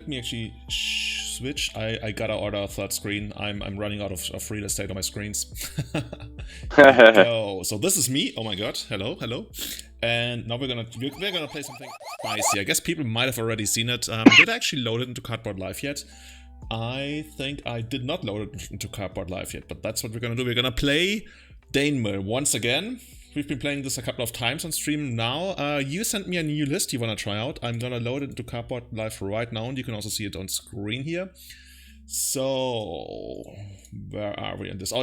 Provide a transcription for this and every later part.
Let me actually switch. I gotta order a third screen. I'm running out of real estate on my screens. Go. So this is me. Oh my god. Hello, hello. And now we're gonna play something spicy. I guess people might have already seen it. Did I actually load it into Cardboard Live yet? I think I did not load it into Cardboard Live yet, but that's what we're gonna do. We're gonna play Dane once again. We've been playing this a couple of times on stream now. You sent me a new list you wanna try out. I'm gonna load it into Cardboard Live right now, and you can also see it on screen here. So where are we in this? Oh,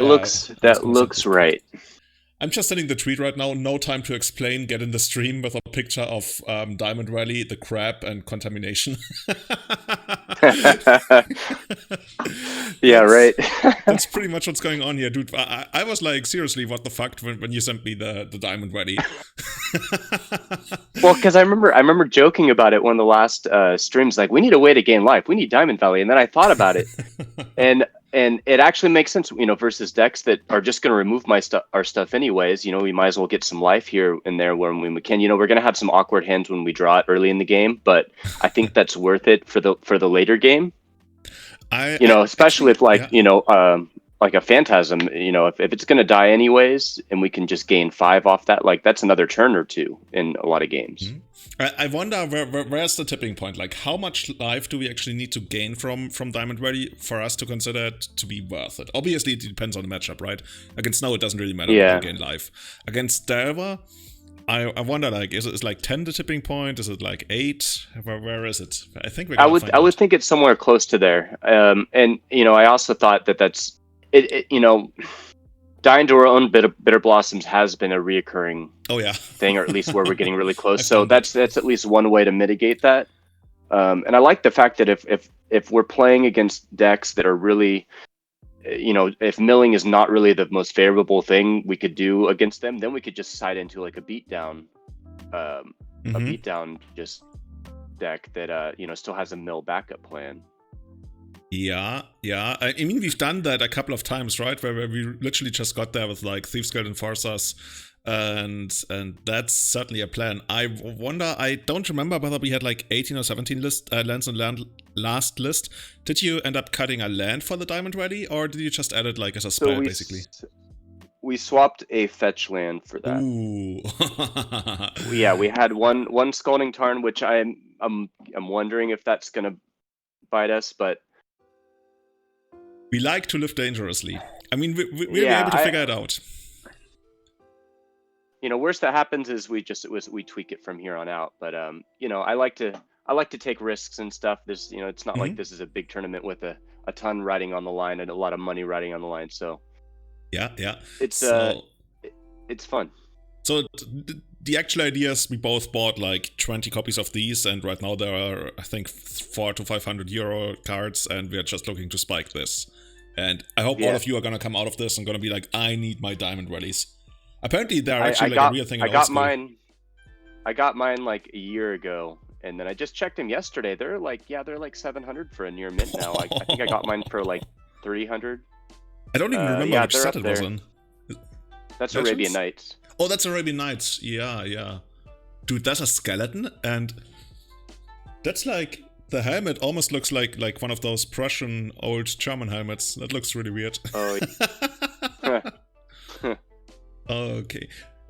that looks right. I'm just sending the tweet right now. No time to explain. Get in the stream with a picture of Diamond Rally, the crab, and contamination. Yeah, right. That's pretty much what's going on here, dude. I was like, seriously, what the fuck when you sent me the Diamond Rally? Well, because I remember joking about it one of the last streams. Like, we need a way to gain life. We need Diamond Valley, and then I thought about it, and it actually makes sense. Versus decks that are just going to remove our stuff anyways. We might as well get some life here and there when we can. We're going to have some awkward hands when we draw it early in the game, but I think that's worth it for the later game. Especially with like a Phantasm. If it's going to die anyways, and we can just gain 5 off that, like that's another turn or 2 in a lot of games. Mm-hmm. I wonder where's the tipping point? Like, how much life do we actually need to gain from Diamond Rally for us to consider it to be worth it? Obviously, it depends on the matchup, right? Against Snow, it doesn't really matter if we gain life. Against Delver, I wonder, like, is it like 10 the tipping point? Is it like 8? Where is it? I think I would think it's somewhere close to there. And I also thought that's it. Dying to our own bitter blossoms has been a reoccurring thing, or at least where we're getting really close. So that's at least one way to mitigate that. And I like the fact that if we're playing against decks that are really, if milling is not really the most favorable thing we could do against them, then we could just side into like a beatdown, a beatdown just deck that still has a mill backup plan. Yeah. I mean, we've done that a couple of times, right? Where we literally just got there with like Thieves Guild Enforcers, and that's certainly a plan. I wonder. I don't remember whether we had like 18 or 17 lands in last list. Did you end up cutting a land for the Diamond Rally, or did you just add it like as a spell, basically? We swapped a fetch land for that. Ooh. Yeah, we had one Scalding Tarn, which I'm wondering if that's gonna bite us, but. We like to live dangerously. I mean, we'll be able to figure it out. Worst that happens is we tweak it from here on out. But I like to take risks and stuff. There's it's not like this is a big tournament with a ton riding on the line and a lot of money riding on the line. So yeah, it's fun. So the actual idea is we both bought like 20 copies of these, and right now there are, I think, 400 to 500 euro cards, and we're just looking to spike this. And I hope all of you are gonna come out of this and gonna be like, I need my Diamond Rallies. Apparently, they're actually a real thing. I got mine like a year ago, and then I just checked them yesterday. They're like 700 for a near mint now. I think I got mine for like 300. I don't even remember which set it was in. That's Arabian Nights. Oh, that's Arabian Nights. Yeah. Dude, that's a skeleton, and that's like the helmet almost looks like one of those Prussian old German helmets. That looks really weird. Oh. Okay.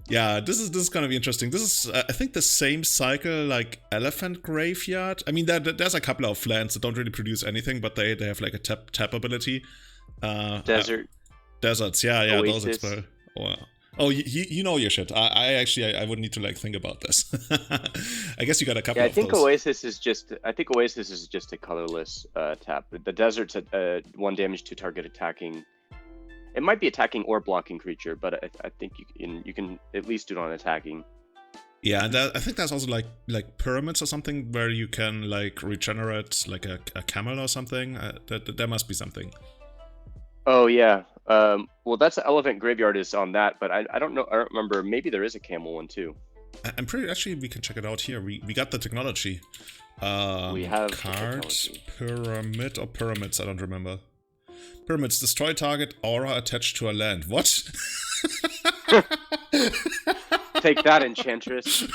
Yeah, this is gonna be interesting. This is, I think, the same cycle like Elephant Graveyard. I mean, there's a couple of lands that don't really produce anything, but they have like a tap ability. Deserts, yeah, Oasis. Those expel. Oh, you know your shit. I would need to like think about this. I guess you got a couple. Yeah, I think Oasis is just a colorless tap. The Desert's at 1 damage to target attacking. It might be attacking or blocking creature, but I think you can at least do it on attacking. Yeah, and I think there's also like pyramids or something where you can like regenerate like a camel or something. There must be something. Oh yeah. Well, that's the Elephant Graveyard is on that, but I don't know. I don't remember. Maybe there is a camel one too. I'm pretty. Actually, we can check it out here. We got the technology. We have cards, pyramid or pyramids. I don't remember. Pyramids destroy target aura attached to a land. What? Take that, Enchantress.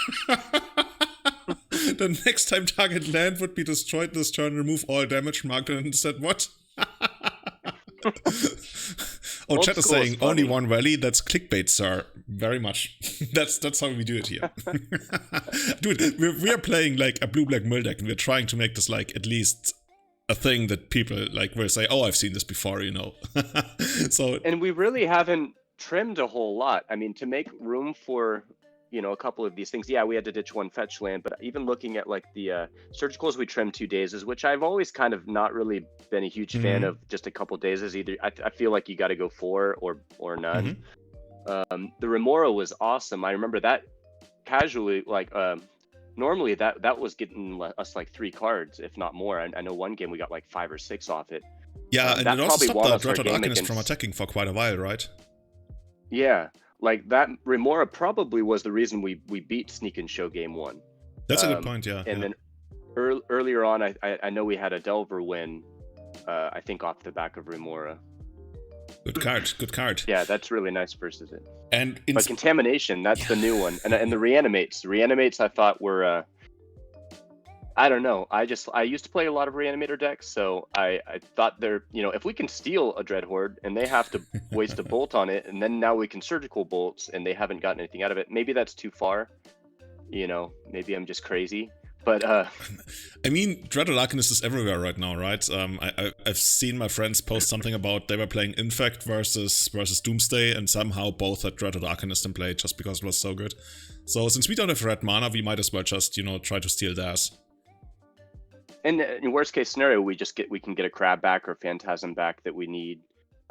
The next time target land would be destroyed this turn, remove all damage marked, and said what? Oh, chat is saying only one rally. That's clickbait, sir. Very much. That's how we do it here. Dude, we are playing like a blue-black mill deck, and we're trying to make this like at least a thing that people like will say, oh, I've seen this before, you know. So, and we really haven't trimmed a whole lot. I mean, to make room for, you know, a couple of these things, yeah, we had to ditch one fetch land, but even looking at like the surgicals, we trimmed 2 dazes, which I've always kind of not really been a huge fan of. Just a couple dazes, either I feel like you got to go 4 or none. The Remora was awesome. I remember that casually, like normally that was getting us like 3 cards, if not more. I know one game we got like 5 or 6 off it. Yeah, and it also stopped the Dreadhorde Arcanist from attacking for quite a while, right? Yeah, like that Remora probably was the reason we beat Sneak and Show game 1. That's a good point, yeah. And then earlier on, I know we had a Delver win, I think off the back of Remora. Good card. Yeah, that's really nice versus it. And but Contamination, that's the new one. And the Reanimates I thought were, I don't know. I used to play a lot of Reanimator decks, so I thought they're, you know, if we can steal a Dreadhorde and they have to waste a bolt on it, and then now we can surgical bolts and they haven't gotten anything out of it, maybe that's too far. You know, maybe I'm just crazy. But I mean, Dreadhorde Arcanist is everywhere right now, right? I've seen my friends post something about they were playing Infect versus Doomsday, and somehow both had Dreadhorde Arcanist in play just because it was so good. So since we don't have red mana, we might as well just, you know, try to steal theirs. And in worst case scenario, we can get a crab back or phantasm back that we need.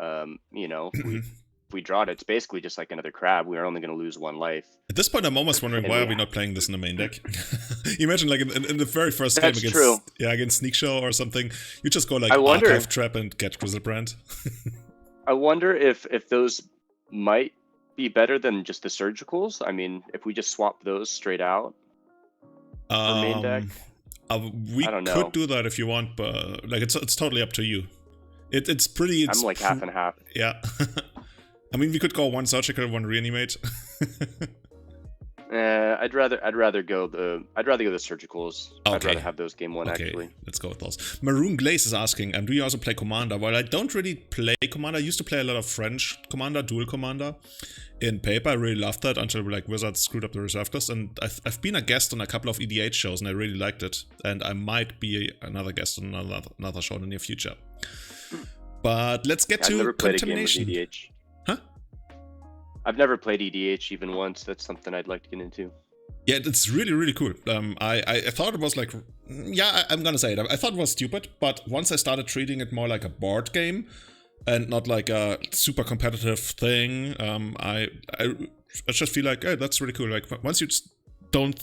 You know, if we draw it, it's basically just like another crab. We are only going to lose 1 life. At this point, I'm almost wondering why are we not playing this in the main deck? Imagine like in the very first game against Sneak Show or something, you just go like Archive Trap and get Grizzlebrand. I wonder if those might be better than just the surgicals. I mean, if we just swap those straight out for main deck. We could do that if you want, but like it's totally up to you. It's pretty. I'm like half and half. Yeah. I mean, we could go 1 surgical, 1 reanimate. I'd rather go the surgicals. Okay. I'd rather have those game 1 actually. Let's go with those. Maroon Glaze is asking, do you also play Commander? Well, I don't really play Commander. I used to play a lot of French Commander, Dual Commander. In paper, I really loved that until like Wizards screwed up the reserve list. And I've been a guest on a couple of EDH shows, and I really liked it. And I might be another guest on another show in the near future. But let's get to Contamination. I've never played a game of EDH. Huh? I've never played EDH even once. That's something I'd like to get into. Yeah, it's really, really cool. I thought it was like, yeah, I'm gonna say it. I thought it was stupid, but once I started treating it more like a board game and not like a super competitive thing, I just feel like, hey, that's really cool. Like once you just don't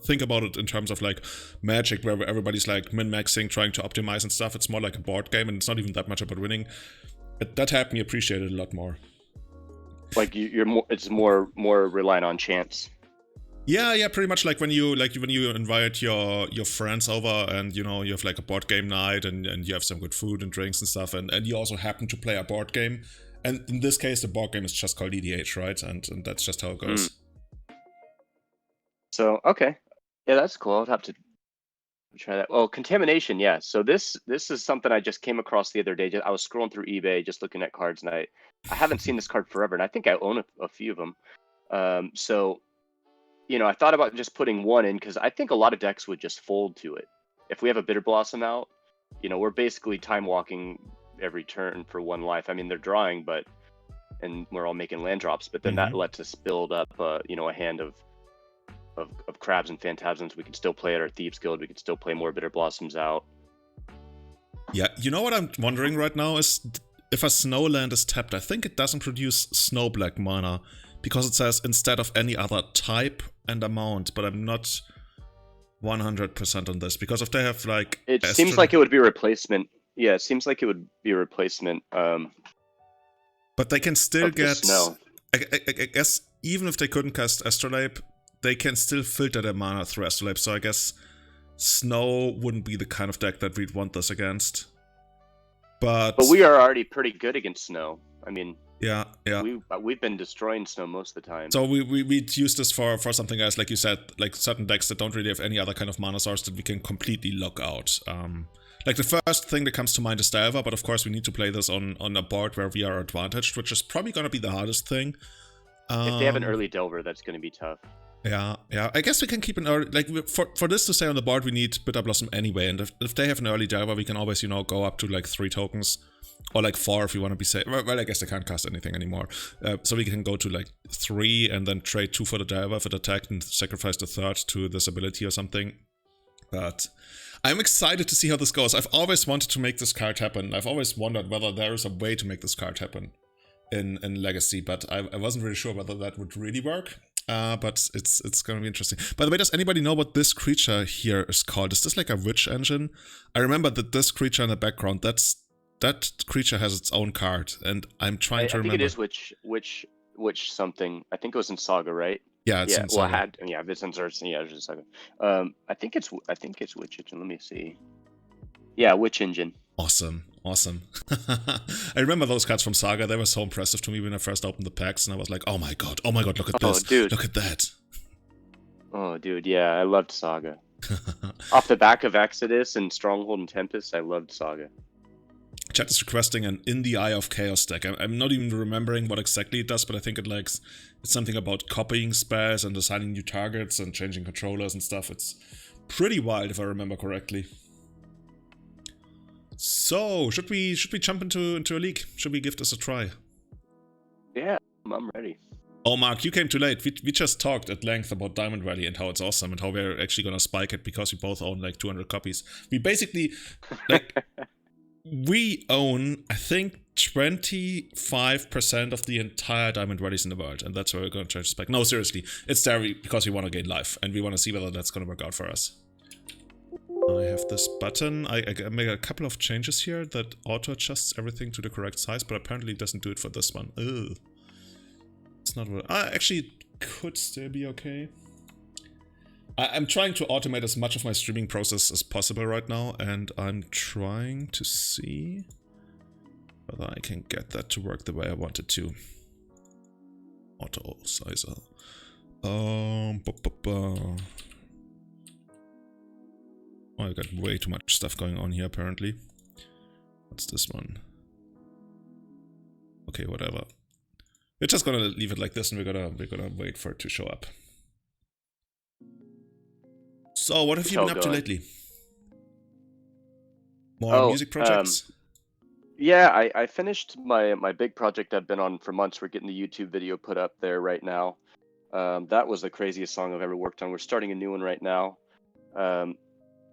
think about it in terms of like Magic, where everybody's like min-maxing, trying to optimize and stuff, it's more like a board game, and it's not even that much about winning. That helped me appreciate it a lot more. Like you're more, it's more reliant on chance. Yeah, pretty much like when you invite your friends over and you know you have like a board game night and you have some good food and drinks and stuff, and you also happen to play a board game, and in this case the board game is just called EDH, right? And that's just how it goes. So okay, yeah, that's cool. I'll have to try that. Well, Contamination, yeah. So this is something I just came across the other day. I was scrolling through eBay just looking at cards, and I haven't seen this card forever, and I think I own a few of them. So you know, I thought about just putting 1 in because I think a lot of decks would just fold to it. If we have a Bitter Blossom out, you know, we're basically time walking every turn for 1 life. I mean, they're drawing, and we're all making land drops, but then that lets us build up, you know, a hand of crabs and phantasms. We can still play at our Thieves Guild. We can still play more Bitter Blossoms out. Yeah, you know what I'm wondering right now is if a snow land is tapped, I think it doesn't produce snow black mana. Because it says instead of any other type and amount, but I'm not 100% on this. Because if they have like... It seems like it would be a replacement. Yeah, it seems like it would be a replacement. But they can still get... Snow. I guess even if they couldn't cast Astrolabe, they can still filter their mana through Astrolabe. So I guess Snow wouldn't be the kind of deck that we'd want this against. But we are already pretty good against Snow. I mean... Yeah, yeah. We've been destroying snow most of the time. So we'd use this for something else, like you said, like certain decks that don't really have any other kind of mana source that we can completely lock out. Like the first thing that comes to mind is Delver, but of course we need to play this on a board where we are advantaged, which is probably going to be the hardest thing. If they have an early Delver, that's going to be tough. Yeah. I guess we can keep an early, like for this to stay on the board, we need Bitter Blossom anyway, and if they have an early Delver, we can always, go up to like 3 tokens. Or like 4 if you want to be safe. Well, I guess they can't cast anything anymore. So we can go to like 3 and then trade 2 for the Delver if it attacked and sacrifice the 3rd to this ability or something. But I'm excited to see how this goes. I've always wanted to make this card happen. I've always wondered whether there is a way to make this card happen in Legacy, but I wasn't really sure whether that would really work. But it's going to be interesting. By the way, does anybody know what this creature here is called? Is this like a witch engine? I remember that this creature in the background, that creature has its own card, and I'm trying to remember. I think it is which something. I think it was in Saga, right? Yeah, it's in Saga. It's in Saga. Yeah, it was in Saga. I think it's Witch Engine. Let me see. Yeah, Witch Engine. Awesome. I remember those cards from Saga. They were so impressive to me when I first opened the packs, and I was like, oh my god, look at this. Dude. Look at that. Oh, dude, yeah, I loved Saga. Off the back of Exodus and Stronghold and Tempest, I loved Saga. Chat is requesting an In the Eye of Chaos deck. I'm not even remembering what exactly it does, but I think it's something about copying spells and assigning new targets and changing controllers and stuff. It's pretty wild if I remember correctly. So, should we jump into a league? Should we give this a try? Yeah, I'm ready. Oh, Mark, you came too late. We just talked at length about Diamond Valley and how it's awesome and how we're actually gonna spike it because we both own like 200 copies. We basically like. We own, I think, 25% of the entire Diamond Valleys in the world, and that's where we're going to try to spec. No, seriously, it's there because we want to gain life, and we want to see whether that's going to work out for us. I have this button. I make a couple of changes here that auto-adjusts everything to the correct size, but apparently it doesn't do it for this one. Ugh. It's not what... actually, it could still be okay. I'm trying to automate as much of my streaming process as possible right now, and I'm trying to see whether I can get that to work the way I want it to. Auto sizer. Oh, I got way too much stuff going on here apparently. What's this one? Okay, whatever. We're just gonna leave it like this, and we're gonna wait for it to show up. So, what have you been up to lately? More music projects? Yeah, I finished my big project I've been on for months. We're getting the YouTube video put up there right now. That was the craziest song I've ever worked on. We're starting a new one right now.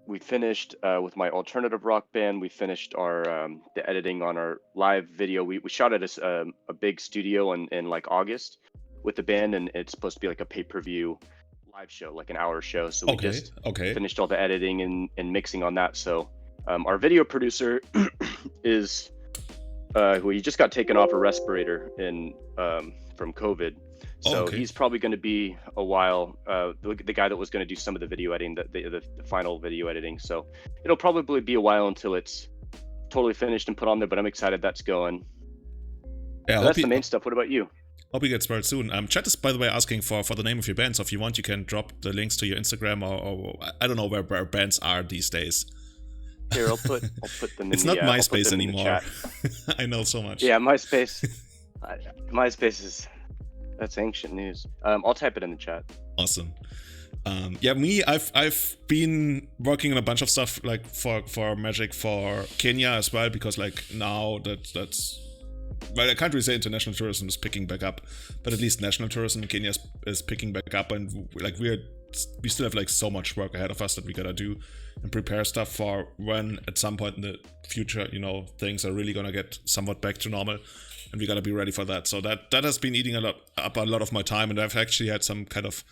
We finished with my alternative rock band. We finished our the editing on our live video. We shot at a big studio in like August with the band, and it's supposed to be like a pay-per-view live show, like an hour show. So we just finished all the editing and mixing on that. So our video producer is who he just got taken off a respirator from COVID. So he's probably going to be a while. The guy that was going to do some of the video editing, the final video editing. So it'll probably be a while until it's totally finished and put on there. But I'm excited that's going. Yeah, so that's the main stuff. What about you? Hope you get spoiled soon. Chat is, by the way, asking for the name of your band. So if you want, you can drop the links to your Instagram or I don't know where bands are these days. Here, I'll put them in It's not MySpace anymore. I know so much. Yeah, MySpace. MySpace is... That's ancient news. I'll type it in the chat. Awesome. Yeah, me, I've been working on a bunch of stuff like for Magic for Kenya as well, because like now that's well, I can't really say international tourism is picking back up, but at least national tourism in Kenya is picking back up, and like we still have like so much work ahead of us that we gotta do and prepare stuff for when at some point in the future, you know, things are really gonna get somewhat back to normal, and we gotta be ready for that. So that has been eating up a lot of my time, and I've actually had some kind of,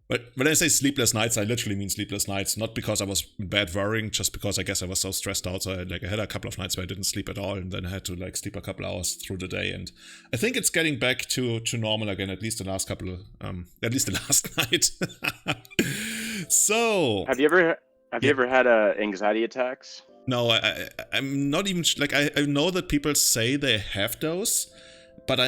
but when I say sleepless nights, I literally mean sleepless nights, not because I was in bed worrying, just because I guess I was so stressed out. So I had a couple of nights where I didn't sleep at all, and then I had to like sleep a couple hours through the day. And I think it's getting back to normal again, at least the last night. So have you ever had anxiety attacks? No, I'm not even like I know that people say they have those, but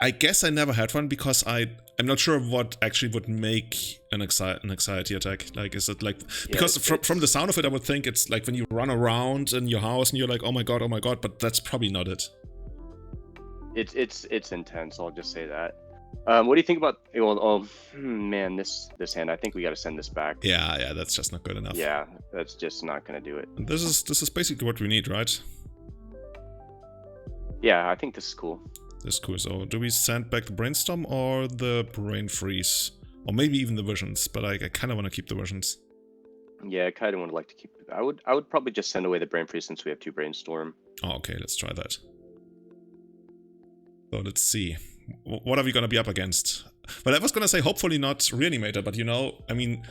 I guess I never had one because I'm not sure what actually would make an anxiety attack. Like, is it like, because from the sound of it, I would think it's like when you run around in your house and you're like, oh my god, but that's probably not it. It's intense. I'll just say that. What do you think about? Well, man, this hand. I think we got to send this back. Yeah, that's just not good enough. Yeah, that's just not gonna do it. And this is basically what we need, right? Yeah, I think this is cool. This is cool. So, do we send back the brainstorm or the brain freeze, or maybe even the visions? But I kind of want to keep the visions. Yeah, I kind of would like to keep. I would probably just send away the brain freeze since we have 2 brainstorm. Oh, okay. Let's try that. So let's see. What are we gonna be up against? Well, I was gonna say hopefully not Reanimator, but you know, I mean,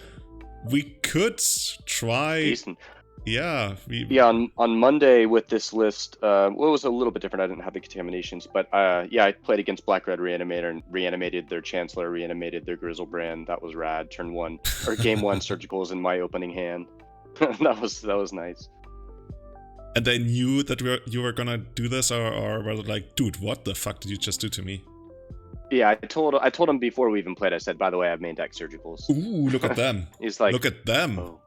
we could try. Decent. Yeah. On Monday with this list, well, it was a little bit different. I didn't have the contaminations, but yeah, I played against Black Red Reanimator and reanimated their Chancellor, reanimated their Grizzlebrand. That was rad. Turn 1 or game 1 surgicals in my opening hand. that was nice. And they knew that you were gonna do this, or were they like, dude, what the fuck did you just do to me? Yeah, I told him before we even played. I said, by the way, I have main deck surgicals. Ooh, look at them. He's like, look at them. Oh.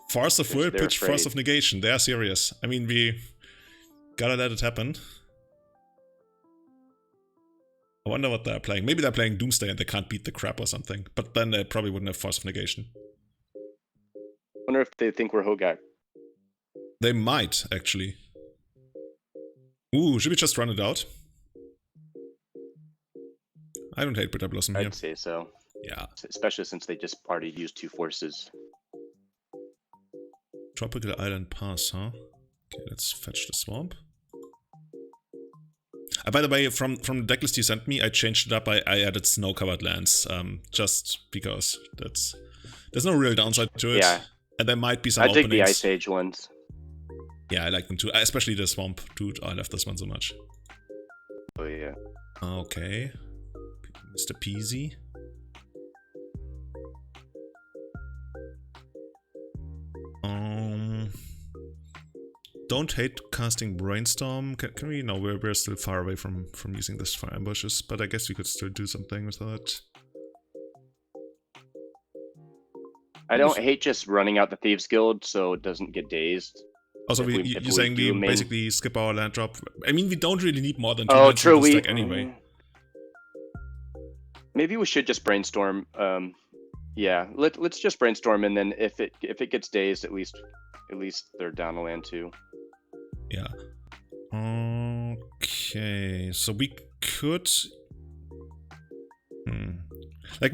Force of will, pitch, afraid. force of negation. They're serious. I mean, we gotta let it happen. I wonder what they're playing. Maybe they're playing Doomsday and they can't beat the crap or something. But then they probably wouldn't have force of negation. I wonder if they think we're Hogak. They might, actually. Ooh, should we just run it out? I don't hate Bitter Blossom here. I'd say so. Yeah. Especially since they just already used 2 forces. Tropical Island Pass, huh? Okay, let's fetch the swamp. By the way, from the decklist you sent me, I changed it up. I added snow-covered lands, just because there's no real downside to it. Yeah. And there might be some openings. I dig the Ice Age ones. Yeah, I like them too. Especially the swamp. Dude, I love this one so much. Oh, yeah. Okay. Mr. Peasy. Don't hate casting Brainstorm. Can we? No, we're still far away from using this for ambushes, but I guess we could still do something with that. I don't hate just running out the Thieves Guild so it doesn't get dazed. Also, you're saying we basically skip our land drop. I mean, we don't really need more than 2 lands in this deck anyway. Maybe we should just brainstorm. Yeah, let's just brainstorm, and then if it gets dazed, at least they're down a land too. Yeah. Okay, so we could. Like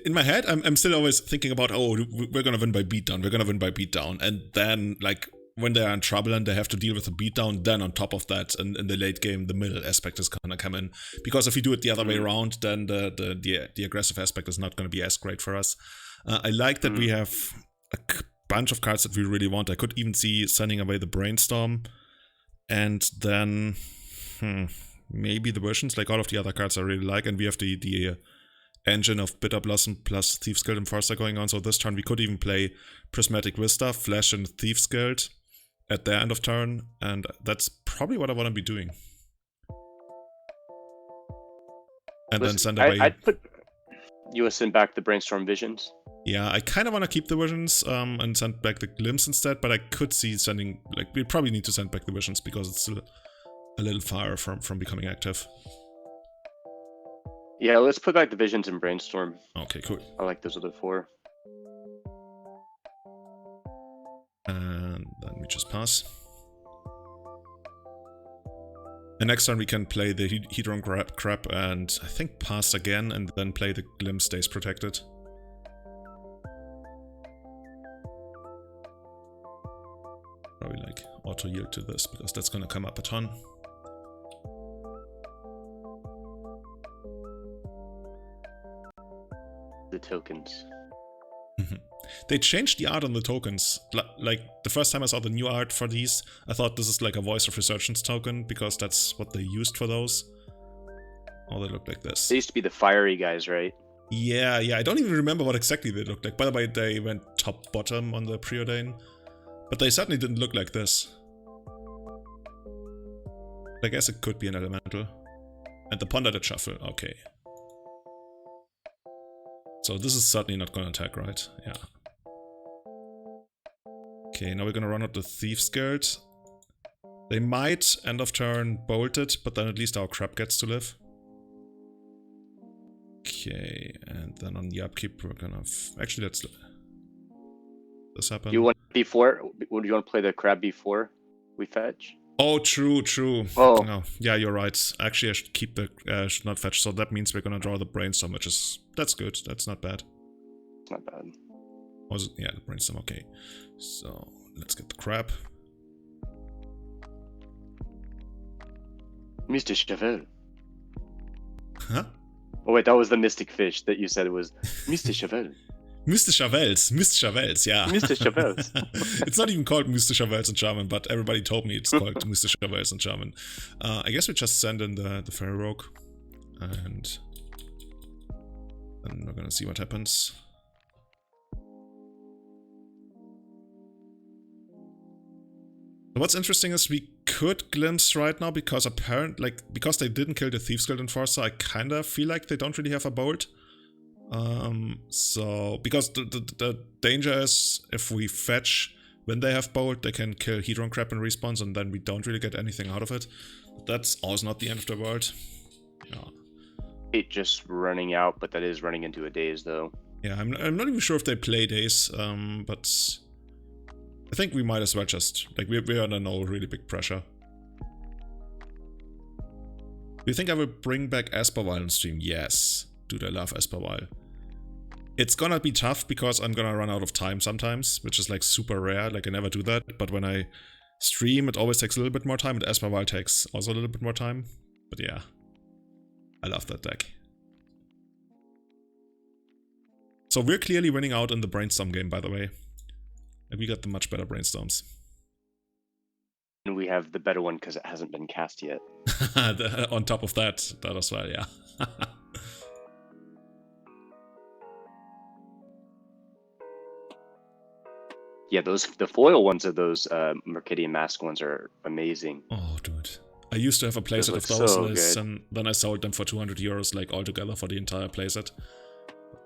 in my head, I'm still always thinking about, oh, we're gonna win by beatdown. We're gonna win by beatdown, and then like when they're in trouble and they have to deal with a beatdown, then on top of that, in the late game, the middle aspect is gonna come in. Because if we do it the other way around, then the aggressive aspect is not gonna be as great for us. I like that we have a bunch of cards that we really want. I could even see sending away the Brainstorm, and then maybe the versions, like all of the other cards I really like, and we have the engine of Bitter Blossom plus Thieves Guild and Forcer going on. So this turn we could even play Prismatic Vista, Flash, and Thieves Guild at their end of turn, and that's probably what I want to be doing. And then send away. I'd put send back the Brainstorm Visions. Yeah, I kind of want to keep the Visions and send back the Glimpse instead, but I could see sending, like, we probably need to send back the Visions because it's still a little far from becoming active. Yeah, let's put back the Visions and Brainstorm. Okay, cool. I like those other 4. And then we just pass. And next turn we can play the Hedron crap and I think pass again and then play the Glimpse Stays Protected. Probably like auto yield to this because that's gonna come up a ton. The tokens. They changed the art on the tokens. Like, the first time I saw the new art for these, I thought this is like a Voice of Resurgence token, because that's what they used for those. Oh, they look like this. They used to be the fiery guys, right? Yeah, I don't even remember what exactly they looked like. By the way, they went top-bottom on the Preordain. But they certainly didn't look like this. I guess it could be an elemental. And the ponder did shuffle, okay. So this is certainly not gonna attack, right? Yeah. Okay, now we're gonna run out the Thieves Guild. They might end of turn bolt it, but then at least our crab gets to live. Okay, and then on the upkeep we're gonna... Actually, let's... This happen. You want before? Would you want to play the crab before we fetch? Oh, true. Oh. No. Yeah, you're right. Actually, I should keep the... should not fetch, so that means we're gonna draw the brainstorm, which is... That's good. That's not bad. It's not bad. Was it? Yeah, the brainstorm, okay. So, let's get the crab. Mr. Chevelle. Huh? Oh wait, that was the mystic fish that you said it was Mr. Chevelle. Mr. Chavels, yeah. Mr. Chavels. It's not even called Mr. Chavels in German, but everybody told me it's called Mr. Chavels in German. I guess we just send in the Fairy Rogue. And then we're gonna see what happens. What's interesting is we could glimpse right now because because they didn't kill the Thieves Guild Enforcer, I kinda feel like they don't really have a bolt. So because the danger is if we fetch when they have bolt, they can kill Hedron Crab in response, and then we don't really get anything out of it. That's also not the end of the world. Yeah. It just running out, but that is running into a daze though. Yeah, I'm not even sure if they play days, but I think we might as well just, like, we're under no really big pressure. Do you think I will bring back Espervile on stream? Yes. Dude, I love Espervile. It's gonna be tough because I'm gonna run out of time sometimes, which is like super rare, like I never do that. But when I stream, it always takes a little bit more time, and Espervile takes also a little bit more time. But yeah, I love that deck. So we're clearly winning out in the Brainstorm game, by the way. And we got the much better Brainstorms. And we have the better one because it hasn't been cast yet. On top of that as well, yeah. Yeah, the foil ones of those Mercadian Mask ones are amazing. Oh, dude. I used to have a playset of those, and then I sold them for 200 euros, like, altogether for the entire playset.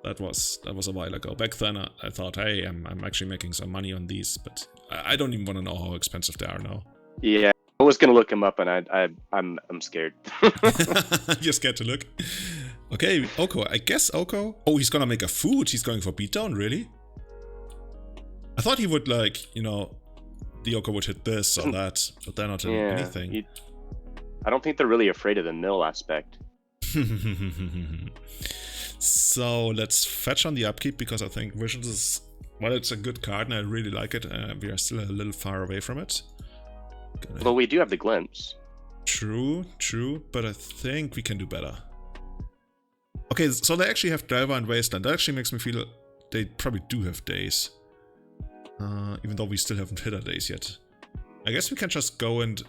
That was a while ago. Back then, I thought, hey, I'm actually making some money on these, but I don't even want to know how expensive they are now. Yeah, I was gonna look them up, and I'm scared. You're scared to look. Okay, Oko. I guess Oko. Oh, he's gonna make a food. He's going for beatdown, really? I thought he would, like, you know, the Oko would hit this or that, but they're not anything. I don't think they're really afraid of the mill aspect. So let's fetch on the upkeep because I think Visions is, well, it's a good card and I really like it. We are still a little far away from it. Although we do have the glimpse. True, but I think we can do better. Okay, so they actually have Delver and Wasteland. That actually makes me feel they probably do have days. Even though we still haven't hit our days yet. I guess we can just go and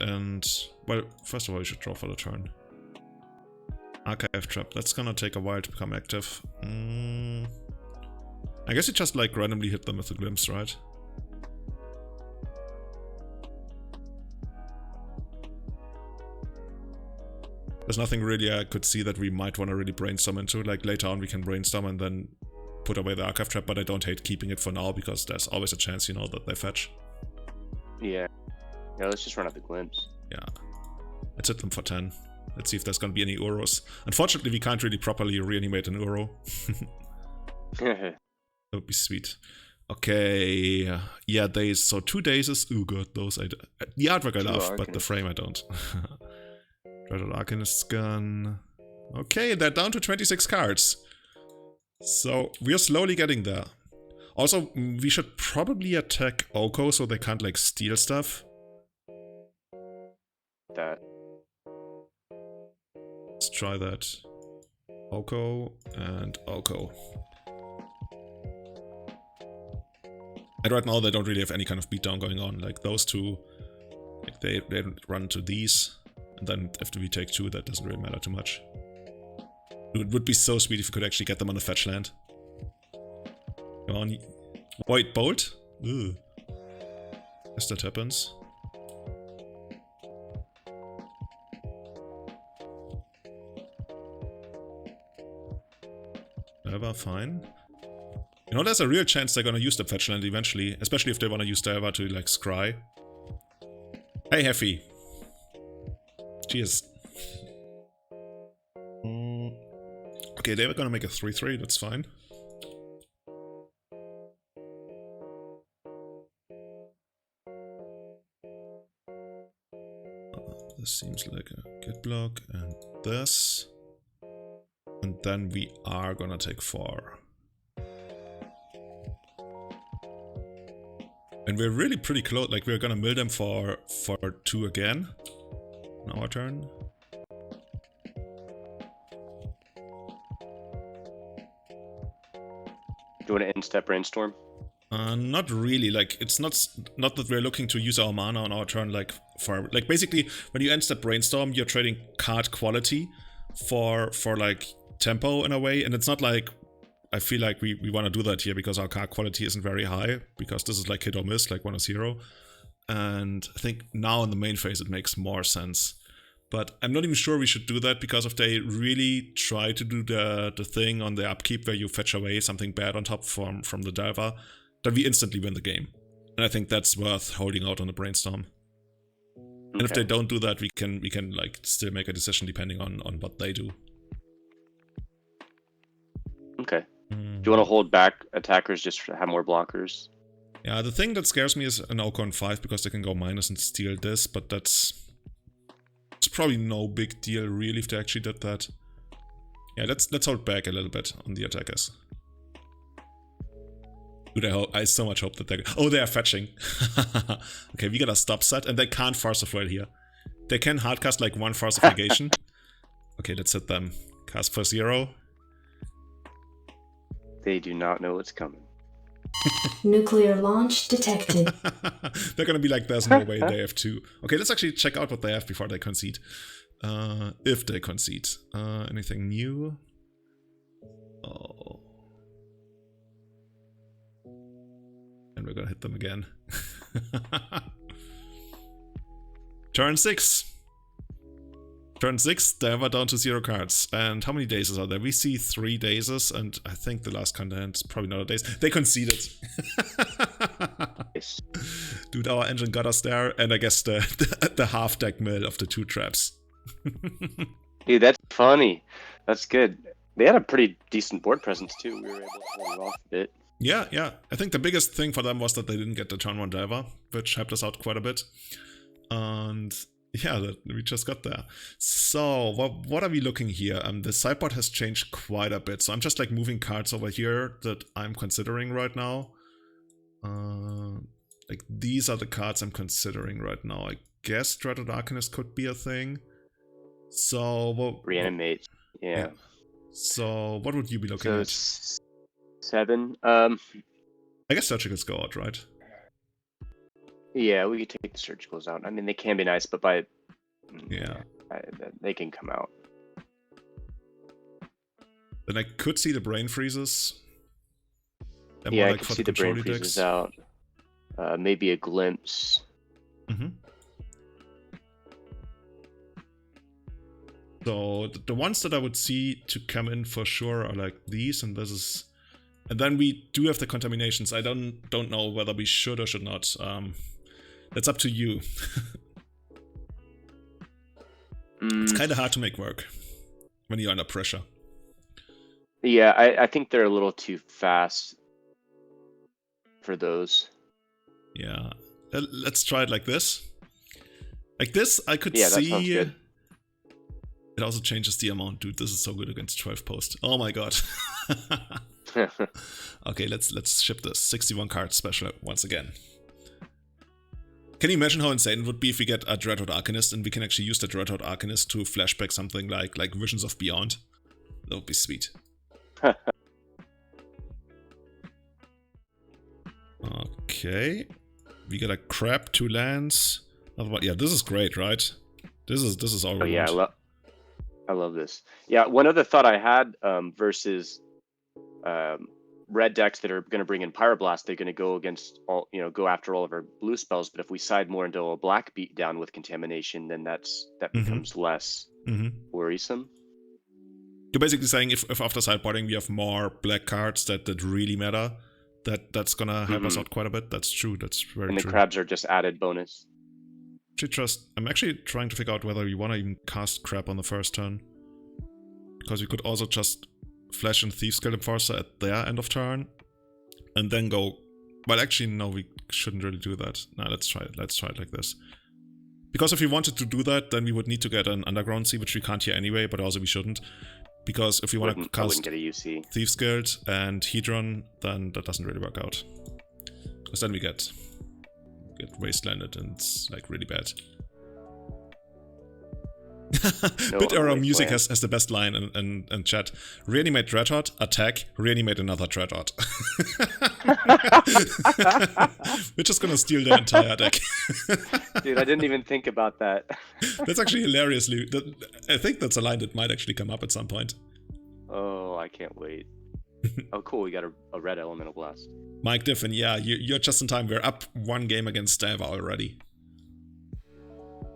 well, first of all, we should draw for the turn. Archive Trap. That's gonna take a while to become active. I guess you just, like, randomly hit them with a glimpse, right? There's nothing really I could see that we might want to really brainstorm into. Like, later on we can brainstorm and then put away the Archive Trap, but I don't hate keeping it for now because there's always a chance, you know, that they fetch. Yeah. Yeah, let's just run out the glimpse. Yeah. Let's hit them for 10. Let's see if there's gonna be any Uros. Unfortunately, we can't really properly reanimate an Uro. That would be sweet. Okay. Yeah, days. So 2 days is... Oh god, those the artwork I love, but the frame I don't. Dreaded Arcanist's Gun. Okay, they're down to 26 cards. So we're slowly getting there. Also, we should probably attack Oko so they can't, like, steal stuff. Let's try that. Oko and Oko. And right now they don't really have any kind of beatdown going on. Like, those two, like, they run to these. And then after we take 2, that doesn't really matter too much. It would be so sweet if we could actually get them on the fetch land. Come on. Void Bolt? Ugh. As that happens. Delva, fine. You know, there's a real chance they're gonna use the fetch land eventually, especially if they wanna use Delva to, like, scry. Hey, Heffy. Cheers. Okay, they were gonna make a 3-3, that's fine. This seems like a good block, and this. And then we are gonna take 4. And we're really pretty close, like we're gonna mill them for 2 again. On our turn. Do you want to end-step Brainstorm? Not really, like, it's not that we're looking to use our mana on our turn, like, for, like, basically, when you end-step Brainstorm, you're trading card quality for like, tempo in a way, and it's not like, I feel like we want to do that here because our card quality isn't very high, because this is like hit or miss, like 1 or 0, and I think now in the main phase it makes more sense. But I'm not even sure we should do that, because if they really try to do the thing on the upkeep where you fetch away something bad on top from the Delva, then we instantly win the game. And I think that's worth holding out on the Brainstorm. Okay. And if they don't do that, we can like still make a decision depending on what they do. Okay. Do you want to hold back attackers just to have more blockers? Yeah, the thing that scares me is an Ocon 5, because they can go minus and steal this, but it's probably no big deal really if they actually did that. Yeah, let's hold back a little bit on the attackers. Dude, I so much hope that they're... Oh, they are fetching. Okay, we got a stop set, and they can't Force of Will here. They can hardcast like 1 Force of Negation. Okay, let's hit them. Cast for 0. They do not know what's coming. Nuclear launch detected. They're gonna be like, there's no way they have 2. Okay, let's actually check out what they have before they concede. If they concede. Anything new? Oh. And we're gonna hit them again. Turn 6. Turn 6, Delva down to 0 cards. And how many dazes are there? We see 3 dazes, and I think the last content, probably not a daze. They conceded. Dude, our engine got us there, and I guess the half deck mill of the 2 traps. Dude, that's funny. That's good. They had a pretty decent board presence too. We were able to hold it off a bit. Yeah. I think the biggest thing for them was that they didn't get the turn 1 Delva, which helped us out quite a bit. And yeah, we just got there. So, what are we looking here? The sideboard has changed quite a bit. So I'm just like moving cards over here that I'm considering right now. Like these are the cards I'm considering right now. I guess Dreaded Arcanist could be a thing. So, Reanimate. Yeah. So, what would you be looking at? 7. I guess Surgical go out, right? Yeah, we could take the surgicals out. I mean, they can be nice, but they can come out. Then I could see the Brain Freezes. Yeah, I could see the Brain Freezes out. Maybe a Glimpse. So the ones that I would see to come in for sure are like these, and this is, and then we do have the contaminations. I don't know whether we should or should not. That's up to you. It's kind of hard to make work when you're under pressure. Yeah, I think they're a little too fast for those. Yeah, let's try it like this. Like this, I could see. That sounds good. It also changes the amount. Dude, this is so good against 12 post. Oh my god. Okay, let's ship this. 61 card special once again. Can you imagine how insane it would be if we get a Dreadhorde Arcanist and we can actually use the Dreadhorde Arcanist to flashback something like Visions of Beyond? That would be sweet. Okay. We got a crab, 2 lands. Yeah, this is great, right? This is all we want. I love this. Yeah, one other thought I had versus red decks that are going to bring in Pyroblast, they're going to go against all, go after all of our blue spells. But if we side more into a black beatdown with Contamination, then that becomes less worrisome. You're basically saying if after sideboarding we have more black cards that really matter, that's gonna help us out quite a bit. That's true. That's very true. And the crabs are just added bonus. I'm actually trying to figure out whether we want to even cast crab on the first turn. Because we could also just flash in Thieves Guild Enforcer at their end of turn. And then go... Well, actually, no, we shouldn't really do that. No, let's try it. Let's try it like this. Because if we wanted to do that, then we would need to get an Underground Sea, which we can't here anyway, but also we shouldn't. Because if we want to cast get a UC. Thieves Guild and Hedron, then that doesn't really work out. Because then we get wastelanded and it's like really bad. Bit Error Music has the best line in chat. Reanimate Dreadhot, attack, reanimate another Dreadhot. We're just gonna steal their entire deck. Dude, I didn't even think about that. That's actually hilariously... I think that's a line that might actually come up at some point. Oh, I can't wait. Oh, cool, we got a red Elemental Blast. Mike Diffin, yeah, you're just in time. We're up 1 game against Stava already.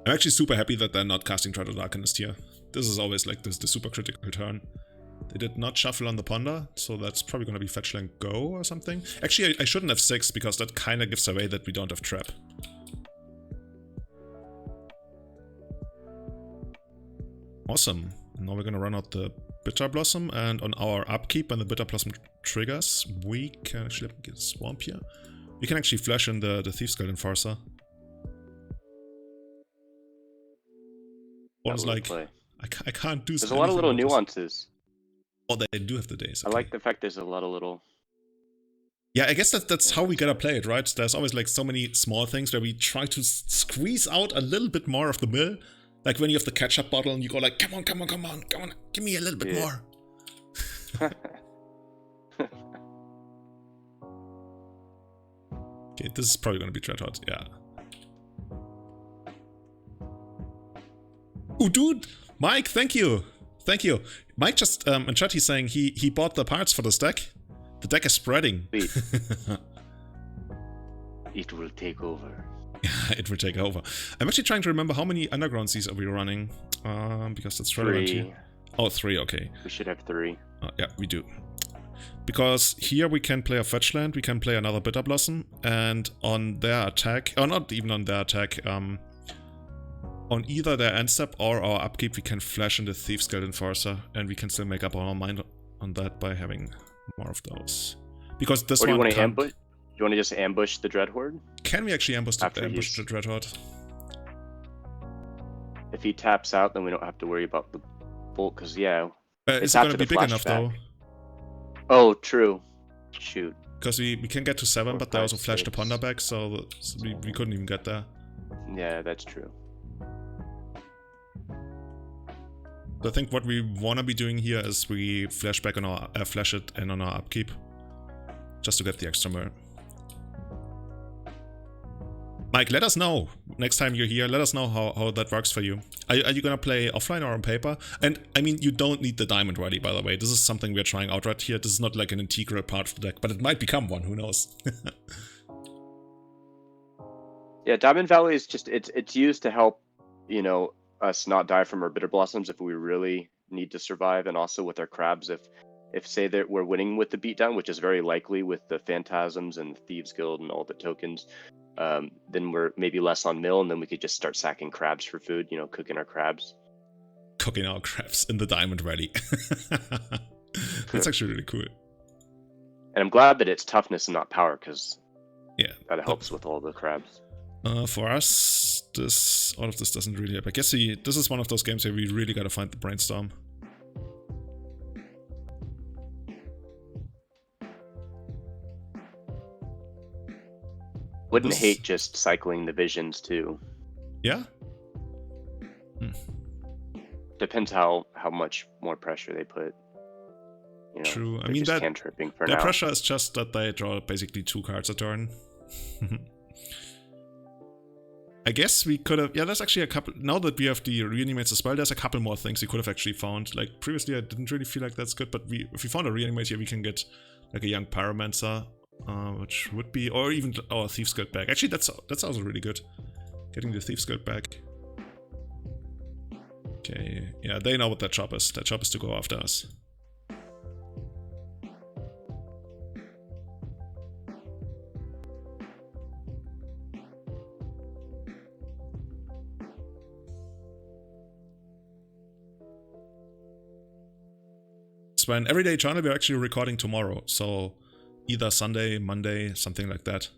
I'm actually super happy that they're not casting Dreadhot Arcanist here. This is always like the super critical turn. They did not shuffle on the Ponder, so that's probably going to be fetch land go or something. Actually, I shouldn't have 6 because that kind of gives away that we don't have trap. Awesome. Now we're going to run out the Bitter Blossom, and on our upkeep when the Bitter Blossom triggers, we can actually get Swamp here. We can actually flash in the Thieves Guild Enforcer. One's like, I can't do There's a lot of little nuances. Oh, they do have the days. Okay. I like the fact there's a lot of little... Yeah, I guess that's how we gotta play it, right? There's always like so many small things where we try to squeeze out a little bit more of the mill. Like when you have the ketchup bottle and you go like, come on, give me a little bit more. Okay, this is probably gonna be Dreadhot, yeah. Oh, dude! Mike, thank you! Thank you. Mike just, in chat, he's saying he bought the parts for this deck. The deck is spreading. It will take over. Yeah, it will take over. I'm actually trying to remember how many Underground Seas are we running. Because that's relevant here. Oh, 3, okay. We should have 3. Yeah, we do. Because here we can play a fetch land, we can play another Bitter Blossom, and on their attack, or not even on their attack, on either their end step or our upkeep, we can flash in the Thieves Guild Enforcer, and we can still make up our mind on that by having more of those. Because this one. Do you want to ambush? Do you want to just ambush the Dread Horde? Can we actually ambush the Dread Horde? If he taps out, then we don't have to worry about the bolt. Because is it going to be big enough though? Oh, true. Shoot. Because we can get to 7, but they also flashed the Ponder back, so we couldn't even get there. Yeah, that's true. So I think what we want to be doing here is we flash back on our flash it and on our upkeep, just to get the extra mill. Mike, let us know next time you're here. Let us know how that works for you. Are you gonna play offline or on paper? And I mean, you don't need the Diamond Rally, by the way. This is something we're trying out right here. This is not like an integral part of the deck, but it might become one. Who knows? Yeah, Diamond Valley is just it's used to help, us not die from our Bitter Blossoms if we really need to survive, and also with our crabs if say that we're winning with the beatdown, which is very likely with the Phantasms and Thieves Guild and all the tokens, then we're maybe less on mill, and then we could just start sacking crabs for food, cooking our crabs. Cooking our crabs in the Diamond Rally. That's actually really cool. And I'm glad that it's toughness and not power, because that helps with all the crabs. For us, all of this doesn't really help. I guess this is one of those games where we really gotta find the brainstorm. Wouldn't hate just cycling the visions too. Yeah? Depends how much more pressure they put. True. I mean, their pressure is just that they draw basically 2 cards a turn. I guess we could have... Yeah, there's actually a couple... Now that we have the reanimates as well, there's a couple more things we could have actually found. Like, previously I didn't really feel like that's good, but if we found a reanimate here, we can get like a young Pyromancer, which would be... Or even our Thieves Guild back. Actually, that's also really good. Getting the Thieves Guild back. Okay, yeah, they know what their job is. Their job is to go after us. Sven, Everyday Channel, we're actually recording tomorrow, so either Sunday, Monday, something like that.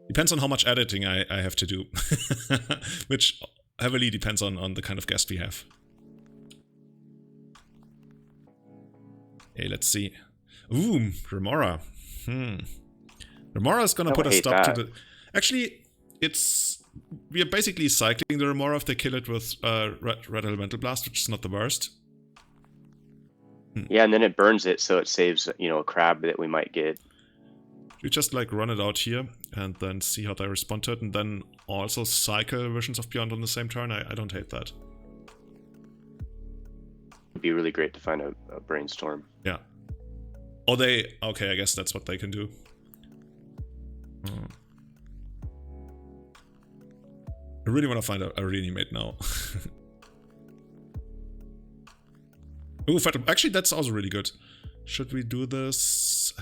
Depends on how much editing I have to do, which heavily depends on the kind of guest we have. Hey, let's see. Ooh, Remora. Remora is gonna put a stop to the... Actually, we are basically cycling the Remora if they kill it with Red Elemental Blast, which is not the worst. Yeah, and then it burns it, so it saves, a crab that we might get. We just like run it out here and then see how they respond to it, and then also cycle Visions of Beyond on the same turn. I don't hate that. It'd be really great to find a brainstorm. Yeah. Or they... Okay, I guess that's what they can do. I really want to find a reanimate now. Ooh, actually, that's also really good. Should we do this?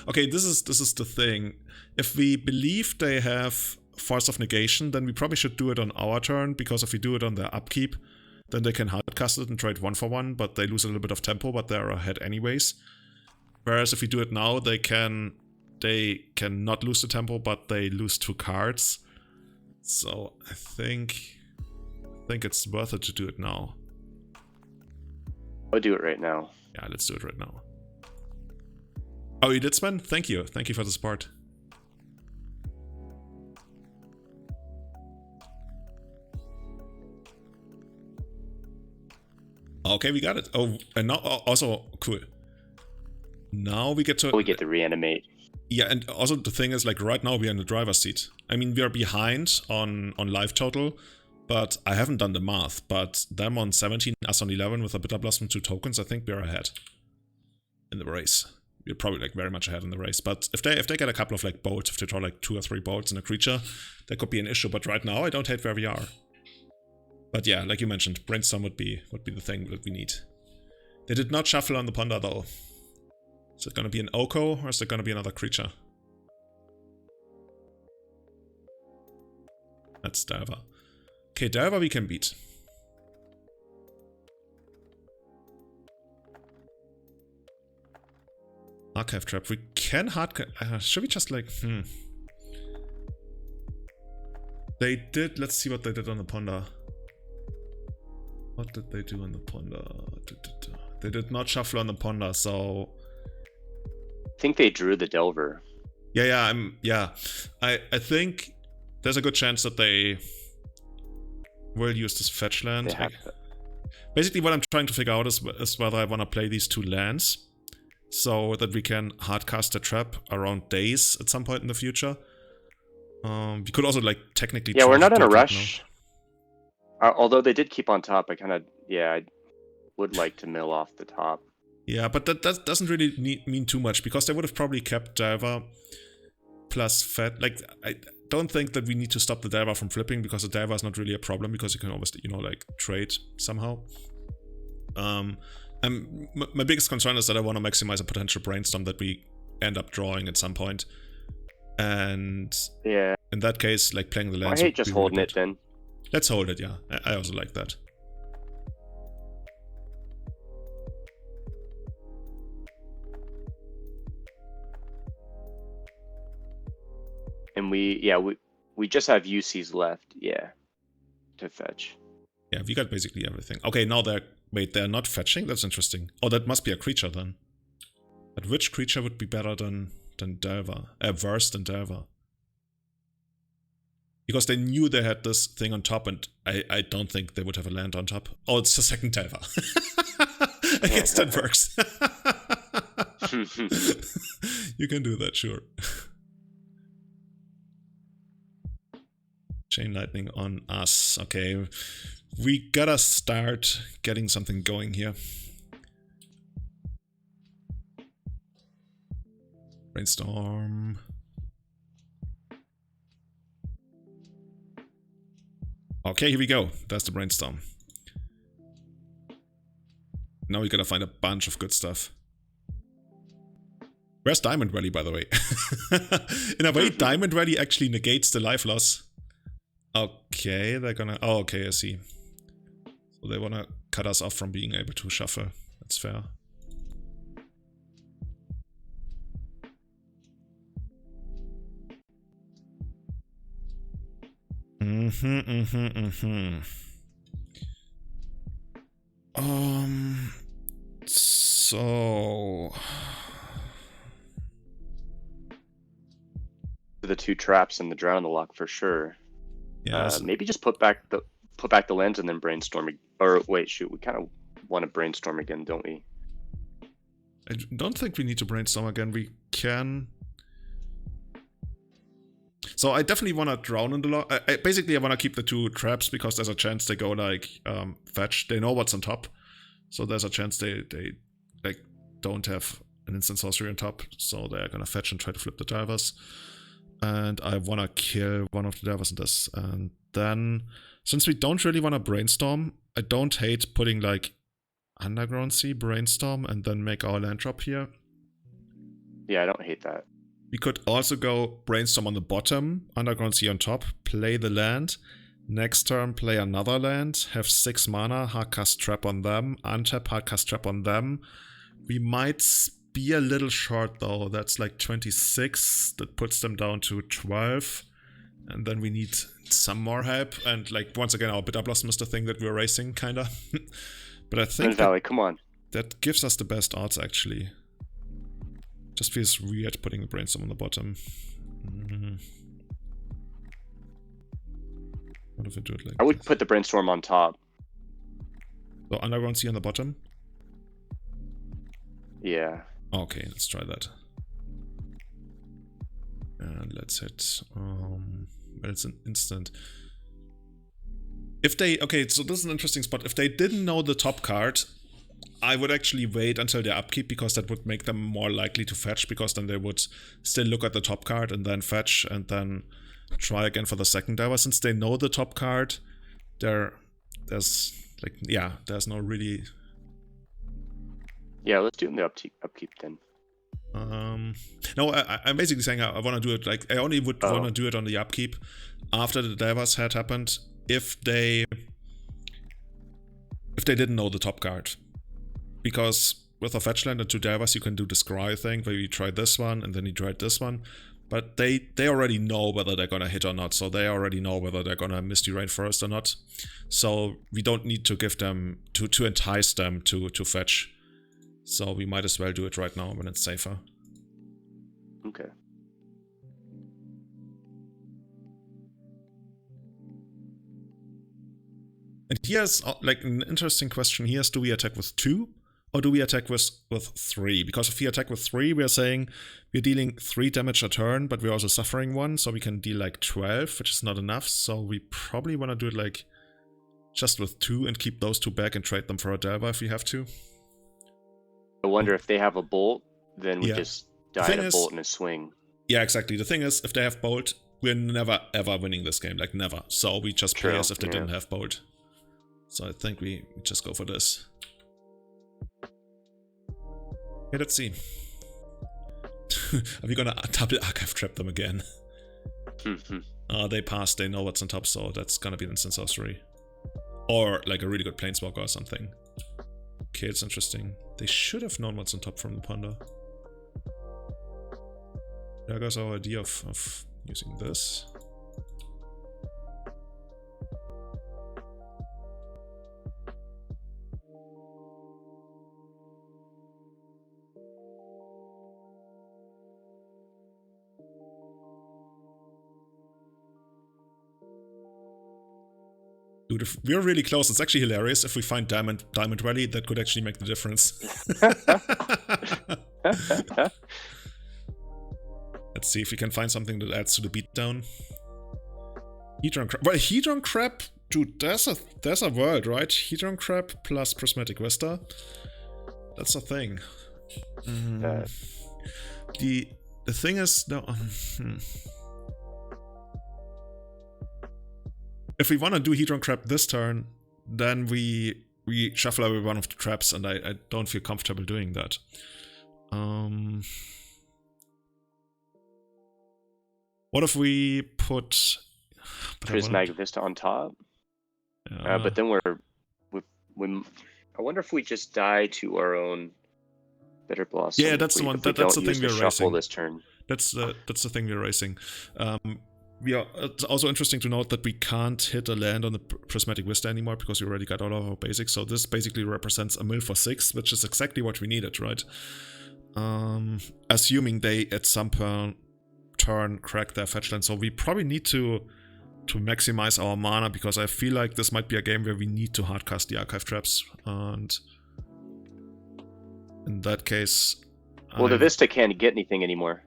Okay, this is the thing. If we believe they have Force of Negation, then we probably should do it on our turn, because if we do it on their upkeep, then they can hardcast it and trade 1-for-1, but they lose a little bit of tempo, but they're ahead anyways. Whereas if we do it now, they can not lose the tempo, but they lose 2 cards. So I think it's worth it to do it now. I'll do it right now. Yeah, let's do it right now. Oh, you did, Sven? Thank you. Thank you for the support. Okay, we got it. Oh, and now also cool. Now we get to... We get to reanimate. Yeah, and also the thing is, like, right now we are in the driver's seat. I mean, we are behind on life total, but I haven't done the math. But them on 17, us on 11 with a Bitter Blossom 2 tokens, I think we're ahead in the race. We're probably like very much ahead in the race. But if they get a couple of like bolts, if they draw like 2 or 3 bolts in a creature, that could be an issue. But right now, I don't hate where we are. But yeah, like you mentioned, Brainstorm would be the thing that we need. They did not shuffle on the Ponder though. Is it going to be an Oko or is it going to be another creature? That's Delver. Okay, Delver we can beat. Archive Trap. We can should we just like... They did... Let's see what they did on the Ponder. What did they do on the Ponder? They did not shuffle on the Ponder, so... I think they drew the Delver. Yeah. I think there's a good chance that they will use this fetch land. Basically, what I'm trying to figure out is whether I want to play these 2 lands so that we can hardcast a trap around days at some point in the future. We could also like technically... Yeah, we're not in a rush. Although they did keep on top, I would like to mill off the top. Yeah, but that doesn't really mean too much, because they would have probably kept Delver plus Fed. Like, I don't think that we need to stop the Delver from flipping, because the Delver is not really a problem, because you can always, like, trade somehow. My biggest concern is that I want to maximize a potential Brainstorm that we end up drawing at some point. And yeah, in that case, like, playing the lands... I hate just holding it then. Let's hold it, yeah. I also like that. And we just have UCs left, to fetch. Yeah, we got basically everything. Okay, now they're not fetching? That's interesting. Oh, that must be a creature then. But which creature would be better than Delver? Worse than Delver? Because they knew they had this thing on top, and I don't think they would have a land on top. Oh, it's the second Delver. I guess that works. You can do that, sure. Chain Lightning on us. Okay, we gotta start getting something going here. Brainstorm. Okay, here we go. That's the Brainstorm. Now we gotta find a bunch of good stuff. Where's Diamond Valley, by the way? In a way, Diamond Valley actually negates the life loss. Okay, they're gonna... Oh, okay, I see. So they wanna cut us off from being able to shuffle. That's fair. So... The 2 traps and the drown in the lock for sure. Yeah. Maybe just put back the lens and then brainstorm. Or wait, shoot, we kind of want to brainstorm again, don't we? I don't think we need to brainstorm again. We can... So I definitely want to drown in the lock. Basically, I want to keep the 2 traps because there's a chance they go like fetch. They know what's on top, so there's a chance they like don't have an instant sorcery on top, so they're gonna fetch and try to flip the divers. And I want to kill one of the divers in this. And then, since we don't really want to brainstorm, I don't hate putting like Underground Sea, brainstorm, and then make our land drop here. Yeah, I don't hate that. We could also go brainstorm on the bottom, Underground Sea on top, play the land. Next turn, play another land, have 6 mana, hardcast trap on them, untap, hardcast trap on them. We might be a little short though, that's like 26, that puts them down to 12. And then we need some more help, and like once again our Bitter Blossom is the thing that we're racing, kinda. But I think Valley, come on. That gives us the best odds actually. Just feels weird putting the brainstorm on the bottom. What if I do it like I would put the brainstorm on top. So Underground Sea on the bottom? Yeah. Okay, let's try that. And let's hit... well, it's an instant. If they... Okay, so this is an interesting spot. If they didn't know the top card, I would actually wait until their upkeep, because that would make them more likely to fetch, because then they would still look at the top card and then fetch and then try again for the second diver. Since they know the top card, there's like, yeah, there's no really... Yeah, let's do it in the upkeep then. No, I'm basically saying I want to do it like, I only would want to do it on the upkeep after the divers had happened, if they didn't know the top card. Because with a fetch land and 2 divers, you can do the scry thing where you try this one and then you try this one. But they already know whether they're gonna hit or not, so they already know whether they're gonna Misty Rain first or not. So we don't need to give them to entice them to fetch. So we might as well do it right now when it's safer. Okay. And here's like an interesting question. Here's, do we attack with 2 or do we attack with 3? Because if we attack with 3, we're saying we're dealing 3 damage a turn, but we're also suffering 1, so we can deal like 12, which is not enough. So we probably want to do it like just with 2 and keep those 2 back and trade them for a Delver if we have to. I wonder if they have a bolt, then we just die in a bolt and a swing. Yeah, exactly. The thing is, if they have bolt, we're never ever winning this game, like never. So we just play as if they didn't have bolt. So I think we just go for this. Okay, let's see. Are we gonna double archive trap them again? They passed, they know what's on top, so that's gonna be an instant sorcery. Or like a really good planeswalker or something. Okay, it's interesting. They should have known what's on top from the ponder. There goes our idea of using this. Dude, if we're really close, it's actually hilarious. If we find Diamond Valley, that could actually make the difference. Let's see if we can find something that adds to the beatdown. Hedron Crab. Well, Hedron Crab, dude, there's a world, right? Hedron Crab plus Prismatic Vista. That's a thing. The thing is, no. If we want to do Hedron Crab this turn, then we we shuffle away one of the traps, and I don't feel comfortable doing that. What if we put Prismatic Vista on top? But then I wonder if we just die to our own Bitter Blossom. Yeah, that's the one. That's the thing we're racing this turn. That's the thing we're racing. It's also interesting to note that we can't hit a land on the Prismatic Vista anymore because we already got all of our basics. So this basically represents a mill for 6, which is exactly what we needed, right? Assuming they at some turn crack their fetch land. So we probably need to maximize our mana, because I feel like this might be a game where we need to hardcast the archive traps, and in that case... Well, the Vista can't get anything anymore.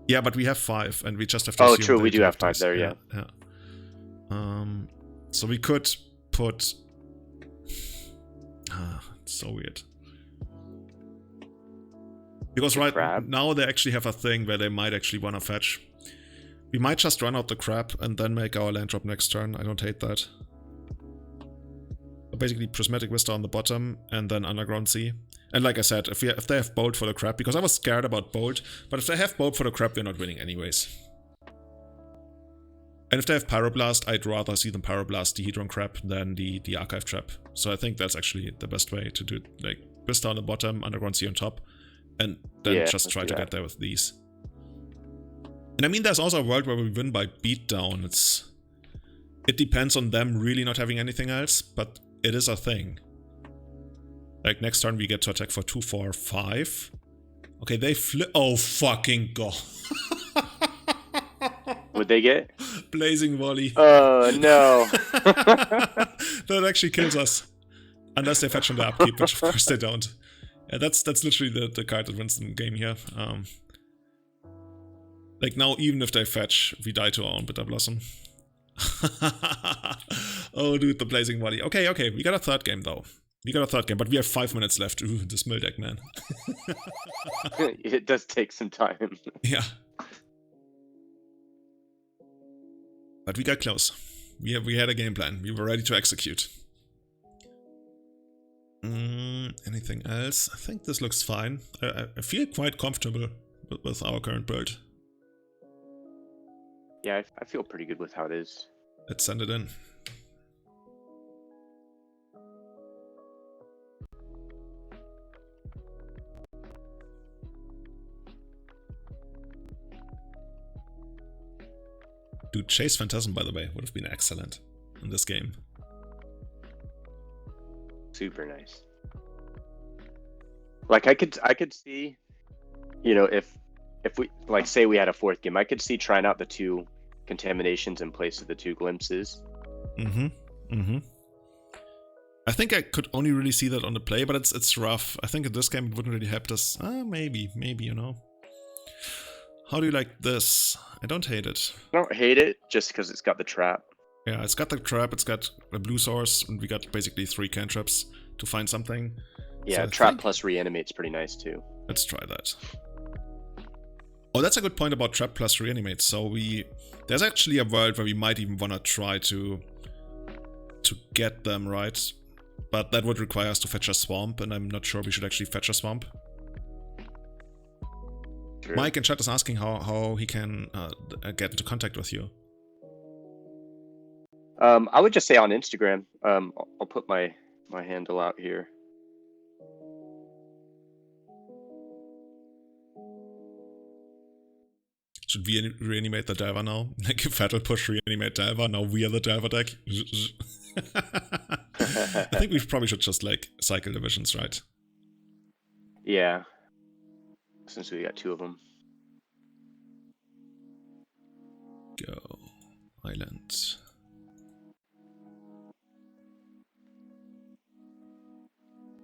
Yeah, but we have 5, and we just have to... Oh, true, we do have 5 there, yeah. So we could put... it's so weird. Because right now they actually have a thing where they might actually want to fetch. We might just run out the crap and then make our land drop next turn. I don't hate that. Basically Prismatic Vista on the bottom and then Underground Sea. And like I said, if they have Bolt for the crap, because I was scared about Bolt, but if they have Bolt for the crap, we're not winning anyways. And if they have Pyroblast, I'd rather see them Pyroblast the Hedron crap than the Archive trap. So I think that's actually the best way to do it. Like Vista on the bottom, Underground Sea on top, and then just try to get there with these. And I mean, there's also a world where we win by beatdown. It depends on them really not having anything else, but it is a thing. Like next turn we get to attack for 2, 4, 5. Okay, they flip. Oh fucking god! What'd they get? Blazing Volley. Oh no! That actually kills us, unless they fetch on the upkeep, which of course they don't. Yeah, that's literally the card that wins the game here. Like now, even if they fetch, we die to our own Bitter Blossom. Oh, dude, the Blazing Volley. Okay, we got a third game, though. But we have 5 minutes left. Ooh, this mill deck, man. It does take some time. Yeah. But we got close. We had a game plan. We were ready to execute. Anything else? I think this looks fine. I feel quite comfortable with our current build. Yeah, I feel pretty good with how it is. Let's send it in. Dude, Chase Phantasm, by the way, would have been excellent in this game. Super nice. Like I could see, you know, if we like say we had a 4th game, I could see trying out the 2 contaminations in place of the 2 glimpses. I think I could only really see that on the play, but it's rough. I think in this game it wouldn't really help us. Maybe, you know. How do you like this? I don't hate it. I don't hate it, just because it's got the trap. Yeah, it's got the trap, it's got a blue source, and we got basically 3 cantrips to find something. Yeah, so trap plus reanimate's pretty nice too. Let's try that. Oh, that's a good point about trap plus reanimate. So there's actually a world where we might even want to try to get them, right? But that would require us to fetch a swamp, and I'm not sure we should actually fetch a swamp. True. Mike in chat is asking how he can get into contact with you. I would just say on Instagram. I'll put my handle out here. Should we reanimate the Delver now? Like Fatal push reanimate Delver, now we are the Delver deck. I think we probably should just like cycle divisions, right? Yeah. Since we got 2 of them. Go. Island.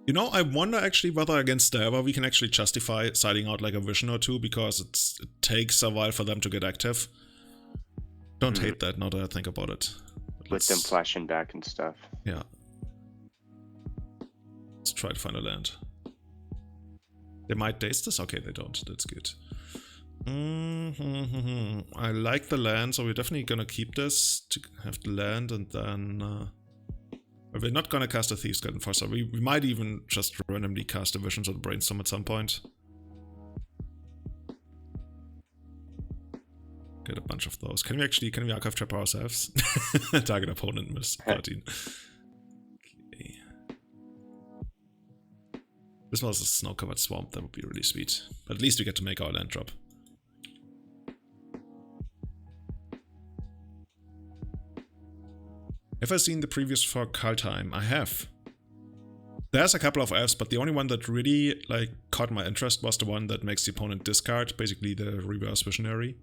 You know, I wonder actually whether against Delver we can actually justify siding out like a vision or 2, because it takes a while for them to get active. Don't hate that now that I think about it. With them flashing back and stuff. Yeah. Let's try to find a land. They might daze this? Okay, they don't. That's good. I like the land, so we're definitely gonna keep this to have the land, and then But we're not gonna cast a Thieves Guild Enforcer. We might even just randomly cast a Visions of the Brainstorm at some point. Get a bunch of those. Can we Archive Trap ourselves? Target opponent miss 13. Okay. This was a snow-covered swamp, that would be really sweet. But at least we get to make our land drop. Have I seen the previews for Kaldheim? I have. There's a couple of elves, but the only one that really like caught my interest was the one that makes the opponent discard, basically the reverse visionary.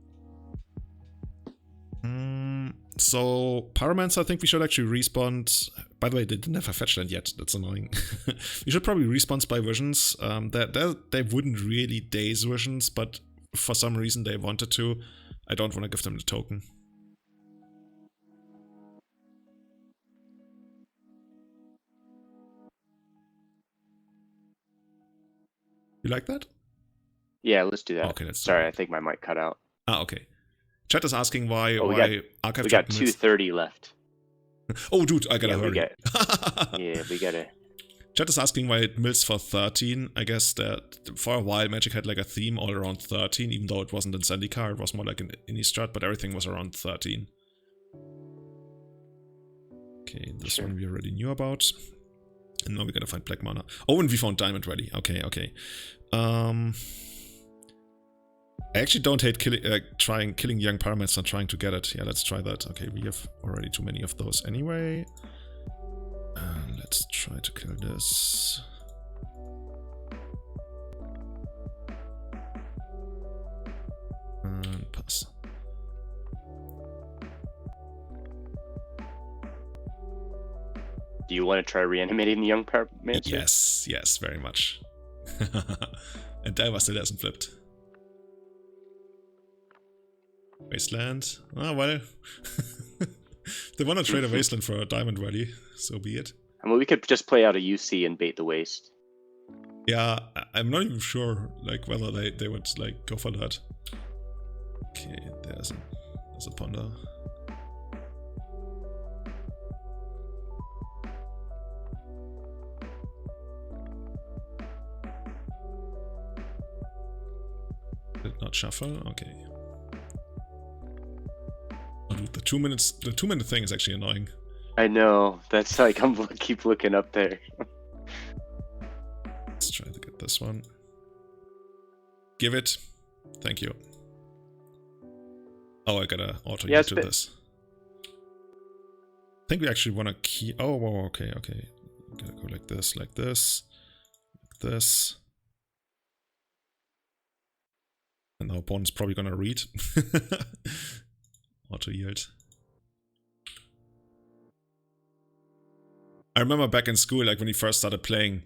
So Pyromancer, I think we should actually respawn. By the way, they didn't have a fetch land yet. That's annoying. We should probably respawn by Visions. They wouldn't really daze Visions, but for some reason they wanted to. I don't want to give them the token. You like that? Yeah, let's do that. Okay, let's Sorry, I think my mic cut out. Ah, okay. Chat is asking why Archive we got 2:30 left. Oh, dude, I gotta hurry. We gotta. Chat is asking why it mills for 13. I guess that for a while Magic had like a theme all around 13, even though it wasn't in Zendikar, it was more like an Innistrad, but everything was around 13. Okay, this one we already knew about. And now we gotta find black mana. Oh, and we found Diamond Valley. Okay. I actually don't hate killing young Pyramids and trying to get it. Yeah, let's try that. Okay, we have already too many of those anyway. Let's try to kill this. And pass. Do you want to try reanimating the young Pyromancer? Yes, very much. And Delva still hasn't flipped. Wasteland. Oh, well. They want to trade a Wasteland for a Diamond Valley, so be it. I mean, we could just play out a UC and bait the Waste. Yeah, I'm not even sure like whether they would like go for that. Okay, there's a Ponder. Did not shuffle? Okay. Oh, dude, the 2 minute thing is actually annoying. I know. That's like I'm keep looking up there. Let's try to get this one. Give it. Thank you. Oh, I gotta auto yield to this. I think we actually want to key. Oh, whoa, okay. Gotta go like this, like this. And our opponent's probably gonna read. Auto yield. I remember back in school, like when we first started playing,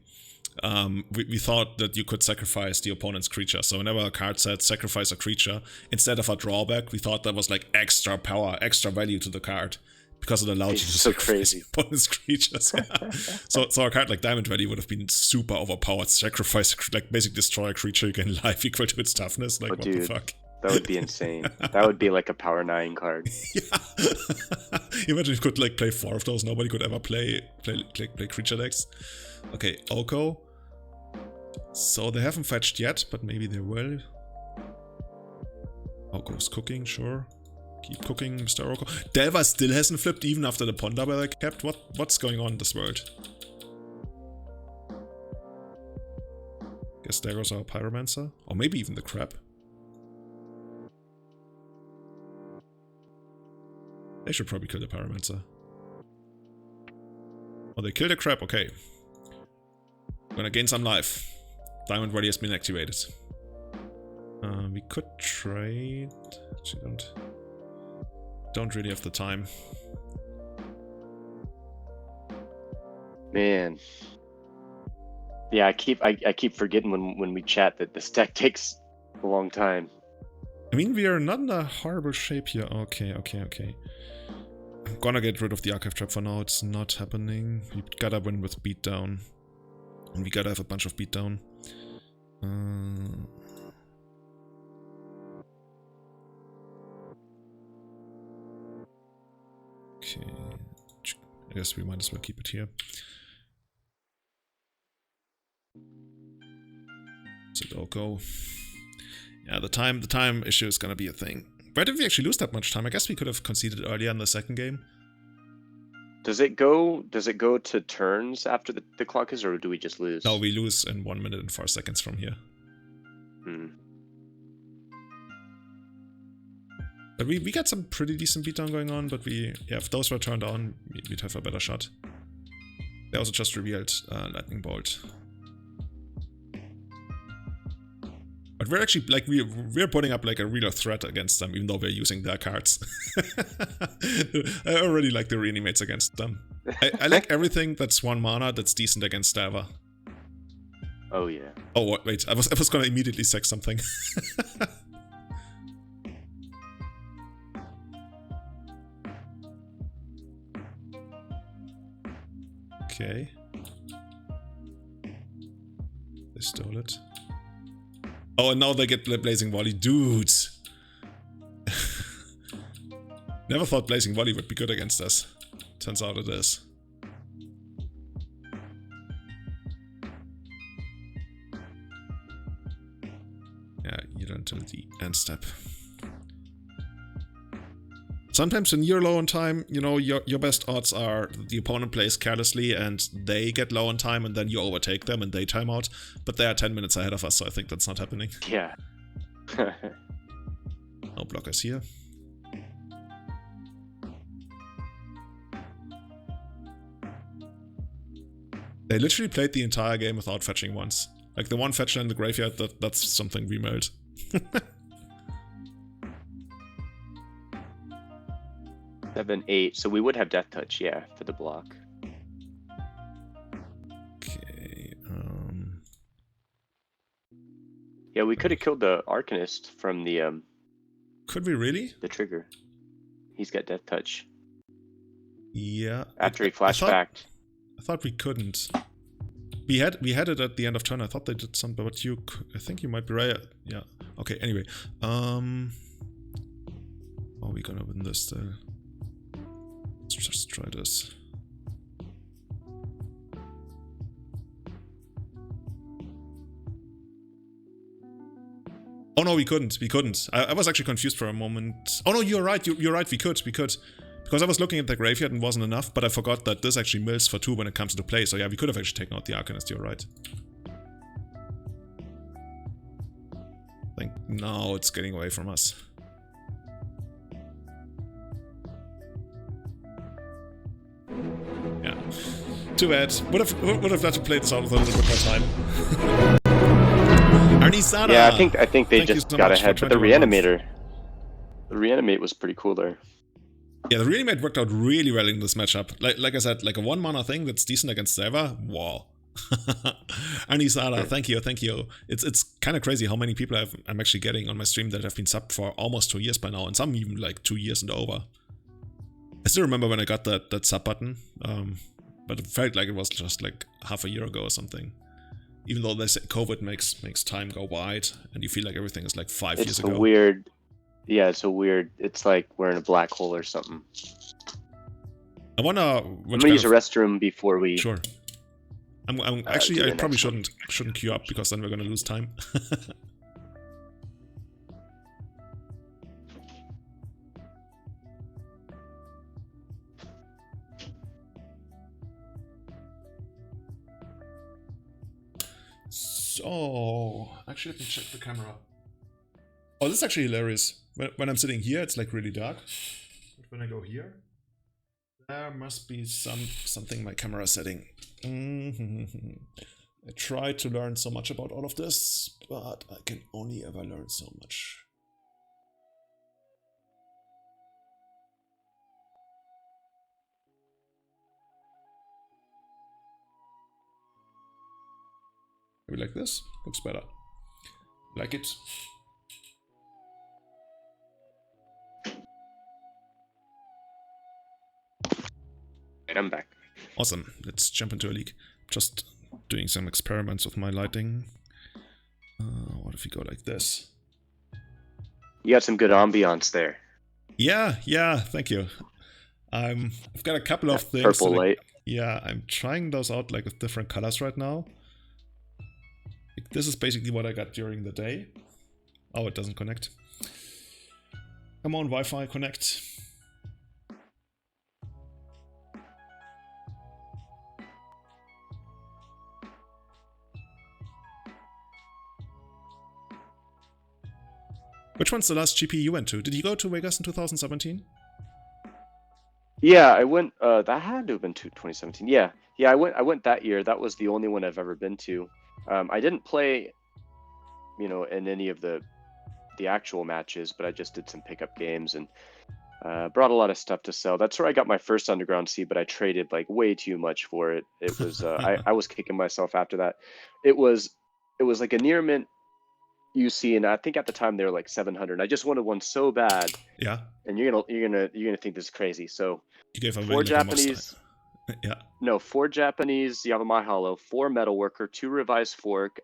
we thought that you could sacrifice the opponent's creature. So whenever a card said sacrifice a creature, instead of a drawback, we thought that was like extra power, extra value to the card. Because it allowed you to sacrifice the opponent's creatures. Yeah. So a card like Diamond Valley would have been super overpowered. Sacrifice, like basically destroy a creature, you gain life equal to its toughness. Like, what the fuck? That would be insane. That would be like a power 9 card. Yeah. Imagine you could like play 4 of those. Nobody could ever play creature decks. Okay, Oko. So they haven't fetched yet, but maybe they will. Oko's cooking, sure. Keep cooking, Mr. Oko. Delva still hasn't flipped even after the Ponder were kept. What's going on in this world? Guess there goes our Pyromancer. Or maybe even the Crab. They should probably kill the Pyromancer. Oh, they killed the Crab, okay. Gonna gain some life. Diamond Valley has been activated. We could trade... Actually, don't really have the time. Man. Yeah, I keep forgetting when we chat that this deck takes a long time. I mean, we are not in a horrible shape here. Okay. I'm gonna get rid of the Archive Trap for now. It's not happening. We gotta win with Beatdown. And we gotta have a bunch of Beatdown. Okay. I guess we might as well keep it here. So it'll go. Yeah, the time issue is gonna be a thing. Why did we actually lose that much time? I guess we could have conceded earlier in the second game. Does it go to turns after the clock is, or do we just lose? No, we lose in 1 minute and 4 seconds from here. But we got some pretty decent beatdown going on, but if those were turned on, we'd have a better shot. They also just revealed Lightning Bolt. But we're actually, like, we're putting up, like, a real threat against them, even though we're using their cards. I already like the reanimates against them. I like everything that's 1 mana that's decent against Stava. Oh, yeah. Oh, wait, I was gonna immediately sack something. Okay. They stole it. Oh, and now they get Blazing Volley. Dude! Never thought Blazing Volley would be good against us. Turns out it is. Yeah, you don't until the end step. Sometimes when you're low on time, you know, your best odds are the opponent plays carelessly and they get low on time and then you overtake them and they time out. But they are 10 minutes ahead of us, so I think that's not happening. Yeah. No blockers here. They literally played the entire game without fetching once. Like the one fetcher in the graveyard, that's something we made. 7-8, so we would have Death Touch, yeah, for the block. Okay, Yeah, we could have killed the Arcanist from the could we really? The trigger. He's got Death Touch. Yeah. After he flashbacked. I thought we couldn't. We had it at the end of turn. I thought they did something, but I think you might be right. Yeah. Okay. Anyway, are we gonna win this still? Let's just try this. Oh no, we couldn't. We couldn't. I was actually confused for a moment. Oh no, you're right. You're right. We could. Because I was looking at the graveyard and wasn't enough, but I forgot that this actually mills for 2 when it comes into play. So yeah, we could have actually taken out the Arcanist. You're right. I think now it's getting away from us. Yeah. Too bad. Would have loved to play this out with a little bit more time. Arnisada! Yeah, I think they just got ahead, but the reanimate was pretty cool there. Yeah, the reanimate worked out really well in this matchup. Like I said, like a 1 mana thing that's decent against Seva. Wow. Arnisada, thank you. It's kind of crazy how many people I'm actually getting on my stream that have been subbed for almost 2 years by now, and some even like 2 years and over. I still remember when I got that sub button, but it felt like it was just like half a year ago or something. Even though they say COVID makes time go wide, and you feel like everything is like 5 years ago. It's weird. Yeah, it's so weird. It's like we're in a black hole or something. I wonder. I'm gonna use a restroom before we. Sure. I'm actually. I probably shouldn't queue up because then we're gonna lose time. So, actually, let me check the camera. Oh, this is actually hilarious. When I'm sitting here, it's like really dark. But when I go here, there must be something my camera setting. I tried to learn so much about all of this, but I can only ever learn so much. Maybe like this? Looks better. Like it. And I'm back. Awesome. Let's jump into a league. Just doing some experiments with my lighting. What if we go like this? You got some good ambiance there. Yeah, thank you. I've got a couple of things. Purple light. Yeah, I'm trying those out like with different colors right now. Like, this is basically what I got during the day. Oh, it doesn't connect. Come on, Wi-Fi, connect. Which one's the last GP you went to? Did you go to Vegas in 2017? Yeah, I went. That had to have been 2017. Yeah, I went that year. That was the only one I've ever been to. I didn't play, in any of the actual matches, but I just did some pickup games and brought a lot of stuff to sell. That's where I got my first Underground Sea, but I traded like way too much for it. It was I was kicking myself after that. It was like a near mint UC, and I think at the time they were like 700. I just wanted one so bad. Yeah. And you're gonna think this is crazy. So you gave away 4 like Japanese. Yeah. No, 4 Japanese Yavimai Hollow, 4 Metalworker, 2 Revised Fork,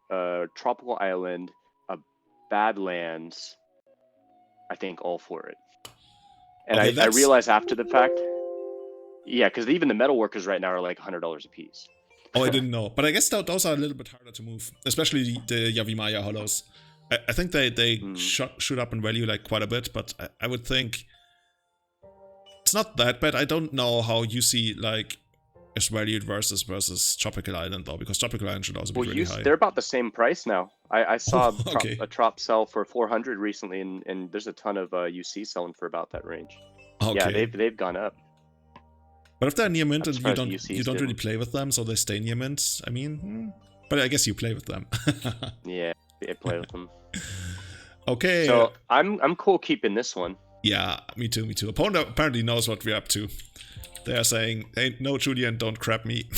Tropical Island, a Badlands. I think all for it. And okay, I realized after the fact, yeah, because even the Metalworkers right now are like $100 a piece. Oh, I didn't know, but I guess those are a little bit harder to move, especially the Yavimaya Hollows. I think they shoot up in value like quite a bit, but I would think it's not that bad. I don't know how UC like is valued versus Tropical Island though, because Tropical Island should also be really high. They're about the same price now. I saw okay. a Trop sell for 400 recently, and there's a ton of UC selling for about that range. Okay. Yeah, they've gone up. But if they're near mint and you don't really play with them, so they stay near mint, I mean, but I guess you play with them. Yeah, I play with them. Okay. So I'm cool keeping this one. Yeah, me too. Opponent apparently knows what we're up to. They are saying, "Hey, no, Julian, don't crap me."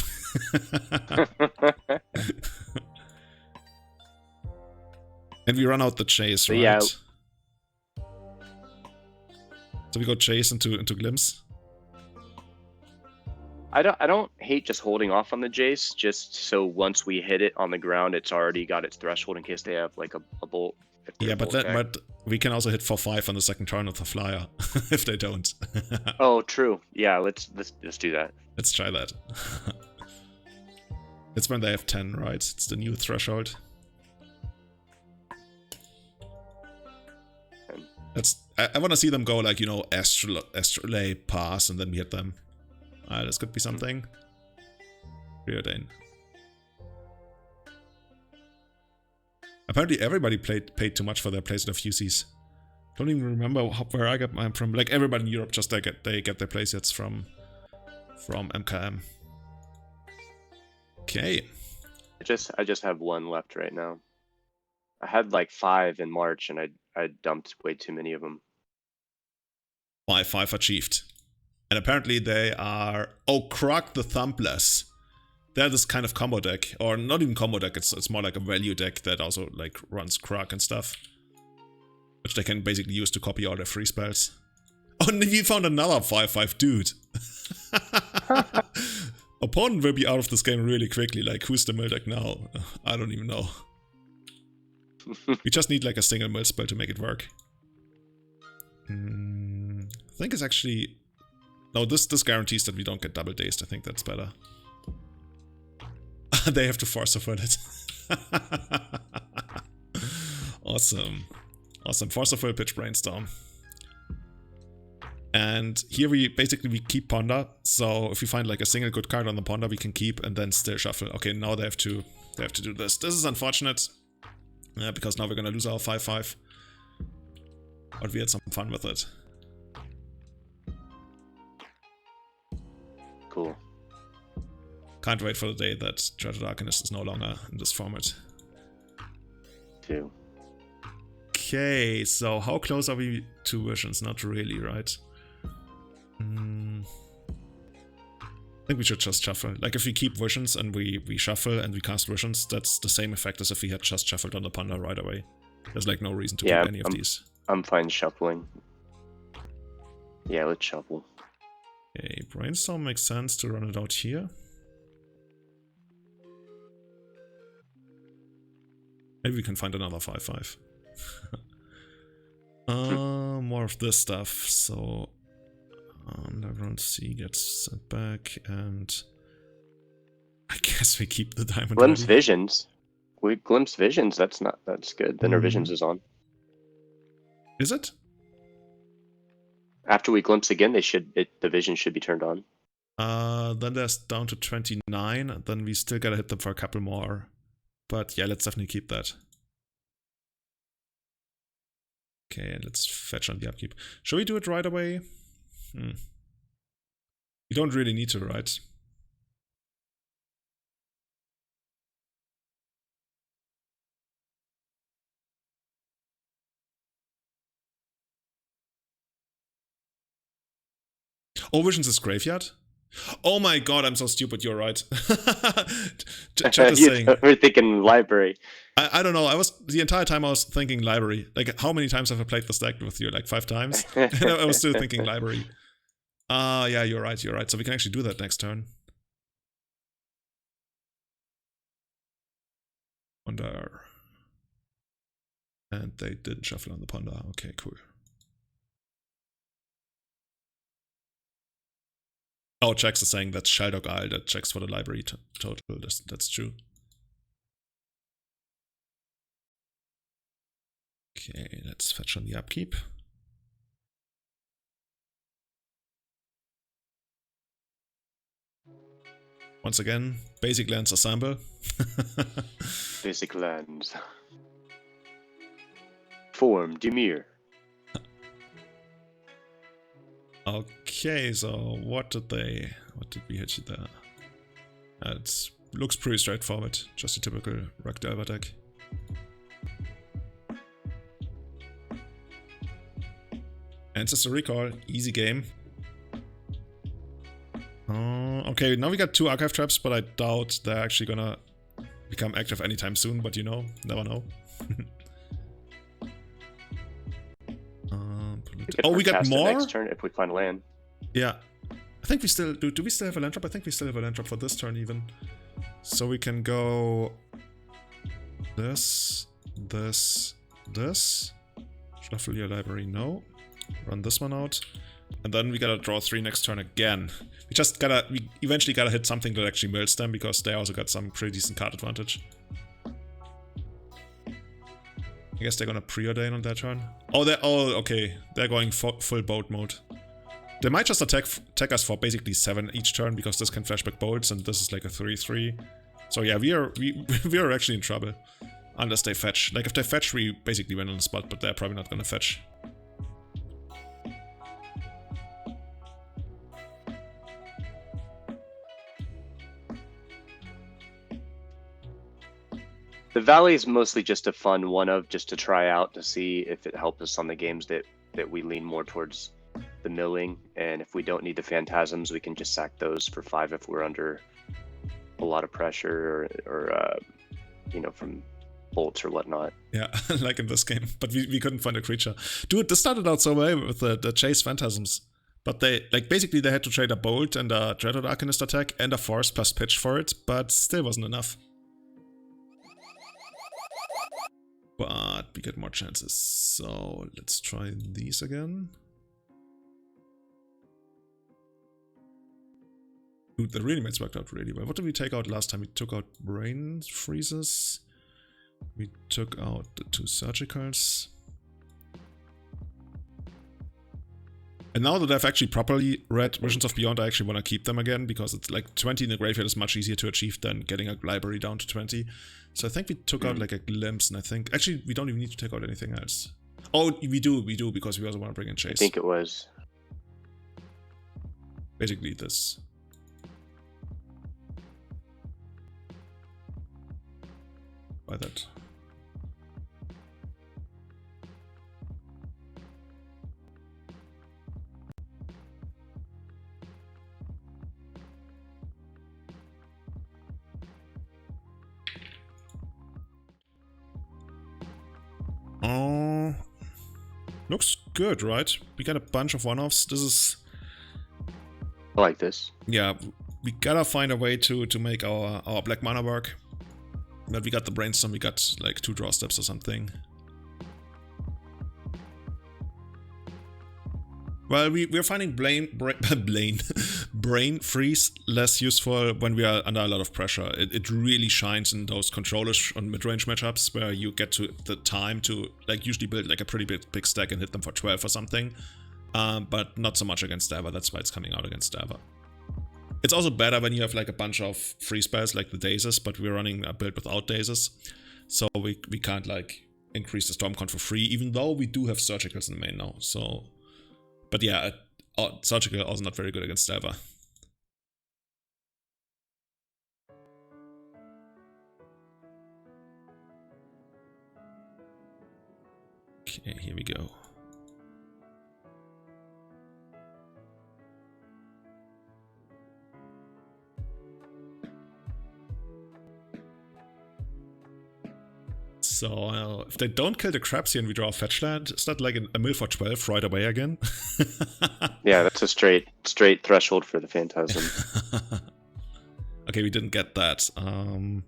And we run out the chase, right? Yeah. So we go chase into glimpse. I don't hate just holding off on the Jace, just so once we hit it on the ground, it's already got its threshold in case they have like a bolt. Yeah, but we can also hit for 5 on the second turn with the flyer if they don't. Oh, true. Yeah, let's do that. Let's try that. It's when they have 10, right? It's the new threshold. I want to see them go like, Astrolabe pass and then we hit them. This could be something. Real Dane. Apparently everybody paid too much for their playset of UCs. Don't even remember where I got mine from. Like everybody in Europe just they get their playsets from MKM. Okay. I just have 1 left right now. I had like 5 in March and I dumped way too many of them. 5 achieved. And apparently they are... Oh, Krug the Thumbless. They're this kind of combo deck. Or not even combo deck, it's more like a value deck that also like runs Krug and stuff. Which they can basically use to copy all their free spells. Oh, and you found another 5/5 dude. Opponent will be out of this game really quickly. Like, who's the mill deck now? I don't even know. We just need like a single mill spell to make it work. I think it's actually... No, this guarantees that we don't get double dazed. I think that's better. They have to force of it. Awesome. Force of will, pitch brainstorm. And here we keep ponder. So if we find like a single good card on the ponder, we can keep and then still shuffle. Okay, now they have to do this. This is unfortunate. Because now we're gonna lose our 5/5. But we had some fun with it. Cool. Can't wait for the day that Dreaded Arcanist is no longer in this format. Too. Okay, so how close are we to Visions? Not really, right? I think we should just shuffle. Like if we keep Visions and we shuffle and we cast Visions, that's the same effect as if we had just shuffled on the Ponder right away. There's like no reason to keep any of these. I'm fine shuffling. Yeah, let's shuffle. Okay, Brainstorm makes sense to run it out here. Maybe we can find another 5/5. More of this stuff, so... Underground C gets sent back, and I guess we keep the diamond. Glimpse Visions. We Glimpse Visions. That's good. Then our Visions is on. Is it? After we glimpse again, the vision should be turned on. Then there's down to 29. Then we still gotta hit them for a couple more. But yeah, let's definitely keep that. Okay, let's fetch on the upkeep. Should we do it right away? You don't really need to, right? Oh, Visions is Graveyard? Oh my god, I'm so stupid, you're right. Chat is saying... We're thinking library. I don't know, the entire time I was thinking library. Like, how many times have I played this deck with you? Like 5 times? And I was still thinking library. Yeah, you're right. So we can actually do that next turn. Ponder. And they didn't shuffle on the Ponder. Okay, cool. Oh, Jax is saying that's Shaldog Isle that checks for the library total. That's true. Okay, let's fetch on the upkeep. Once again, basic lands assemble. Basic lands. Form, Dimir. Okay, so what did we hit you there? It looks pretty straightforward, just a typical Rock Delver deck. Ancestor Recall, easy game. Okay, now we got 2 Archive Traps, but I doubt they're actually gonna become active anytime soon, but you know, never know. We got more? Next turn if we find land. Yeah. I think we still... Do we still have a land drop? I think we still have a land drop for this turn even. So we can go... This. Shuffle your library, no. Run this one out. And then we gotta draw 3 next turn again. We eventually gotta hit something that actually mills them, because they also got some pretty decent card advantage. I guess they're gonna preordain on that turn. Oh, okay. They're going full bolt mode. They might just attack us for basically 7 each turn, because this can flashback bolts, and this is like a 3/3. So yeah, we are actually in trouble. Unless they fetch. Like, if they fetch, we basically win on the spot, but they're probably not gonna fetch. The Valley is mostly just a fun one-of, just to try out to see if it helps us on the games that we lean more towards the milling. And if we don't need the Phantasms, we can just sack those for 5 if we're under a lot of pressure or you know, from bolts or whatnot. Yeah, like in this game. But we couldn't find a creature. Dude, this started out so well with the Chase Phantasms. But they, like, basically they had to trade a Bolt and a Dreaded Arcanist attack and a Force plus Pitch for it, but still wasn't enough. But we get more chances, so let's try these again. Dude, the Reanimates worked out really well. What did we take out last time? We took out Brain Freezes. We took out the 2 Surgicals. And now that I've actually properly read Visions of Beyond, I actually want to keep them again, because it's like 20 in the graveyard is much easier to achieve than getting a library down to 20. So I think we took out like a Glimpse, and I think... Actually, we don't even need to take out anything else. Oh, we do, because we also want to bring in Chase. I think it was. Basically this. By that. Oh, looks good, right? We got a bunch of one-offs. This is... I like this. Yeah, we gotta find a way to make our black mana work. But we got the Brainstorm, we got like 2 draw steps or something. Well, we're finding brain freeze less useful when we are under a lot of pressure. It really shines in those controllers on mid-range matchups where you get to the time to like usually build like a pretty big stack and hit them for 12 or something. But not so much against Dava. That's why it's coming out against Dava. It's also better when you have like a bunch of free spells like the dazes, but we're running a build without dazes, so we can't like increase the Stormcon for free, even though we do have surgicals in the main now. So, but yeah, surgical also not very good against Dava. Okay, here we go. So if they don't kill the crabs here and we draw a fetch land, is that like a mill for 12 right away again? Yeah, that's a straight threshold for the Phantasm. Okay, we didn't get that. So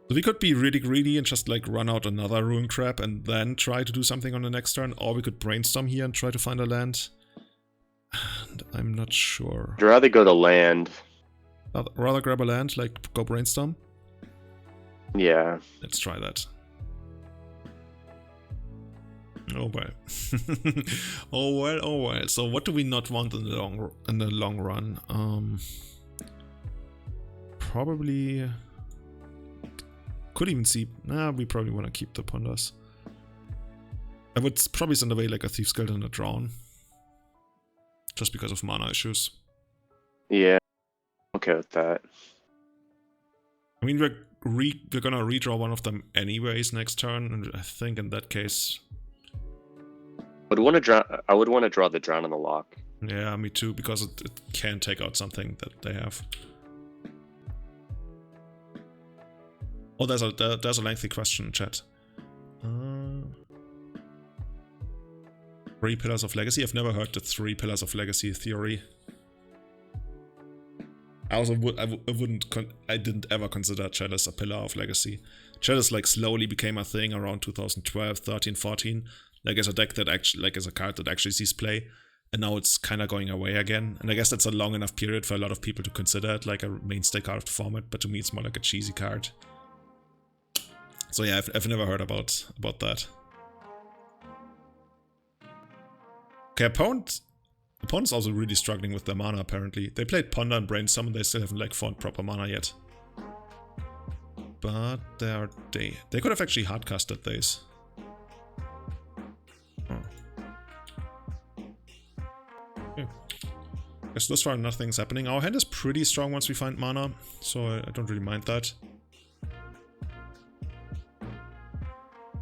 we could be really greedy and just like run out another Ruin Crab and then try to do something on the next turn, or we could brainstorm here and try to find a land. And I'm not sure. I'd rather go to land. Rather grab a land, like go brainstorm? Yeah. Let's try that. Oh well. oh well. So what do we not want in the long run? Probably could even see. Nah, we probably want to keep the Pondas. I would probably send away like a Thief's Guild and a Drown, just because of mana issues. Yeah. Okay with that. I mean, we're gonna redraw one of them anyways next turn, and I think in that case, I would want to draw the Drown in the Lock. Yeah, me too, because it can take out something that they have. Oh, there's a lengthy question in chat. 3 Pillars of Legacy. I've never heard the 3 Pillars of Legacy theory. I also I didn't ever consider Chalice a pillar of Legacy. Chalice like slowly became a thing around 2012, 13, 14, like as a deck that actually, like as a card that actually sees play, and now it's kind of going away again. And I guess that's a long enough period for a lot of people to consider it like a mainstay card of the format, but to me it's more like a cheesy card. So yeah, I've never heard about that. Okay, opponent's also really struggling with their mana, apparently. They played Ponder and Brainstorm and they still haven't like found proper mana yet. But they could have actually hardcasted these. Oh. Okay. Guess thus far nothing's happening. Our hand is pretty strong once we find mana, so I don't really mind that.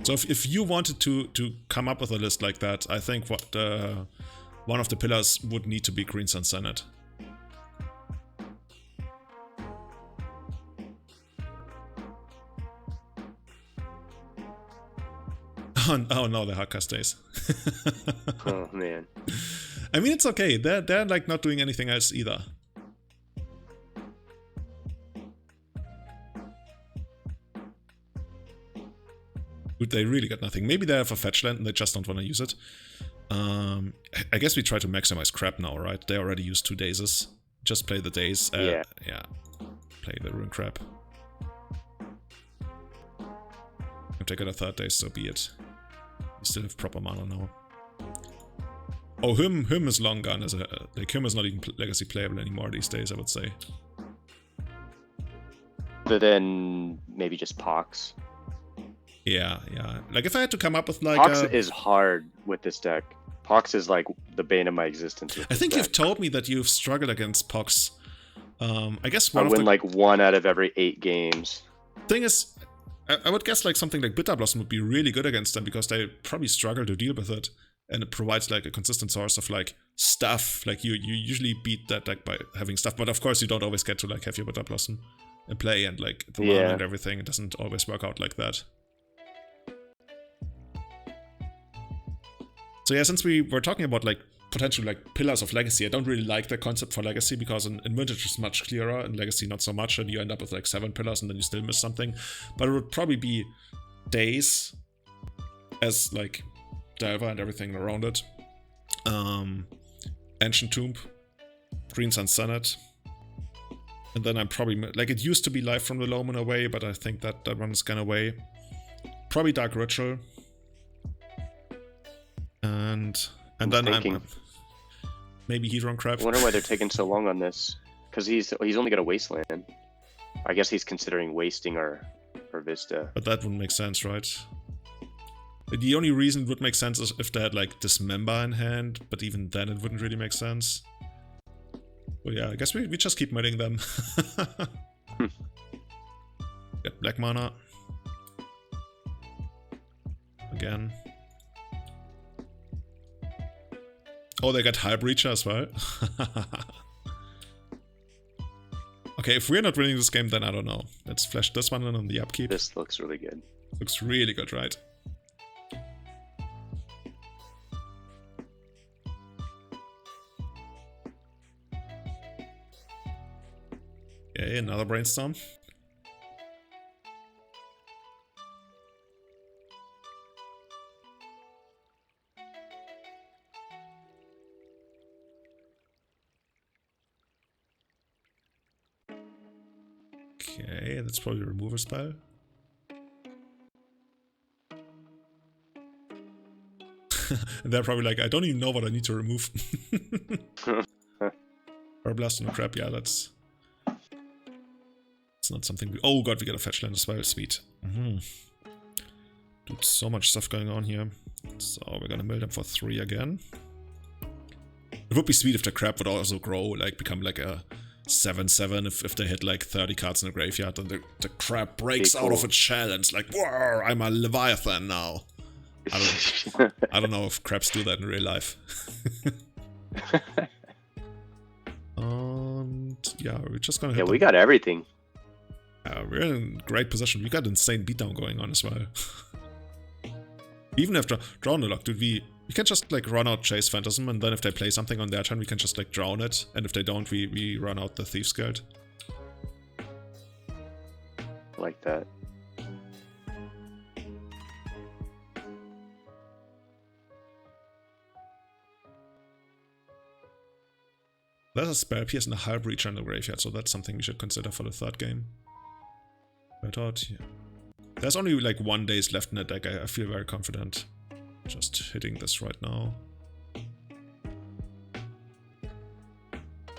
So if you wanted to come up with a list like that, I think one of the pillars would need to be Green Sun Senate. Oh no, the hardcast days. Oh man. I mean, it's okay. They're like not doing anything else either. Dude, they really got nothing. Maybe they have a fetch land and they just don't want to use it. I guess we try to maximize crap now, right? They already used 2 dazes. Just play the daze. Yeah. Play the Ruin Crab. If they get a 3rd daze, so be it. We still have proper mana now. Oh, Hymn is long gone as like Hymn is not even legacy playable anymore these days, I would say. But then maybe just Pox. Yeah. Like if I had to come up with like Pox is hard with this deck. Pox is like the bane of my existence. I think you've told me that you've struggled against Pox. I guess I win like 1 out of every 8 games. Thing is, I would guess like something like Bitter Blossom would be really good against them because they probably struggle to deal with it, and it provides like a consistent source of like stuff. Like you usually beat that deck by having stuff, but of course you don't always get to like have your Bitter Blossom and play and like the mana and everything. It doesn't always work out like that. So yeah, since we were talking about like potential like pillars of Legacy, I don't really like the concept for Legacy because in Vintage it's much clearer, in Legacy not so much, and you end up with like 7 pillars and then you still miss something. But it would probably be Days as like Delver and everything around it. Ancient Tomb, Green Sun Senate. And then I'm probably, like, it used to be Life from the Loman away, but I think that one's gone away. Probably Dark Ritual. And then I'm maybe Hedron Crab. I wonder why they're taking so long on this. Because he's only got a Wasteland. I guess he's considering wasting our Vista. But that wouldn't make sense, right? The only reason it would make sense is if they had, like, Dismember in hand, but even then it wouldn't really make sense. Well, yeah, I guess we just keep milling them. Get black mana. Again. Oh, they got High Breacher as well. Okay, if we're not winning this game, then I don't know. Let's flash this one in on the upkeep. This looks really good. Looks really good, right? Okay, another Brainstorm. Okay, that's probably a removal spell. And they're probably like, I don't even know what I need to remove. Or Blast on a Crab, yeah, that's not something we... Oh god, we got a fetch land as well, sweet. Dude, so much stuff going on here. So we're gonna mill them for 3 again. It would be sweet if the crab would also grow, like become like a 7/7 if they hit like 30 cards in the graveyard and the crab breaks out of its shell and it's like, whoa, I'm a Leviathan now. I don't know if crabs do that in real life. And yeah, we're just gonna hit them. We got everything. We're in great position. We got insane beatdown going on as well. Even after drawing the lock, dude, we can just like run out Chase Phantasm, and then if they play something on their turn, we can just like drown it, and if they don't, we run out the Thief's Guild. Like that. There's a Spell Pierce and a Hull Breacher in the graveyard, so that's something we should consider for the third game. I thought, yeah. There's only like 1 days left in the deck. I feel very confident. Just hitting this right now. I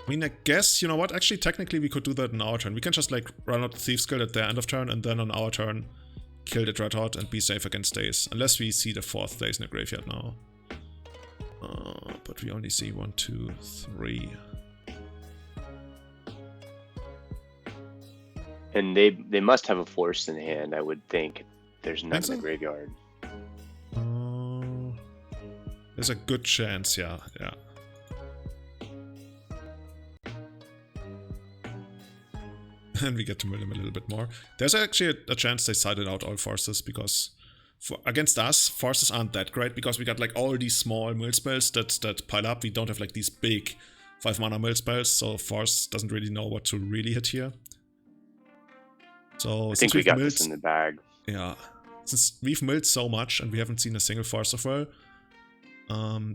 mean, I guess, you know what? Actually, technically, we could do that on our turn. We can just like run out the Thief's Guild at their end of turn, and then on our turn, kill the Dreadhorde and be safe against Daze. Unless we see the 4th Daze in the graveyard now. But we only see 1, 2, 3. And they must have a force in hand, I would think. There's none in the graveyard. There's a good chance, yeah. And we get to mill them a little bit more. There's actually a chance they sided out all forces, because against us, forces aren't that great, because we got like all these small mill spells that pile up. We don't have like these big 5 mana mill spells, so force doesn't really know what to really hit here. So I think we got this in the bag. Yeah. Since we've milled so much and we haven't seen a single force of well,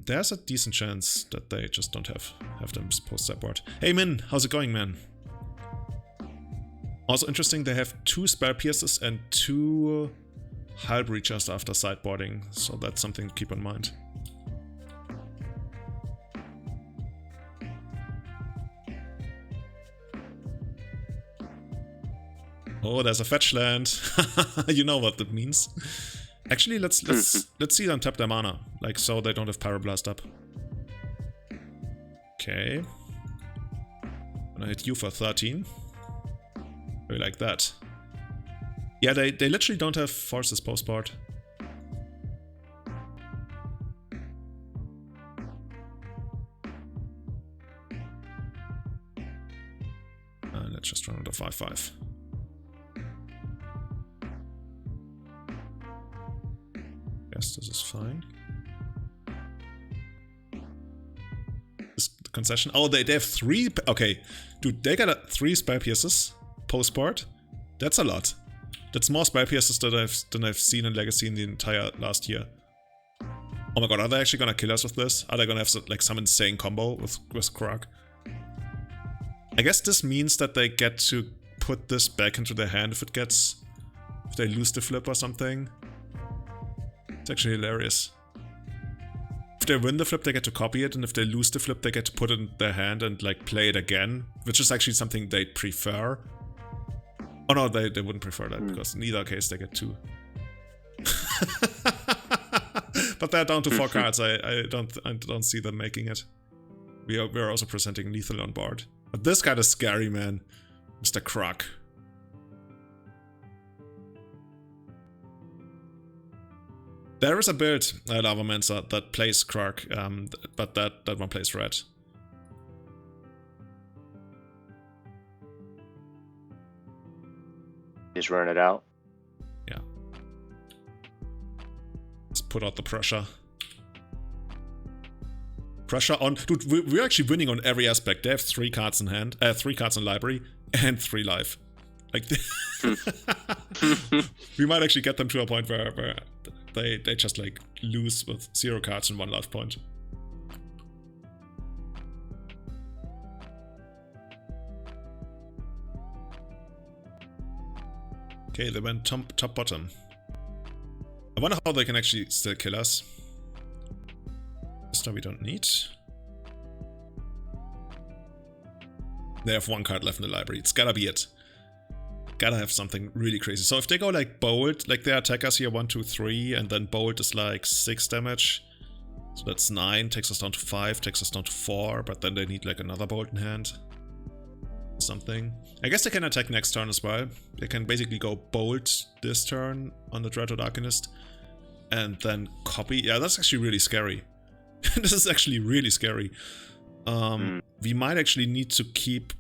there's a decent chance that they just don't have them post-sideboard. Hey Min, how's it going, man? Also interesting, they have 2 Spell Pierces and 2 Hull Breachers after sideboarding, so that's something to keep in mind. Oh, there's a fetch land. You know what that means. Actually, let's see them tap their mana, like so they don't have Pyroblast up. Okay. Gonna hit you for 13. Really like that. Yeah, they literally don't have forces post-board. Let's just run out of 5/5. Yes, this is fine. This concession. Oh, they have 3. Okay, dude, they got 3 Spell Pierces post-board. That's a lot. That's more Spell Pierces than I've seen in Legacy in the entire last year. Oh my god, are they actually gonna kill us with this? Are they gonna have like some insane combo with Krog? I guess this means that they get to put this back into their hand if they lose the flip or something. It's actually hilarious. If they win the flip, they get to copy it, and if they lose the flip, they get to put it in their hand and like play it again, which is actually something they prefer. Oh no, they wouldn't prefer that, because in either case they get 2. But they're down to 4 cards. I don't see them making it. We're also presenting lethal on board. But this card is scary, man. Mr. Krog. There is a build, Lavamancer, that plays Krog, but that one plays red. Just run it out. Yeah. Let's put out the pressure. Pressure on. Dude, we're actually winning on every aspect. They have 3 cards in hand, 3 cards in library, and 3 life. Like, we might actually get them to a point where they just like lose with 0 cards and 1 life point. Okay, they went top bottom. I wonder how they can actually still kill us. This time we don't need. They have 1 card left in the library. It's gotta be it. Gotta have something really crazy. So if they go like bold, like they attack us here 1, 2, 3, and then bold is like 6 damage. So that's 9, takes us down to 5, takes us down to 4, but then they need like another bolt in hand. Something. I guess they can attack next turn as well. They can basically go bold this turn on the Dreaded Arcanist and then copy. Yeah, that's actually really scary. This is actually really scary. We might actually need to keep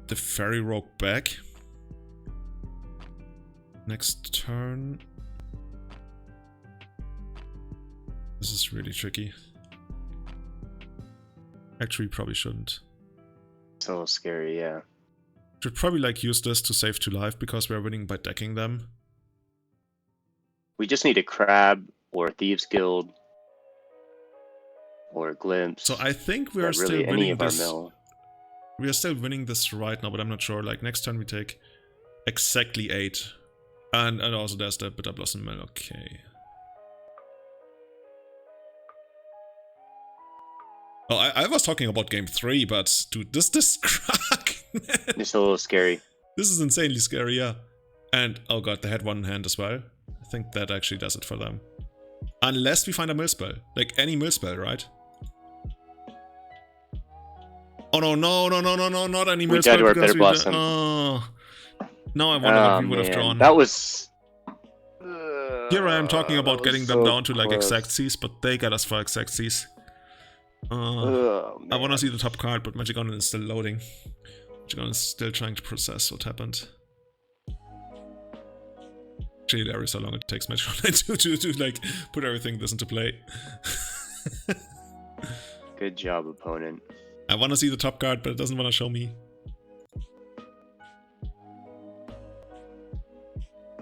the Fairy Rogue back. Next turn. This is really tricky. Actually, probably shouldn't. It's a little scary, yeah. Should probably like use this to save 2 life because we're winning by decking them. We just need a Crab or a Thieves Guild or a Glimpse. So I think we are still winning this. We are still winning this right now, but I'm not sure. Like next turn we take exactly 8. And also there's the Bitter Blossom Mill, okay. Oh, I was talking about game 3, but dude, this Krog, man. It's a little scary. This is insanely scary, yeah. And oh god, they had 1 in hand as well. I think that actually does it for them. Unless we find a mill spell. Like any mill spell, right? Oh no, not any mill spell. We died to our Bitter Blossom. Oh. Now I wonder what we would have drawn. That was... Here I am talking about getting them down to like exact Cs, but they got us for exact Cs. I want to see the top card, but Magic Online is still loading. Magic Online is still trying to process what happened. Actually, there is how long it takes Magic Online to like put everything this into play. Good job, opponent. I want to see the top card, but it doesn't want to show me.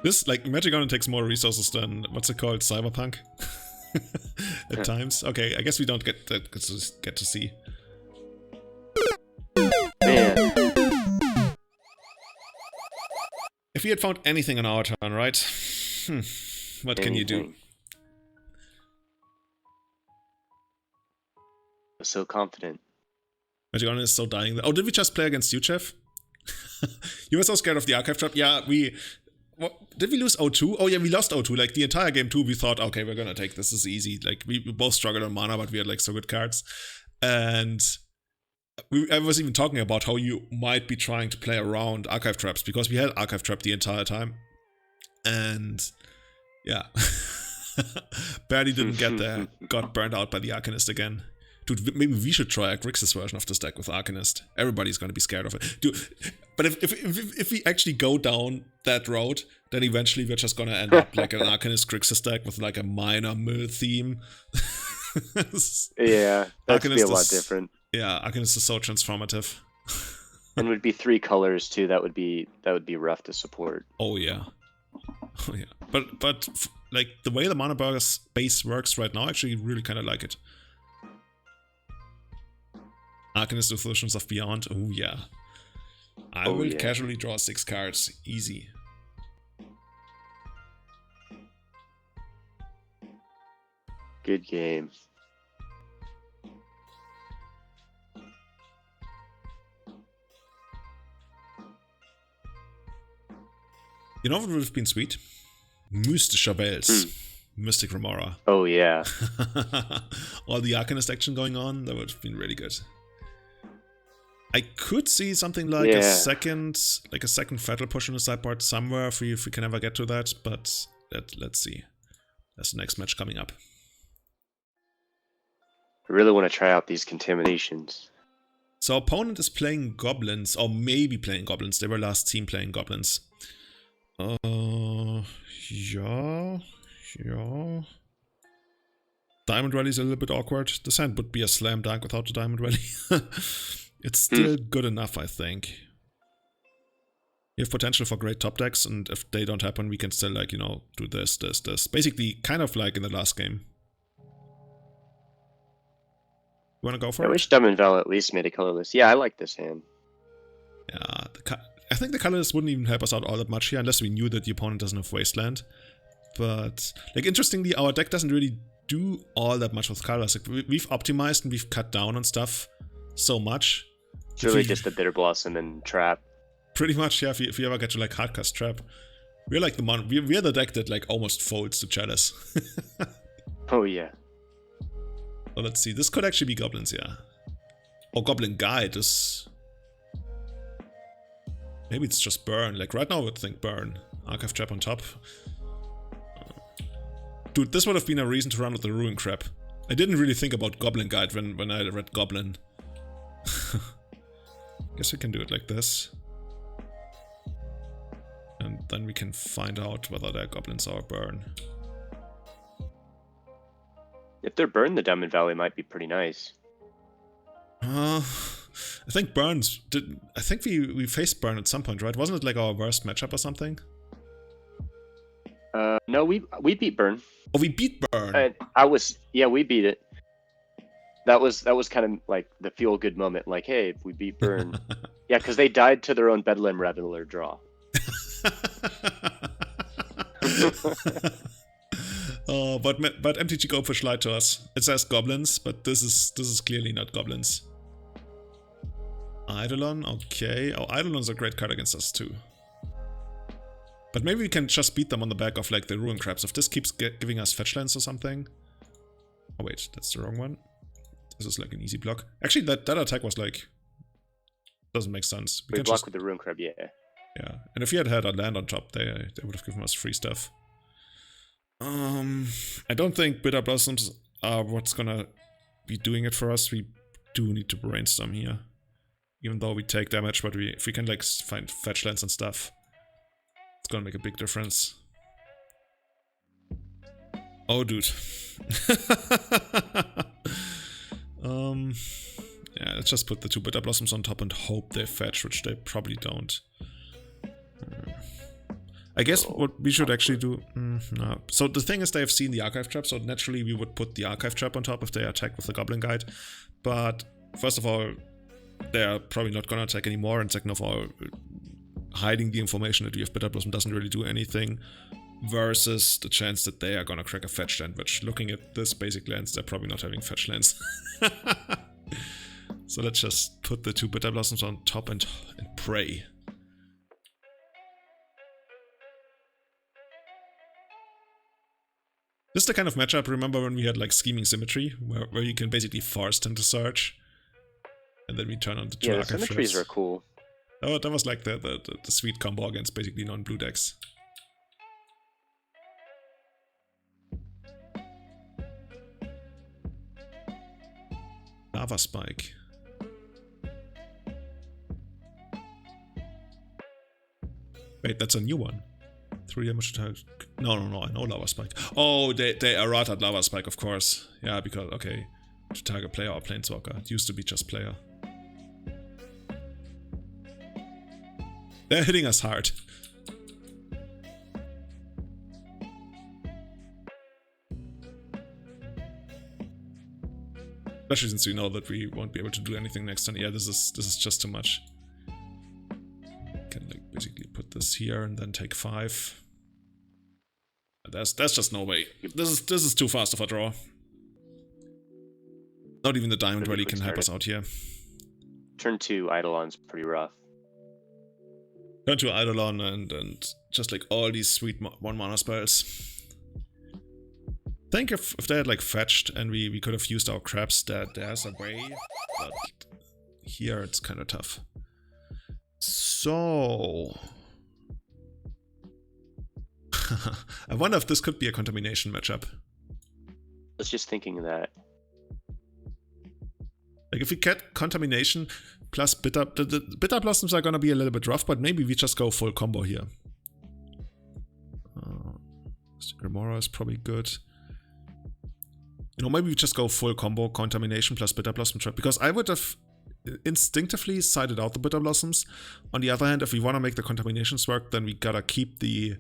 This, like, Magic Online takes more resources than, what's it called, Cyberpunk? At times. Okay, I guess we don't get to see. Man. If we had found anything on our turn, right? What can you do? So confident. Magic Online is so dying. Oh, did we just play against you, Jeff? You were so scared of the Archive Trap. Yeah, did we lose 0-2? Oh yeah, we lost 0-2. Like the entire game 2, we thought, okay, we're gonna take this. This is easy. Like we both struggled on mana, but we had like so good cards. And I was even talking about how you might be trying to play around Archive Traps because we had Archive Trap the entire time. And yeah, barely didn't get there. Got burned out by the Arcanist again. Dude, maybe we should try a Grixis version of this deck with Arcanist. Everybody's gonna be scared of it. Dude, but if we actually go down that road, then eventually we're just gonna end up like an Arcanist Grixis deck with like a minor mill theme. Yeah, that'd be a lot different. Yeah, Arcanist is so transformative. And would be 3 colors too. That would be rough to support. Oh yeah. Oh yeah. But like the way the Mana Burger's base works right now, I actually really kind of like it. Arcanist with Visions of Beyond, oh yeah. I will casually draw 6 cards, easy. Good game. You know what would have been sweet? Mystischer Wels. Mystic Remora. Oh yeah. All the Arcanist action going on, that would have been really good. I could see something like a second fatal push on the sideboard somewhere if we can ever get to that, but let's see. That's the next match coming up. I really want to try out these contaminations. So opponent is playing goblins, or maybe playing goblins. They were last team playing goblins. Yeah. Diamond Rally is a little bit awkward. The sand would be a slam dunk without the Diamond Rally. It's still good enough, I think. You have potential for great top decks, and if they don't happen, we can still, like, you know, do this. Basically, kind of like in the last game. You wanna go for it? I wish Diamond Val at least made a colorless. Yeah, I like this hand. Yeah, I think the colorless wouldn't even help us out all that much here, unless we knew that the opponent doesn't have Wasteland. But, like, interestingly, our deck doesn't really do all that much with colors. Like, we've optimized and we've cut down on stuff so much. It's really just a Bitter Blossom and Trap. Pretty much, yeah, if you ever get to, like, Hardcast Trap. We're like we're the deck that, like, almost folds to Chalice. Oh, yeah. So let's see, this could actually be Goblins, yeah. Or Goblin Guide is... Maybe it's just Burn. Like, right now I would think Burn. Archive Trap on top. Dude, this would have been a reason to run with the Ruin Crap. I didn't really think about Goblin Guide when I read Goblin. Guess we can do it like this. And then we can find out whether they're Goblins or Burn. If they're Burn, the Diamond Valley might be pretty nice. I think Burns did. I think we faced Burn at some point, right? Wasn't it like our worst matchup or something? No, we beat Burn. Oh, we beat Burn. We beat it. That was kind of like the feel good moment. Like, hey, if we beat Burn, yeah, because they died to their own Bedlam Reveler draw. Oh, but MTG Goldfish lied to us. It says Goblins, but this is clearly not Goblins. Eidolon, okay. Oh, Eidolon's a great card against us too. But maybe we can just beat them on the back of, like, the Ruin Crabs. If this keeps giving us fetch lands or something. Oh wait, that's the wrong one. This is like an easy block. Actually, that attack was like... Doesn't make sense. We block with the Ruin Crab, yeah. Yeah, and if we had had a land on top, they would have given us free stuff. I don't think Bitter Blossoms are what's gonna be doing it for us. We do need to brainstorm here. Even though we take damage, but if we can, like, find fetch lands and stuff, it's gonna make a big difference. Oh, dude. Yeah, let's just put the 2 Bitter Blossoms on top and hope they fetch, which they probably don't. I guess what we should actually do... no. So the thing is, they have seen the Archive Trap, so naturally we would put the Archive Trap on top if they attack with the Goblin Guide. But first of all, they are probably not gonna attack anymore, and second of all, hiding the information that we have Bitter Blossom doesn't really do anything, versus the chance that they are gonna crack a fetch land, which, looking at this basic lands, they're probably not having fetch lands. So let's just put the 2 Bitter Blossoms on top and pray. This is the kind of matchup, remember when we had, like, Scheming Symmetry, where you can basically force them to search, and then we turn on the 2 Archive Traps. Symmetries are cool. Oh, that was like the sweet combo against basically non-blue decks. Lava Spike. Wait, that's a new one. 3 damage to target. No, I know Lava Spike. Oh, they errated Lava Spike, of course. Yeah, because, okay. To target player or planeswalker. It used to be just player. They're hitting us hard. Especially since we know that we won't be able to do anything next turn. Yeah, this is just too much. Can like basically put this here and then take 5. There's just no way. This is too fast of a draw. Not even the Diamond Rally can help us out here. Turn 2 Eidolon's pretty rough. Turn 2 Eidolon and just like all these sweet 1 mana spells. I think if they had like fetched and we could have used our crabs, there's a way, but here it's kind of tough. So I wonder if this could be a contamination matchup. I was just thinking that. Like if we get contamination plus bitter, the bitter blossoms are gonna be a little bit rough, but maybe we just go full combo here. Remora is probably good. You know, maybe we just go full combo, contamination plus bitter blossom trap, because I would have instinctively sided out the bitter blossoms. On the other hand, if we want to make the contaminations work, then we gotta keep the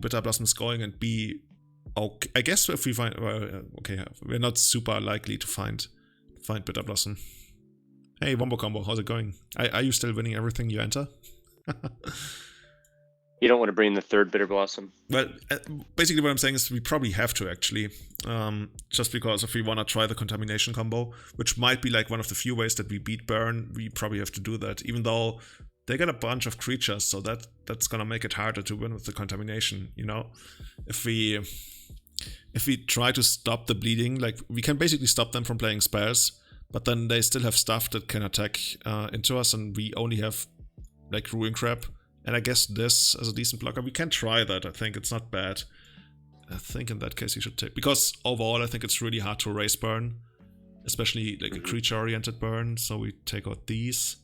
bitter blossoms going and be okay. I guess if we find, well, okay, we're not super likely to find bitter blossom. Hey, Wombo Combo, how's it going? Are you still winning everything you enter? You don't want to bring the 3rd bitter blossom. Well, basically what I'm saying is we probably have to actually, just because if we want to try the contamination combo, which might be like one of the few ways that we beat burn, we probably have to do that, even though they got a bunch of creatures, so that's gonna make it harder to win with the contamination, you know? If we try to stop the bleeding, like we can basically stop them from playing spells, but then they still have stuff that can attack into us, and we only have like Ruin Crab. And I guess this as a decent blocker, we can try that. I think it's not bad. I think in that case you should take, because overall I think it's really hard to erase burn, especially like a creature-oriented burn. So we take out these,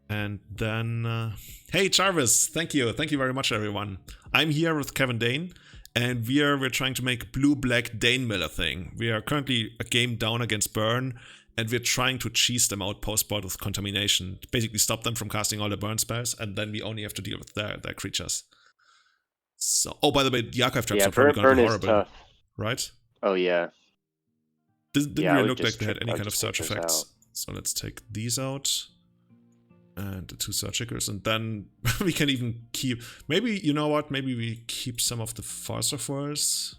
and then hey Jarvis, thank you very much everyone. I'm here with Kevin Dane, and we're trying to make blue-black Dane Miller thing. We are currently a game down against burn, and we're trying to cheese them out post-board with contamination. Basically stop them from casting all the burn spells, and then we only have to deal with their creatures. So, oh, by the way, the archive traps are probably going to be horrible. Tough. Right? Oh, yeah. Didn't really look like they had any kind of search effects. So let's take these out. And the 2 surgicals, and then we can even keep... Maybe, you know what? Maybe we keep some of the Farciforce.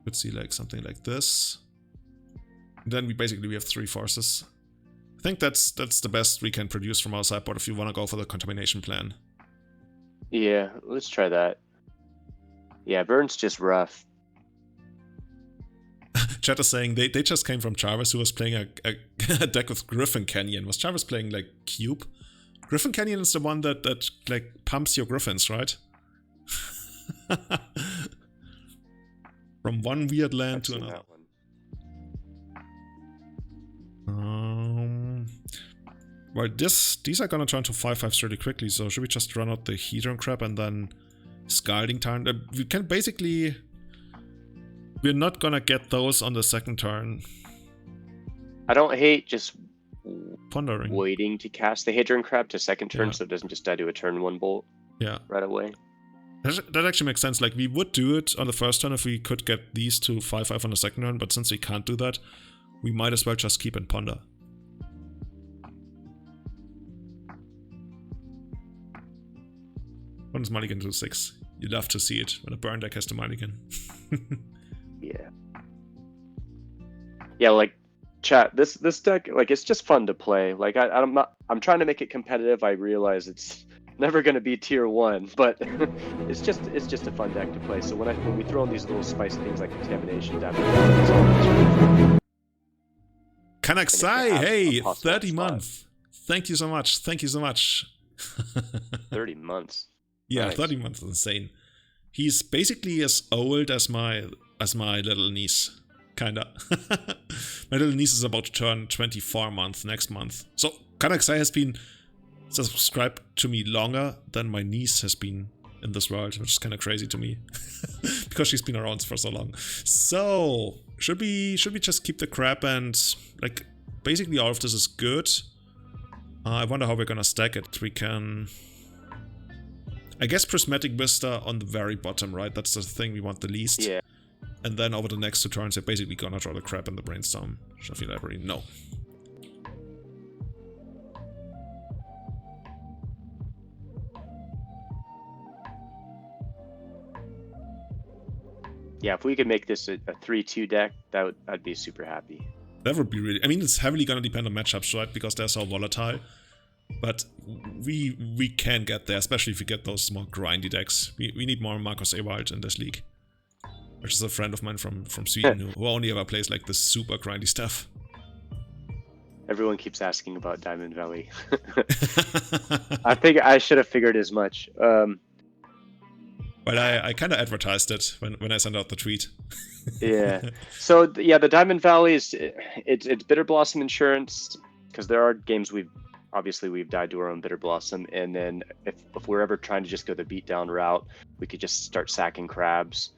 Could see like something like this. Then we have 3 forces. I think that's the best we can produce from our sideboard if you want to go for the contamination plan. Yeah, let's try that. Yeah, Burn's just rough. Chat is saying they just came from Jarvis, who was playing a deck with Griffin Canyon. Was Jarvis playing like Cube? Griffin Canyon is the one that like pumps your Griffins, right? From one weird land to another. Well, these are gonna turn to 5/5s really quickly, so should we just run out the Hedron Crab and then Scalding Tarn? We can basically... We're not gonna get those on the 2nd turn. I don't hate just Pondering. waiting to cast the Hedron Crab to 2nd turn, so it doesn't just die to a turn 1 bolt right away. That actually makes sense. Like, we would do it on the 1st turn if we could get these to 5/5 on the 2nd turn, but since we can't do that, we might as well just keep and ponder. When is Mulligan to 6? You love to see it when a burn deck has to Mulligan. Yeah, like chat. This deck, like, it's just fun to play. Like, I'm trying to make it competitive. I realize it's never going to be tier 1, but it's just a fun deck to play. So when we throw in these little spicy things like contamination, damage, it's all Kanaksai, hey, 30 months. Thank you so much. 30 months. Yeah, nice. 30 months is insane. He's basically as old as my little niece. Kinda. My little niece is about to turn 24 months next month. So Kanaksai has been subscribed to me longer than my niece has been in this world, which is kind of crazy to me. Because she's been around for so long. So should we just keep the crab, and like basically all of this is good. I wonder how we're gonna stack it. We can, I guess, Prismatic Vista on the very bottom, right? That's the thing we want the least. Yeah. And then over the next 2 turns, they're basically gonna draw the crap in the Brainstorm Shuffle Library. No. Yeah, if we could make this a 3-2 deck, I'd be super happy. That would be really... I mean, it's heavily gonna depend on matchups, right? Because they're so volatile. But we can get there, especially if we get those more grindy decks. We need more Marcus Ewald in this league. Which is a friend of mine from Sweden who only ever plays like this super grindy stuff. Everyone keeps asking about Diamond Valley. I think I should have figured as much. Well, I kind of advertised it when I sent out the tweet. Yeah. So yeah, the Diamond Valley is it's Bitter Blossom Insurance, because there are games we've died to our own Bitter Blossom, and then if we're ever trying to just go the beatdown route, we could just start sacking crabs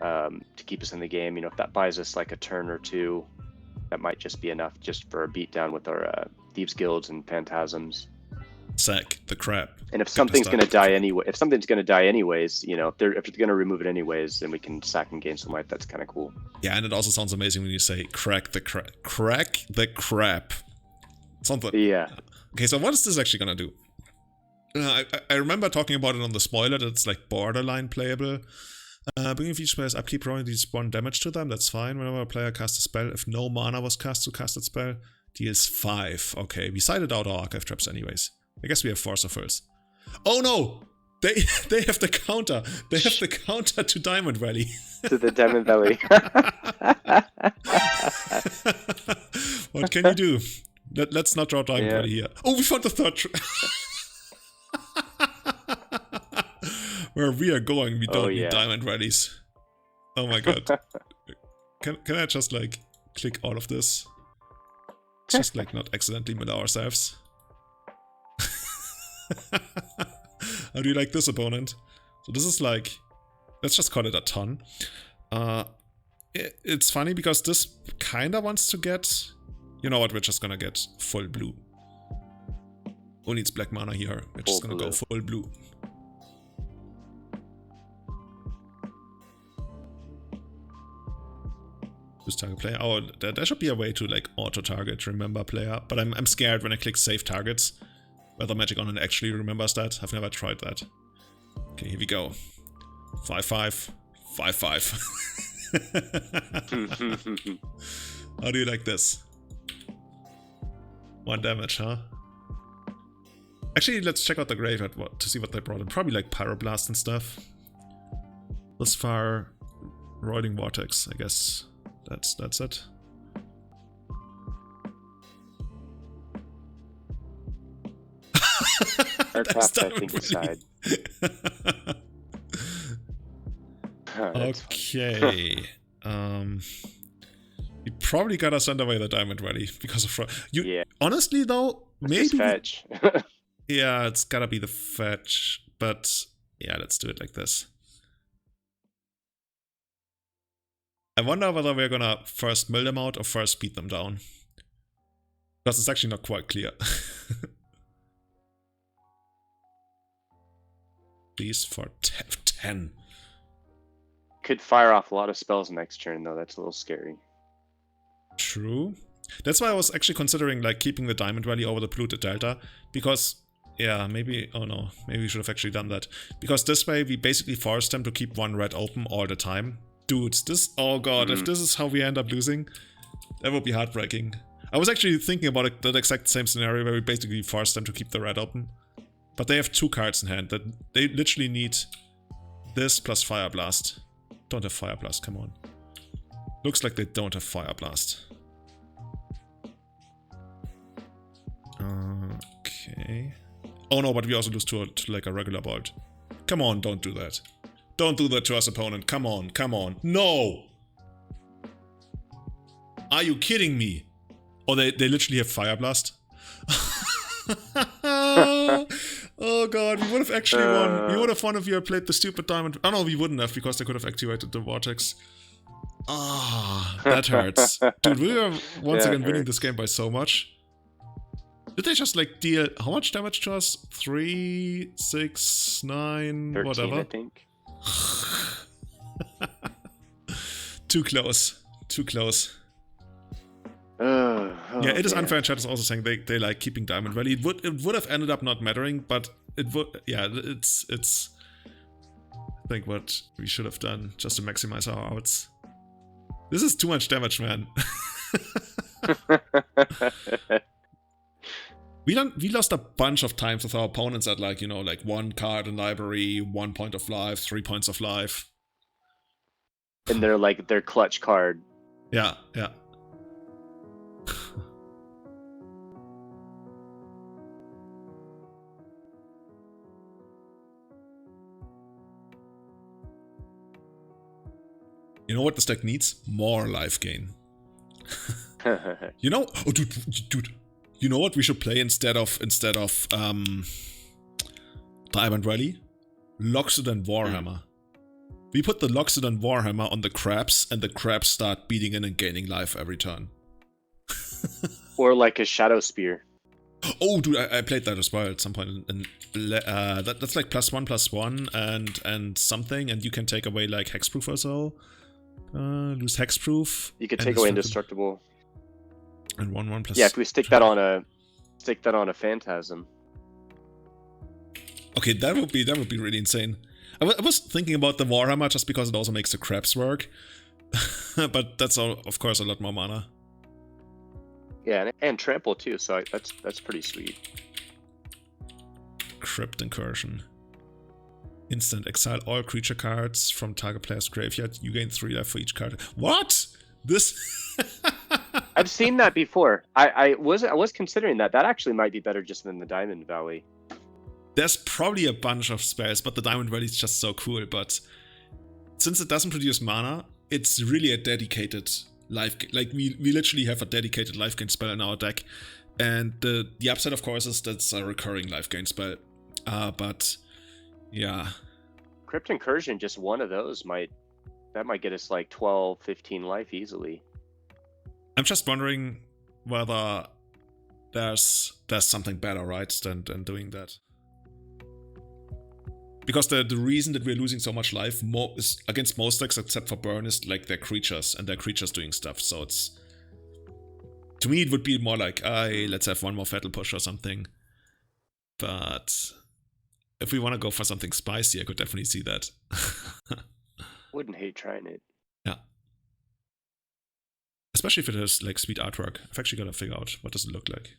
to keep us in the game. You know, if that buys us like a turn or two, that might just be enough just for a beatdown with our Thieves Guilds and Phantasms. Sack the crab. And if something's going to die anyways, you know, if they're going to remove it anyways, then we can sack and gain some life. That's kind of cool. Yeah, and it also sounds amazing when you say crack the crab. Crack the crab. Something. Yeah. Okay, so what is this actually gonna do? I remember talking about it on the spoiler that it's like borderline playable. Bringing each player's upkeep probably deals 1 damage to them, that's fine. Whenever a player casts a spell, if no mana was cast to cast that spell, deals 5. Okay, we sided out our archive traps anyways. I guess we have Force of Wills. Oh no! They have the counter! They have the counter to Diamond Valley. To the Diamond Valley. What can you do? Let's not draw Diamond Valley here. Oh, we found the 3rd Where we are going, we don't need Diamond Valleys. Oh my god. Can I just like click all of this? Just like not accidentally mill ourselves. How do you like this, opponent? So this is like, let's just call it a ton. It's funny because this kinda wants to get, you know what, we're just gonna get full blue. Who needs black mana here? We're just gonna go full blue. Choose target player. Oh, there should be a way to like auto target remember player, but I'm scared when I click save targets whether Magic Online actually remembers that. I've never tried that. Okay, here we go. 5-5, 5-5. How do you like this? 1 damage, huh? Actually, let's check out the graveyard to see what they brought in. Probably like Pyroblast and stuff. Thus far, Roiling Vortex, I guess. That's it. Aircraft, I think, aside. Okay. You probably gotta send away the Diamond Valley because of honestly though, maybe fetch. Yeah, it's gotta be the fetch, but yeah, let's do it like this. I wonder whether we're gonna first mill them out or first beat them down. Because it's actually not quite clear. Please for 10. Could fire off a lot of spells next turn though, that's a little scary. True. That's why I was actually considering like keeping the Diamond Valley over the polluted delta, because yeah, maybe, oh no, maybe we should have actually done that. Because this way we basically forced them to keep 1 red open all the time. Dude, this, oh god, if this is how we end up losing, that would be heartbreaking. I was actually thinking about it, that exact same scenario where we basically forced them to keep the red open. But they have 2 cards in hand that they literally need this plus Fire Blast. Don't have Fire Blast, come on. Looks like they don't have Fire Blast. Okay. Oh no, but we also lose to like a regular bolt. Come on, don't do that. Don't do that to us, opponent. Come on, come on. No! Are you kidding me? Oh, they literally have Fire Blast? Oh god, we would have actually won. We would have won if you had played the stupid diamond. Oh no, we wouldn't have because they could have activated the vortex. Ah, that hurts. Dude, we were once again winning this game by so much. Did they just like deal how much damage to us? 3, 6, 9, 13, whatever. I think. Too close. Too close. Yeah, it is unfair. Chat is also saying they like keeping Diamond Valley. It would have ended up not mattering, but it would. Yeah, it's. I think what we should have done just to maximize our outs. This is too much damage, man. We lost a bunch of times with our opponents at like, you know, like 1 card in library, 1 point of life, 3 points of life. And they're like their clutch card. Yeah. You know what this deck needs? More life gain. You know, oh, dude. You know what we should play instead of Diamond Rally? Loxodon Warhammer. We put the Loxodon Warhammer on the crabs, and the crabs start beating in and gaining life every turn. Or like a Shadow Spear. Oh, dude, I played that as well at some point. And that's like +1/+1 and something, and you can take away like hexproof or so. Lose hexproof. You could take away indestructible. And 1/1 plus. Yeah, if we stick that on a Phantasm. Okay, that would be really insane. I was thinking about the Warhammer just because it also makes the crabs work, but that's of course a lot more mana. Yeah, and trample too, so that's pretty sweet. Crypt Incursion. Instant exile all creature cards from target player's graveyard. You gain 3 life for each card. What? This? I've seen that before. I was considering that. That actually might be better just than the Diamond Valley. There's probably a bunch of spells, but the Diamond Valley is just so cool. But since it doesn't produce mana, it's really a dedicated life. Like we literally have a dedicated life gain spell in our deck, and the upside, of course, is that's a recurring life gain spell. But yeah, Crypt Incursion, just one of those might get us like 12, 15 life easily. I'm just wondering whether there's something better, right, than doing that. Because the reason that we're losing so much life is against most decks except for Burn is like their creatures and their creatures doing stuff. So it's, to me it would be more like, let's have one more Fatal Push or something. But if we want to go for something spicy, I could definitely see that. Wouldn't hate trying it. Yeah. Especially if it has like sweet artwork. I've actually got to figure out what does it look like.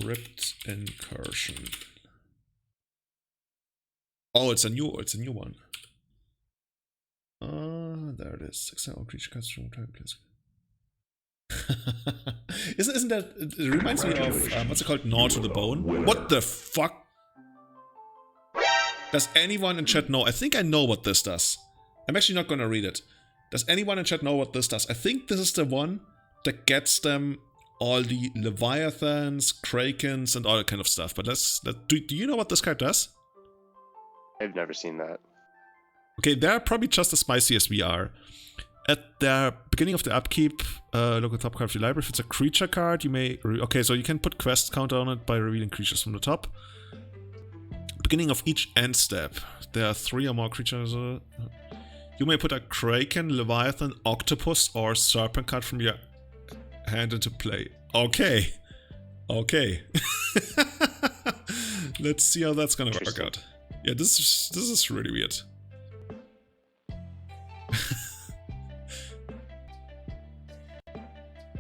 Crypt Incursion. Oh, it's a new one. There it is. Exile all creature cards from target place. Isn't that? It reminds me of what's it called? Gnaw to the Bone. What the fuck? Does anyone in chat know? I think I know what this does. I'm actually not gonna read it. Does anyone in chat know what this does? I think this is the one that gets them all the Leviathans, Krakens, and all that kind of stuff. But do you know what this card does? I've never seen that. Okay, they're probably just as spicy as we are. At the beginning of the upkeep, look at the top card of the library. If it's a creature card, you may... Okay, so you can put quest counter on it by revealing creatures from the top. Beginning of each end step, there are 3 or more creatures. You may put a Kraken, Leviathan, Octopus, or Serpent card from your hand into play. Okay. Okay. Let's see how that's gonna work out. Yeah, this is really weird.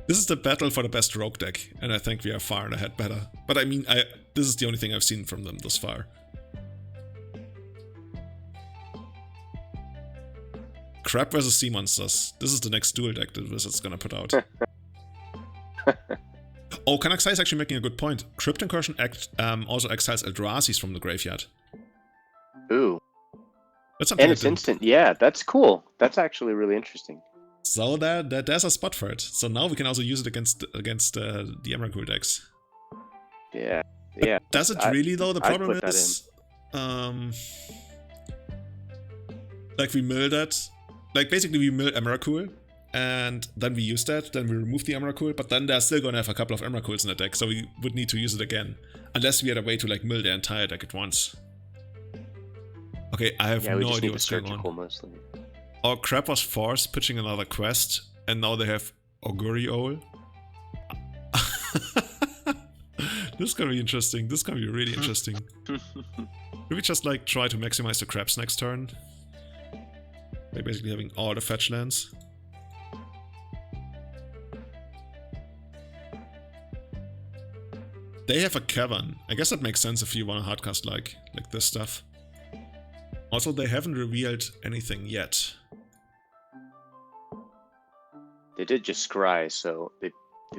This is the battle for the best rogue deck, and I think we are far ahead better. But I mean, this is the only thing I've seen from them thus far. Crab versus Sea Monsters. This is the next duel deck that Wizards gonna put out. Oh, Kanaxai is actually making a good point. Crypt Incursion also exiles Eldrazi's from the graveyard. Ooh. That's something. And it's instant. Yeah, that's cool. That's actually really interesting. So there's a spot for it. So now we can also use it against the Emrakul decks. Yeah. But yeah. does it really though? The problem is, like we mill that. Like basically we mill Emrakul, and then we use that. Then we remove the Emrakul, but then they're still gonna have a couple of Emrakuls in the deck, so we would need to use it again, unless we had a way to like mill the entire deck at once. Okay, I have no idea what's going on. Mostly. Or Crab was forced pitching another quest, and now they have Oguriol. This is gonna be interesting. This is gonna be really interesting. Maybe just like try to maximize the crabs next turn. By basically having all the fetch lands. They have a cavern. I guess that makes sense if you want to hardcast like this stuff. Also, they haven't revealed anything yet. They did just scry, so they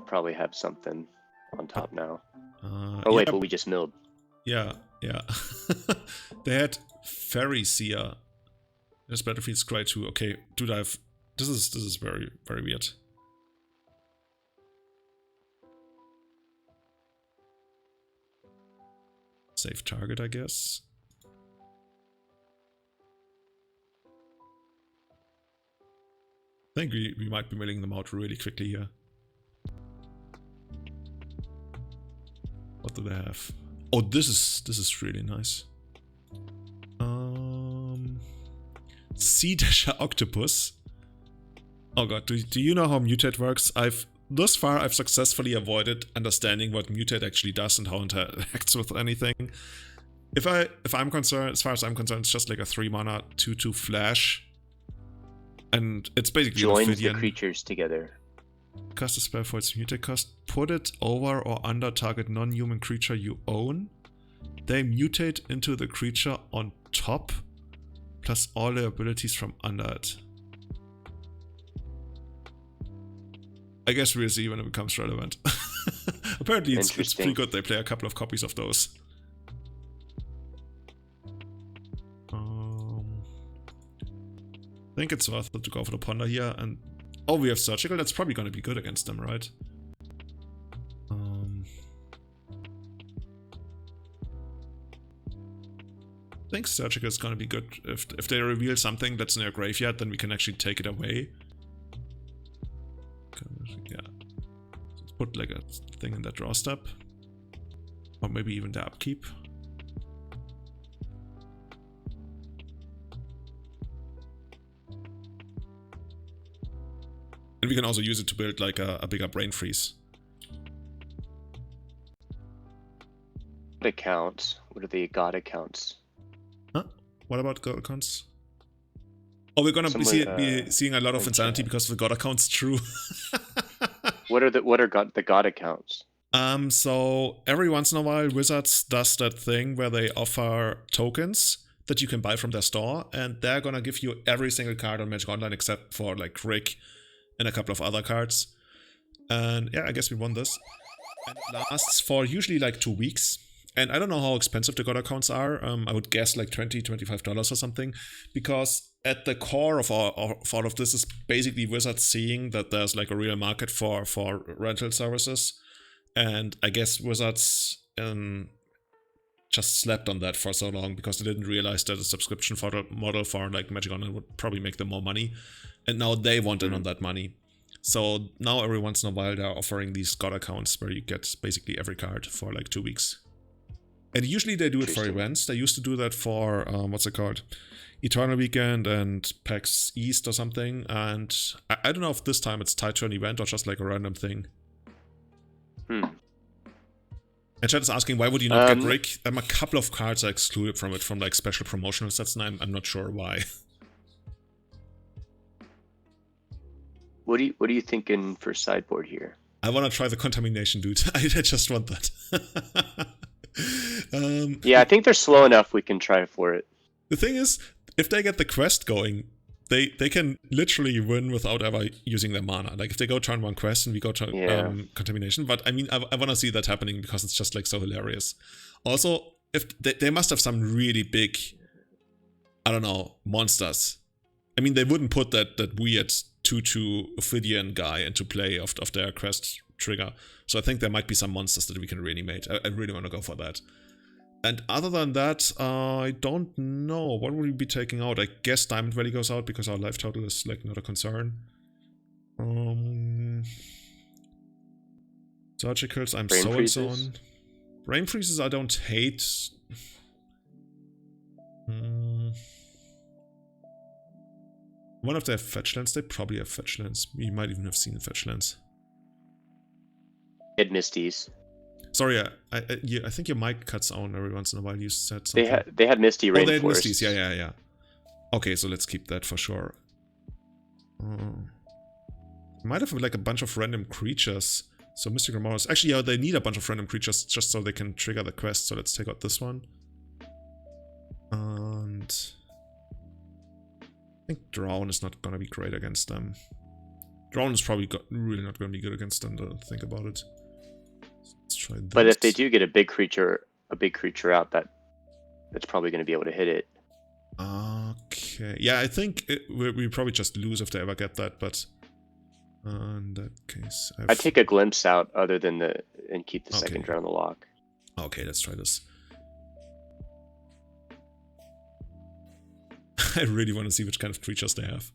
probably have something on top now. Oh wait, yeah, but we just milled. Yeah. They had Fairy Seer. There's Battlefield Scry too. Okay, dude, this is very, very weird. Save target, I guess. I think we might be milling them out really quickly here. What do they have? Oh, this is really nice. Sea Dasher Octopus. Oh god, do you know how Mutate works? Thus far I've successfully avoided understanding what Mutate actually does and how it interacts with anything. If I'm concerned, as far as I'm concerned, it's just like a 3-mana 2/2 flash. And it's basically joins the creatures together. Cast a spell for its mutate cost. Put it over or under target non-human creature you own. They mutate into the creature on top, plus all their abilities from under it. I guess we'll see when it becomes relevant. Apparently it's pretty good. They play a couple of copies of those. I think it's worth it to go for the Ponder here, and oh, we have Surgical. That's probably going to be good against them, right? I think Surgical is going to be good. If they reveal something that's in their graveyard, then we can actually take it away. Yeah. Let's put like a thing in that draw step. Or maybe even the upkeep. And we can also use it to build like a bigger brain freeze. Accounts. What are the god accounts? Huh? What about god accounts? Oh, we're gonna be seeing a lot of insanity because of the god accounts. True. What are the god accounts? So every once in a while, Wizards does that thing where they offer tokens that you can buy from their store, and they're gonna give you every single card on Magic Online except for like Rick and a couple of other cards. And yeah, I guess we won this. And it lasts for usually like 2 weeks. And I don't know how expensive the god accounts are. I would guess like $20, $25 or something. Because at the core of all of this is basically Wizards seeing that there's like a real market for rental services. And I guess Wizards just slept on that for so long because they didn't realize that a subscription model for like Magic Online would probably make them more money. And now they want in on that money. So now every once in a while they're offering these god accounts where you get basically every card for like 2 weeks. And usually they do it for events. They used to do that for, what's it called? Eternal Weekend and PAX East or something. And I don't know if this time it's tied to an event or just like a random thing. And Chad is asking, why would you not get Rick? A couple of cards are excluded from it, from like special promotional sets, and I'm not sure why. What are you thinking for sideboard here? I want to try the contamination, dude. I just want that. Yeah, I think they're slow enough we can try for it. The thing is, if they get the quest going, they can literally win without ever using their mana. Like if they go turn 1 quest and we go to contamination. But I mean, I want to see that happening because it's just like so hilarious. Also, if they must have some really big, I don't know, monsters. I mean, they wouldn't put that weird 2/2 Ophidian guy into play of their quest trigger. So I think there might be some monsters that we can reanimate. I really want to go for that. And other than that, I don't know. What will we be taking out? I guess Diamond Valley goes out because our life total is like not a concern. Surgicals, I'm so and so on. Brain freezes I don't hate. I wonder if they have fetch lands. They probably have fetch lands. You might even have seen fetch lands. It Misties. Sorry, I think your mic cuts out every once in a while. You said something. They had Misty Rainforest. Oh, they had Misties. Yeah. Okay, so let's keep that for sure. Might have like a bunch of random creatures. So Mystic Remorse. Actually, yeah, they need a bunch of random creatures just so they can trigger the quest. So let's take out this one. And I think Drown is not gonna be great against them. Drown is probably really not gonna be good against them. To think about it. Let's try this. But if they do get a big creature out, that's probably going to be able to hit it. Okay. Yeah, I think we probably just lose if they ever get that. But in that case, I'd take a glimpse out and keep the second draw on the lock. Okay, let's try this. I really want to see which kind of creatures they have.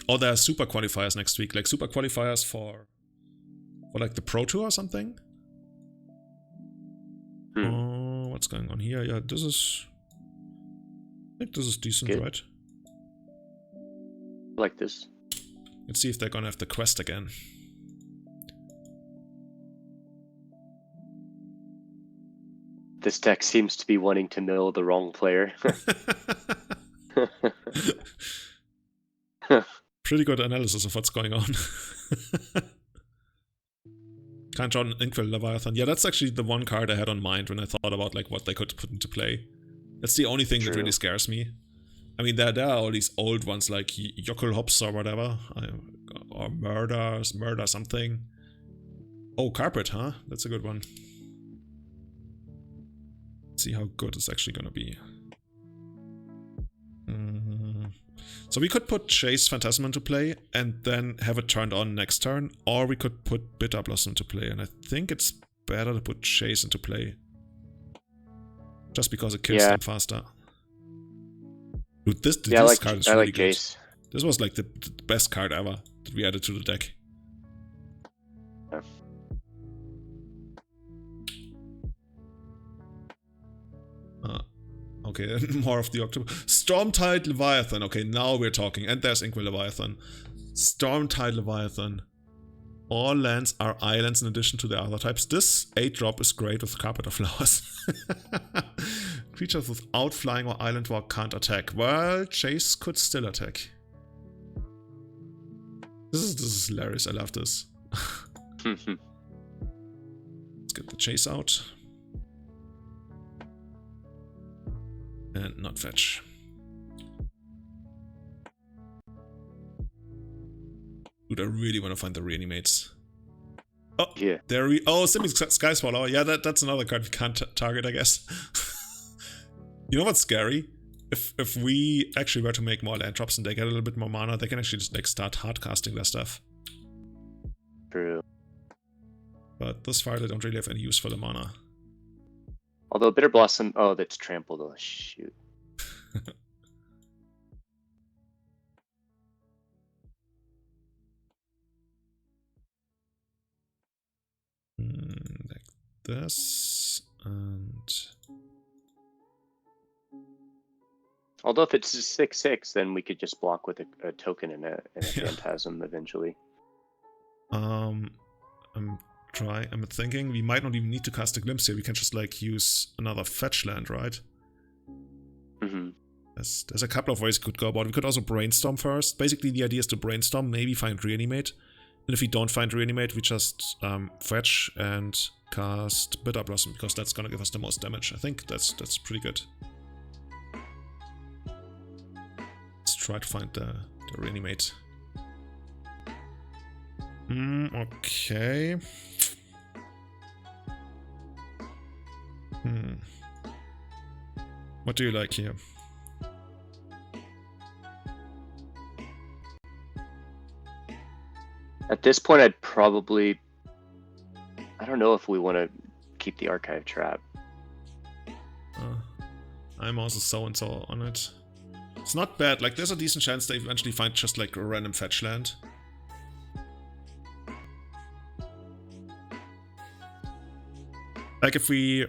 Oh, there are super qualifiers next week, like super qualifiers for like the Pro Tour or something. Oh, what's going on here? Yeah, this is. I think this is decent, good. Right? I like this. Let's see if they're gonna have the quest again. This deck seems to be wanting to mill the wrong player. Pretty good analysis of what's going on. Can't draw an Inkwell Leviathan. Yeah, that's actually the one card I had on mind when I thought about like what they could put into play. That's the only thing that really scares me. I mean, there are all these old ones like Yokul Hops or whatever. Or Murder something. Oh, Carpet, huh? That's a good one. Let's see how good it's actually gonna be. So we could put Chase Phantasm into play and then have it turned on next turn, or we could put Bitter Blossom into play, and I think it's better to put Chase into play. Just because it kills them faster. Dude, this card is really good. Jace. This was like the best card ever that we added to the deck. Yeah. Okay, more of the October. Stormtide Leviathan. Okay, now we're talking. And there's Inkwell Leviathan. Stormtide Leviathan. All lands are islands in addition to the other types. This 8-drop is great with Carpet of Flowers. Creatures without flying or island walk can't attack. Well, Chase could still attack. This is hilarious. I love this. Let's get the Chase out. And not fetch. Dude, I really want to find the reanimates. Oh, yeah. Simic Sky Swallower. Yeah, that's another card we can't target, I guess. You know what's scary? If we actually were to make more land drops and they get a little bit more mana, they can actually just like start hardcasting their stuff. True. But thus far, they don't really have any use for the mana. Although Bitter Blossom, oh, that's trampled. Oh, shoot. Like this, and although if it's 6/6, then we could just block with a token and a Phantasm eventually. I'm thinking we might not even need to cast a Glimpse here. We can just like use another fetch land, right? Mm-hmm. There's a couple of ways we could go about it. We could also brainstorm first. Basically, the idea is to brainstorm, maybe find Reanimate. And if we don't find Reanimate, we just fetch and cast Bitter Blossom, because that's gonna give us the most damage. I think that's pretty good. Let's try to find the Reanimate. Okay. What do you like here? At this point, I'd probably... I don't know if we want to keep the Archive Trap. I'm also so-and-so on it. It's not bad. Like, there's a decent chance they eventually find just like a random fetch land. Like if we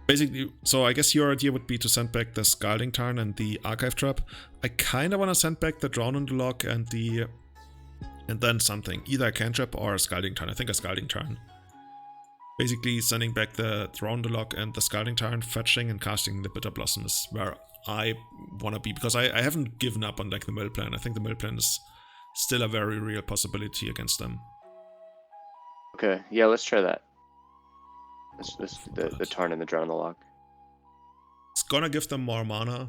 Basically, so I guess your idea would be to send back the Scalding Tarn and the Archive Trap. I kind of want to send back the Drown in the Lock and then something. Either a Cantrip or a Scalding Tarn. I think a Scalding Tarn. Basically, sending back the Drown in the Lock and the Scalding Tarn, fetching and casting the Bitter Blossom is where I want to be. Because I haven't given up on like the mill plan. I think the mill plan is still a very real possibility against them. Okay, yeah, let's try that. The Tarn and the Drown in the Lock. It's gonna give them more mana,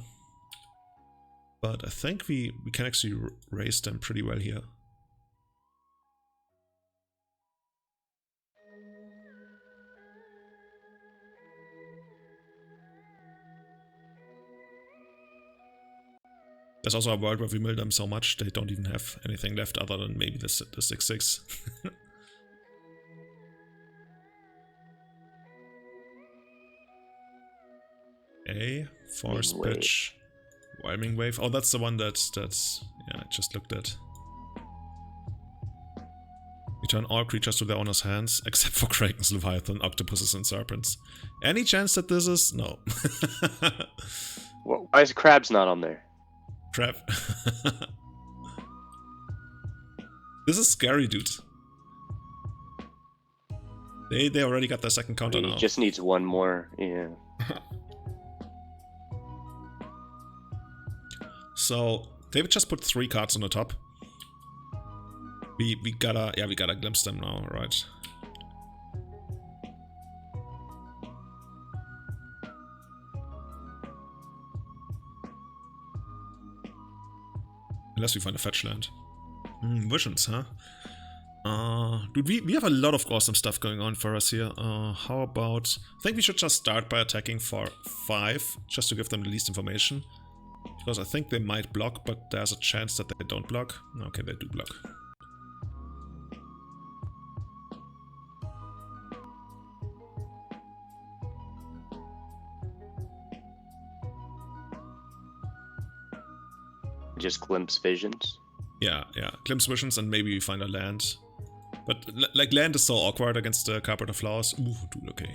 but I think we can actually raise them pretty well here. There's also a world where we mill them so much they don't even have anything left other than maybe the 6/6. A Force Pitch, Whelming Wave. Oh, that's the one that's yeah, I just looked at. Return all creatures to their owner's hands, except for Krakens, Leviathan, Octopuses, and Serpents. Any chance that this is? No. Well, why is Crab's not on there? Crab. This is scary, dude. They already got their second counter now. He just needs one more, yeah. So David just put 3 cards on the top. We gotta glimpse them now, right? Unless we find a fetch land. Visions, huh? Dude, we have a lot of awesome stuff going on for us here. How about... I think we should just start by attacking for 5, just to give them the least information. Because I think they might block, but there's a chance that they don't block. Okay, they do block. Just glimpse visions. Yeah. Glimpse visions and maybe we find a land. But like land is so awkward against the Carpet of Flowers. Ooh, dude, okay.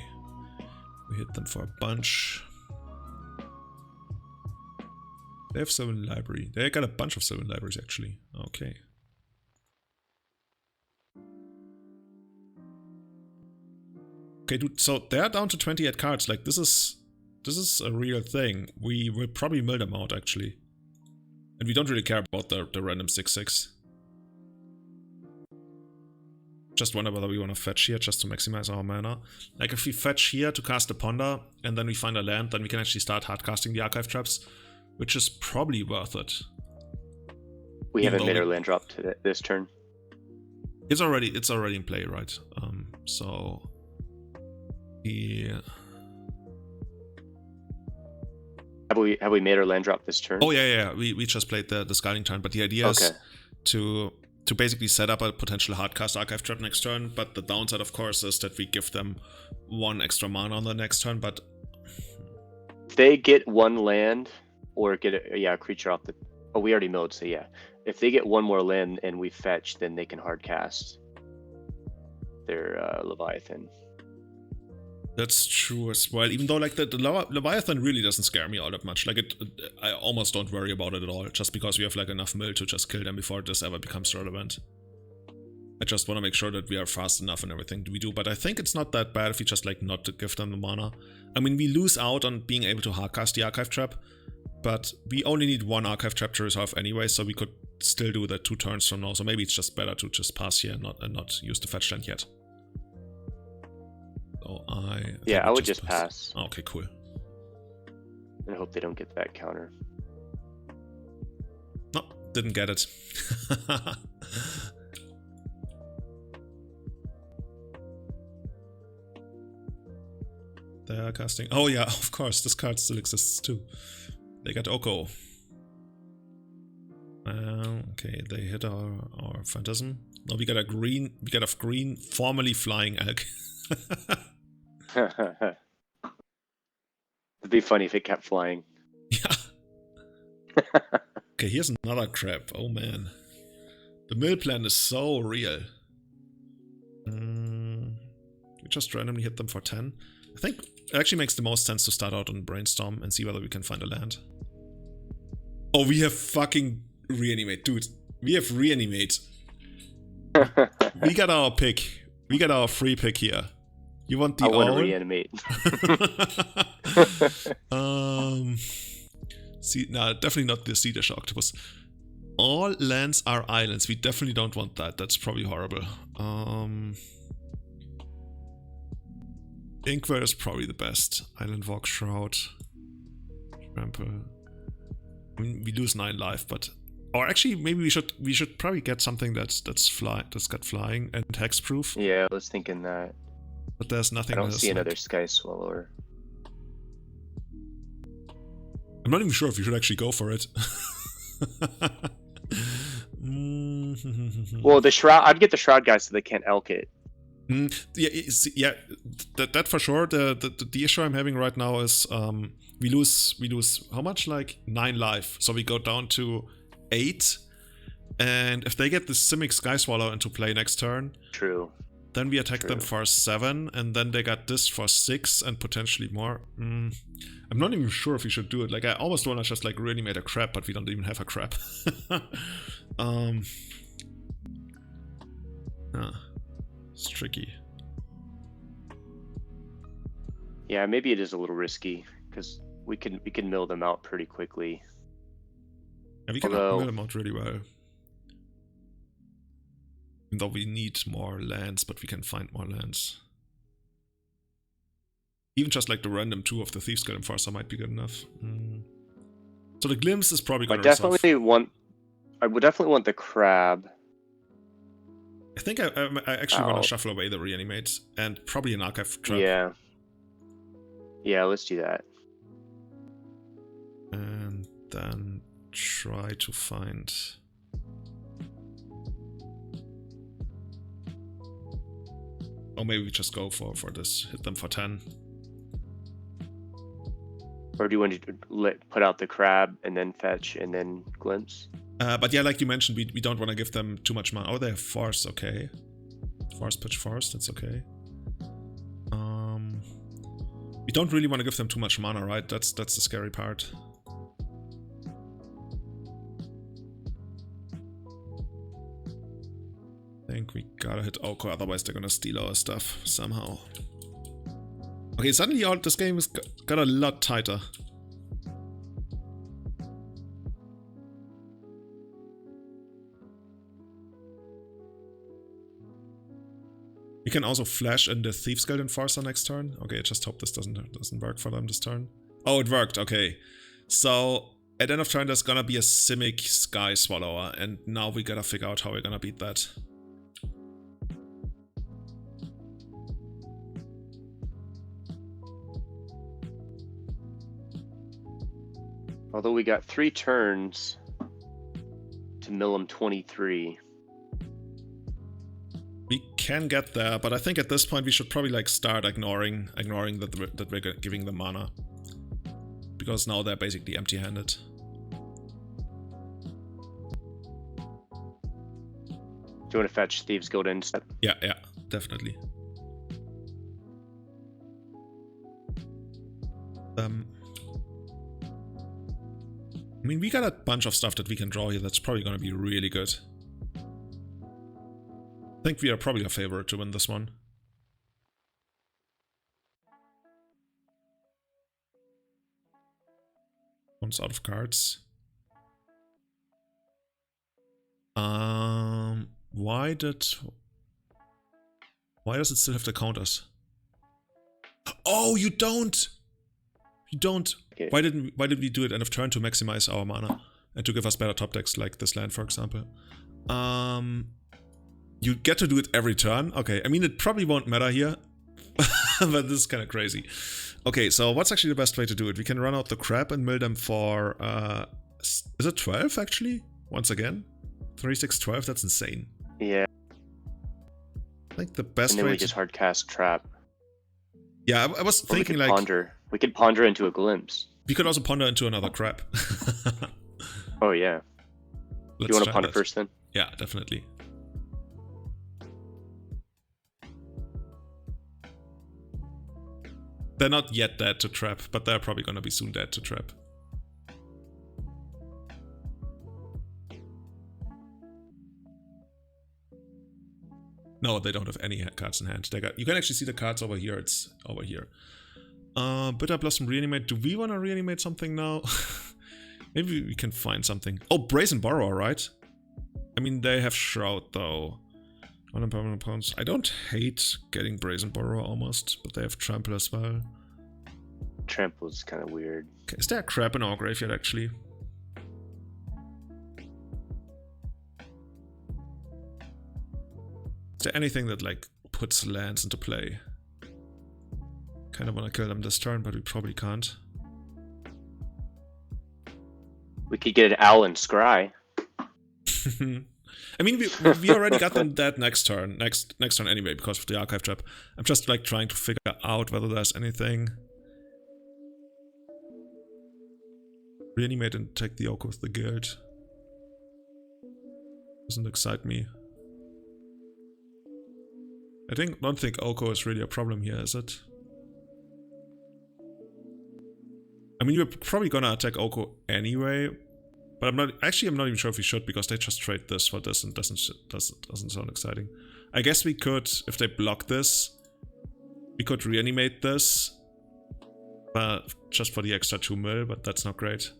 We hit them for a bunch. They have Sylvan Library. They got a bunch of Sylvan Libraries actually. Okay. Okay, dude, so they're down to 28 cards. Like this is a real thing. We will probably mill them out actually. And we don't really care about the random 6/6. Just wonder whether we want to fetch here just to maximize our mana. Like if we fetch here to cast the Ponder and then we find a land, then we can actually start hardcasting the Archive Traps, which is probably worth it. We haven't made our land drop to this turn. It's already in play, right? So yeah. Have we made our land drop this turn? Oh yeah. We just played the Scalding Tarn, but the idea is to basically set up a potential hardcast Archive Trap next turn. But the downside, of course, is that we give them 1 extra mana on the next turn. But they get 1 land or get a creature off the. Oh, we already milled, so yeah. If they get 1 more land and we fetch, then they can hardcast their Leviathan. That's true as well. Even though like the Leviathan really doesn't scare me all that much. Like I almost don't worry about it at all. Just because we have like enough mill to just kill them before this ever becomes relevant. I just want to make sure that we are fast enough in everything we do. But I think it's not that bad if we just like not to give them the mana. I mean, we lose out on being able to hardcast the Archive Trap, but we only need 1 Archive Trap to resolve anyway, so we could still do that 2 turns from now. So maybe it's just better to just pass here and not use the fetch land yet. So I would just pass. Oh, okay, cool. And hope they don't get that counter. No, didn't get it. They are casting. Oh yeah, of course, this card still exists too. They got Oko. Okay, they hit our Phantasm. Now we got a green, formerly flying elk. It'd be funny if it kept flying. Yeah. Okay, here's another crab. Oh man. The mill plan is so real. We just randomly hit them for 10. I think it actually makes the most sense to start out on Brainstorm and see whether we can find a land. Oh, we have fucking Reanimate. Dude, we have Reanimate. We got our pick. We got our free pick here. You want the I want to Reanimate. See, no, definitely not the Sea Dish Octopus. All lands are islands. We definitely don't want that. That's probably horrible. Inkwell is probably the best. Island Walk Shroud. Trample. I mean, we lose 9 life, but or actually maybe we should probably get something that's got flying and hexproof. Yeah, I was thinking that. But there's nothing. I don't see another Sky Swallower. I'm not even sure if you should actually go for it. Well, the Shroud, I'd get the Shroud guys so they can't elk it. Yeah, that for sure. The issue I'm having right now is we lose how much? Like 9 life. So we go down to 8. And if they get the Simic Sky Swallow into play next turn, true. Then we attack them for 7, and then they got this for 6 and potentially more. I'm not even sure if we should do it. Like, I almost want to just like really make a crab, but we don't even have a crab. It's tricky. Yeah, maybe it is a little risky because we can mill them out pretty quickly. Yeah, we can mill them out really well. Even though we need more lands, but we can find more lands. Even just like the random 2 of the Thieves Guild Enforcer might be good enough. So the Glimpse is probably going to I would definitely want the Crab. I think I actually want to shuffle away the Reanimate and probably an Archive Trap. Yeah. Yeah, let's do that. And then try to find... Or maybe we just go for this, hit them for 10. Or do you want to put out the Crab and then fetch and then Glimpse? But yeah, like you mentioned, we don't want to give them too much mana. Oh, they have Force, okay. Force, pitch Force, that's okay. We don't really want to give them too much mana, right? That's the scary part. I think we gotta hit Oko, otherwise they're gonna steal our stuff somehow. Okay, suddenly this game has got a lot tighter. We can also flash in the Thieves Guild Enforcer next turn. Okay, I just hope this doesn't work for them this turn. Oh, it worked, okay. So, at end of turn there's gonna be a Simic Sky Swallower, and now we gotta figure out how we're gonna beat that. Although we got 3 turns to mill them 23. We can get there, but I think at this point we should probably like start ignoring that we're giving them mana. Because now they're basically empty-handed. Do you want to fetch Thieves Guild instead? Yeah, definitely. I mean, we got a bunch of stuff that we can draw here that's probably going to be really good. I think we are probably a favorite to win this one. One's out of cards. Why does it still have the counters? Oh, you don't! You don't. Okay. Why did we do it end of turn to maximize our mana and to give us better top decks like this land, for example? You get to do it every turn. Okay, I mean it probably won't matter here, but this is kind of crazy. Okay, so what's actually the best way to do it? We can run out the crab and mill them for is it 12 actually? Once again, 3, 6, 12. That's insane. Yeah. I think the best and then way we just hard cast Trap. Yeah, I was thinking like ponder. We could ponder into a Glimpse. We could also ponder into another crab. Oh yeah. Do you want to ponder first then? Yeah, definitely. They're not yet dead to trap, but they're probably gonna be soon dead to trap. No, they don't have any cards in hand. You can actually see the cards over here. It's over here. Bitter Blossom reanimate. Do we want to reanimate something now? Maybe we can find something. Oh, Brazen Borrower, right? I mean, they have Shroud, though. On permanent opponents. I don't hate getting Brazen Borrower almost, but they have Trample as well. Trample is kind of weird. Okay, is there a crab in our graveyard, actually? Is there anything that, like, puts lands into play? Kind of want to kill them this turn, but we probably can't. We could get an Owl and Scry. I mean, we already got them dead next turn anyway, because of the Archive Trap. I'm just, like, trying to figure out whether there's anything. Reanimate and take the Oko with the Guild. Doesn't excite me. Don't think Oko is really a problem here, is it? I mean, we're probably gonna attack Oko anyway, but I'm not even sure if we should, because they just trade this for this and doesn't sound exciting. I guess we could, if they block this, we could reanimate this, just for the extra 2 mil, but that's not great.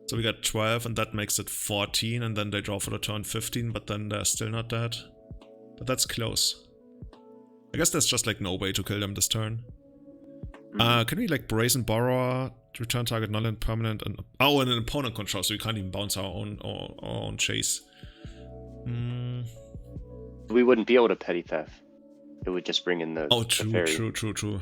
So we got 12, and that makes it 14, and then they draw for the turn 15, but then they're still not dead. But that's close. I guess there's just like no way to kill them this turn. Can we like Brazen Borrower, return target null and permanent, and an opponent control, so we can't even bounce our own chase. We wouldn't be able to petty theft. It would just bring in the true.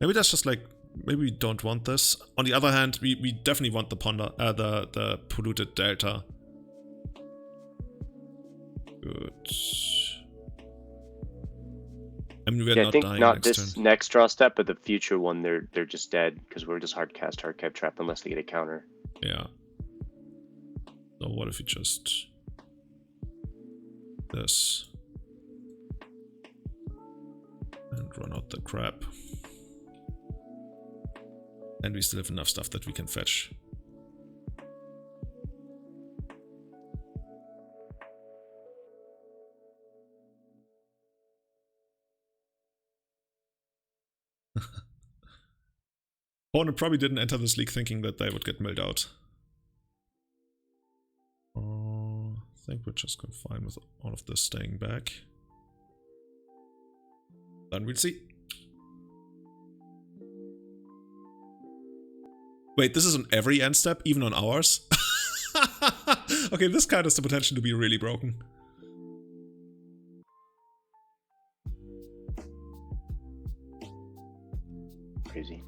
Maybe that's just like, maybe we don't want this. On the other hand, we definitely want the the polluted delta. Good. I mean, we're I not think dying not next this turn. next draw step, but the future one, they're just dead because we're just hard Archive Trap unless they get a counter. Yeah. So what if we just this and run out the crap? And we still have enough stuff that we can fetch. Opponent probably didn't enter this league thinking that they would get milled out. I think we're just gonna fine with all of this staying back. Then we'll see. Wait, this is on every end step, even on ours? Okay, this card has the potential to be really broken. Crazy.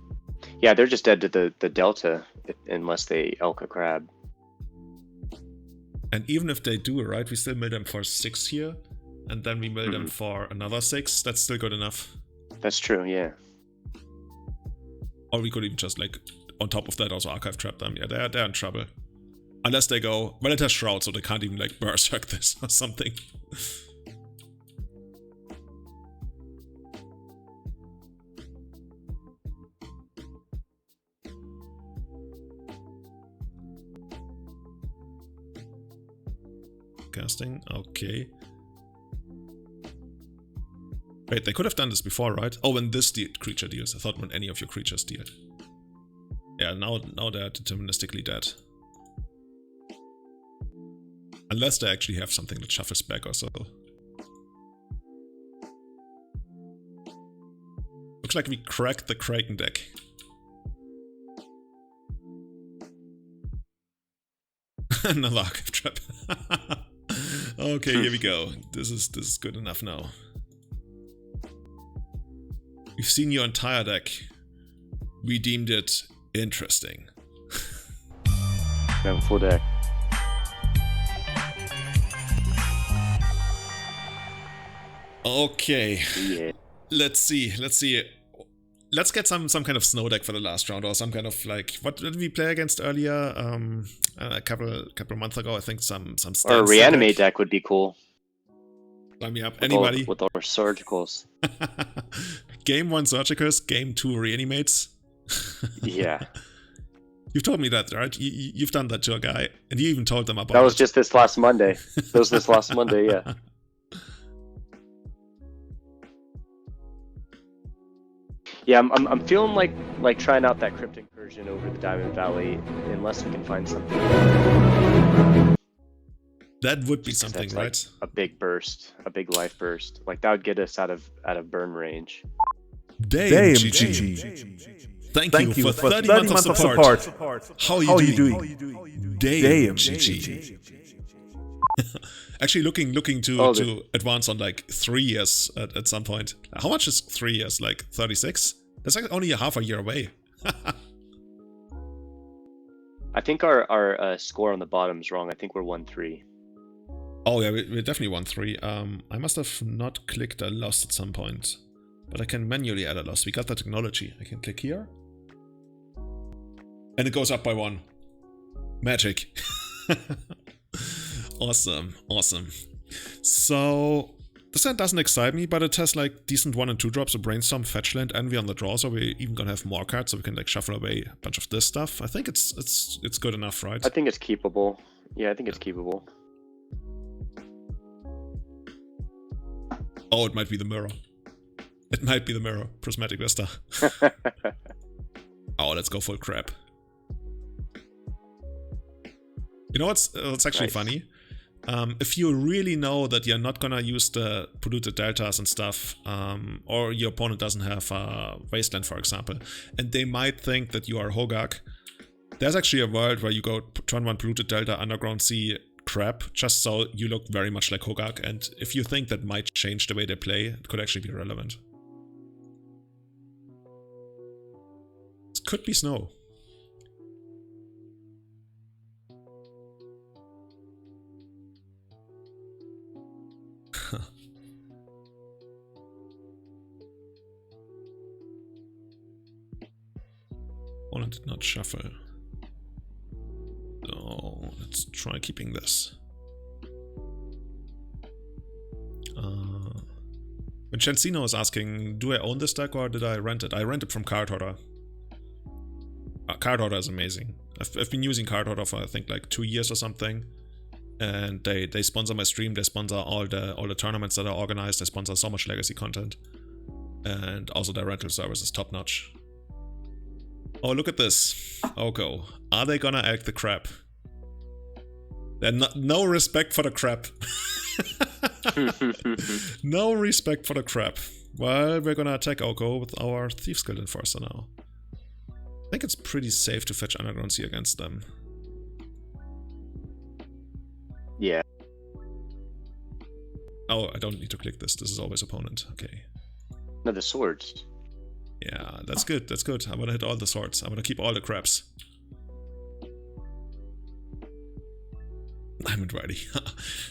Yeah, they're just dead to the delta unless they elk a crab. And even if they do, right, we still mill them for 6 here, and then we mill them for another 6. That's still good enough. That's true, yeah. Or we could even just, like, on top of that, also Archive Trap them. Yeah, they're in trouble. Unless they go... Well, it has Shroud, so they can't even, like, Berserk this or something. Casting, okay. Wait, they could have done this before, right? Oh, when this creature deals. I thought when any of your creatures deal. Yeah, now they're deterministically dead. Unless they actually have something that shuffles back or so. Looks like we cracked the Kraken deck. Another Archive Trap. Okay, here we go. This is good enough now. We've seen your entire deck. We deemed it interesting. We have a full deck. Okay. Yeah. Let's see. let's get some kind of snow deck for the last round, or some kind of like, what did we play against earlier? A couple months ago, I think some or a reanimate deck would be cool. Sign me up. Anybody with our surgicals. Game 1 surgicals, game 2 reanimates. Yeah. You've told me that, right? You've done that to a guy, and you even told them about that was just this last Monday. That was this last Monday, yeah. Yeah, I'm feeling like trying out that crypt incursion over the Diamond Valley, unless we can find something. That would be something, right? Like a big burst, a big life burst. Like that would get us out of burn range. Dane, GG. Thank you for 30 months of support. How are you doing? Dane, GG. Actually, looking to advance on like 3 years at some point. How much is 3 years? Like 36? That's like only a half a year away. I think our score on the bottom is wrong. I think we're 1-3. Oh yeah, we're definitely 1-3. I must have not clicked a loss at some point, but I can manually add a loss. We got the technology. I can click here, and it goes up by 1. Magic. Awesome. So this hand doesn't excite me, but it has like decent 1 and 2 drops, a brainstorm, fetch land, envy on the draw, so we're even gonna have more cards, so we can like shuffle away a bunch of this stuff. I think it's good enough, right? I think it's keepable. Yeah, I think it's keepable. Oh, it might be the mirror. It might be the mirror. Prismatic Vista. Oh, let's go full crap. You know what's actually funny? If you really know that you're not gonna use the polluted deltas and stuff, or your opponent doesn't have Wasteland, for example, and they might think that you are Hogak, there's actually a world where you go turn 1 polluted delta, underground sea, crap, just so you look very much like Hogak, and if you think that might change the way they play, it could actually be relevant. It could be snow. Opponent did not shuffle. So let's try keeping this. When Chancino is asking, do I own this deck or did I rent it? I rent it from Card Hoarder. Card Hoarder is amazing. I've been using Card Hoarder for I think like 2 years or something. And they sponsor my stream, they sponsor all the tournaments that are organized, they sponsor so much legacy content. And also their rental service is top notch. Oh, look at this. Oko. Are they gonna act the crap? No respect for the crap. No respect for the crap. Well, we're gonna attack Oko with our Thieves Guild Enforcer now. I think it's pretty safe to fetch Underground Sea against them. Yeah. Oh, I don't need to click this. This is always opponent. Okay. No, the swords. Yeah, that's good. That's good. I'm gonna hit all the swords. I'm gonna keep all the craps. I'm ready.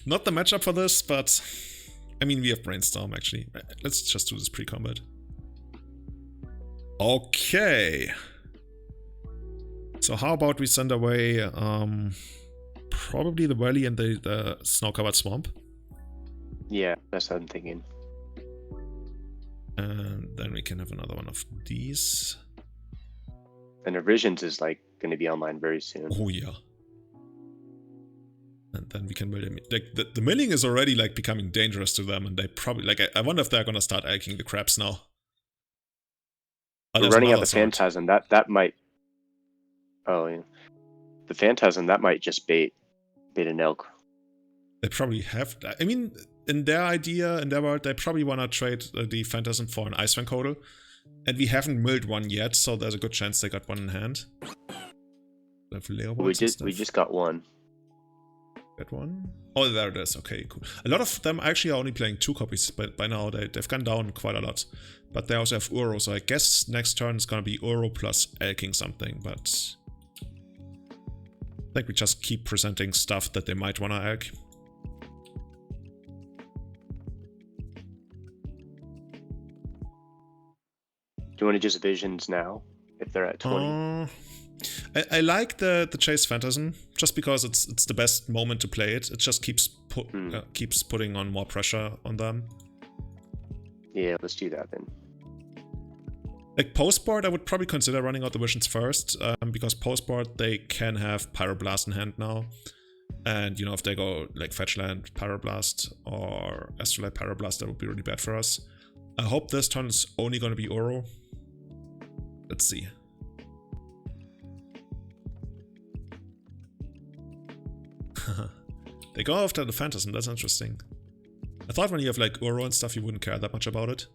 Not the matchup for this, but I mean, we have Brainstorm actually. Let's just do this pre-combat. Okay. So how about we send away probably the Valley and the snow-covered swamp. Yeah, that's what I'm thinking. And then we can have another one of these. And Revisions is like going to be online very soon. Oh yeah. And then we can mill them. Like the milling is already like becoming dangerous to them, and they probably like I wonder if they're gonna start alching the crabs now. We're running out the Phantasm. That might. Oh yeah. The Phantasm that might just bait an elk. They probably have. I mean, in their idea, in their world, they probably wanna trade the Phantasm for an Icewind Codal, and we haven't milled one yet, so there's a good chance they got one in hand. We just got one. That one? Oh, there it is. Okay, cool. A lot of them actually are only playing 2 copies, but by now they've gone down quite a lot. But they also have Uro, so I guess next turn is gonna be Uro plus elking something, but I think we just keep presenting stuff that they might wanna elk. Do you you want to just visions now if they're at 20? I like the Chase Phantasm just because it's the best moment to play it. It just keeps putting on more pressure on them. Yeah, let's do that then. Like post-board, I would probably consider running out the visions first, because post-board they can have Pyroblast in hand now. And, you know, if they go like Fetchland Pyroblast or Astrolight Pyroblast, that would be really bad for us. I hope this turn is only going to be Uro. Let's see. They go after the Phantasm, that's interesting. I thought when you have like Uro and stuff, you wouldn't care that much about it.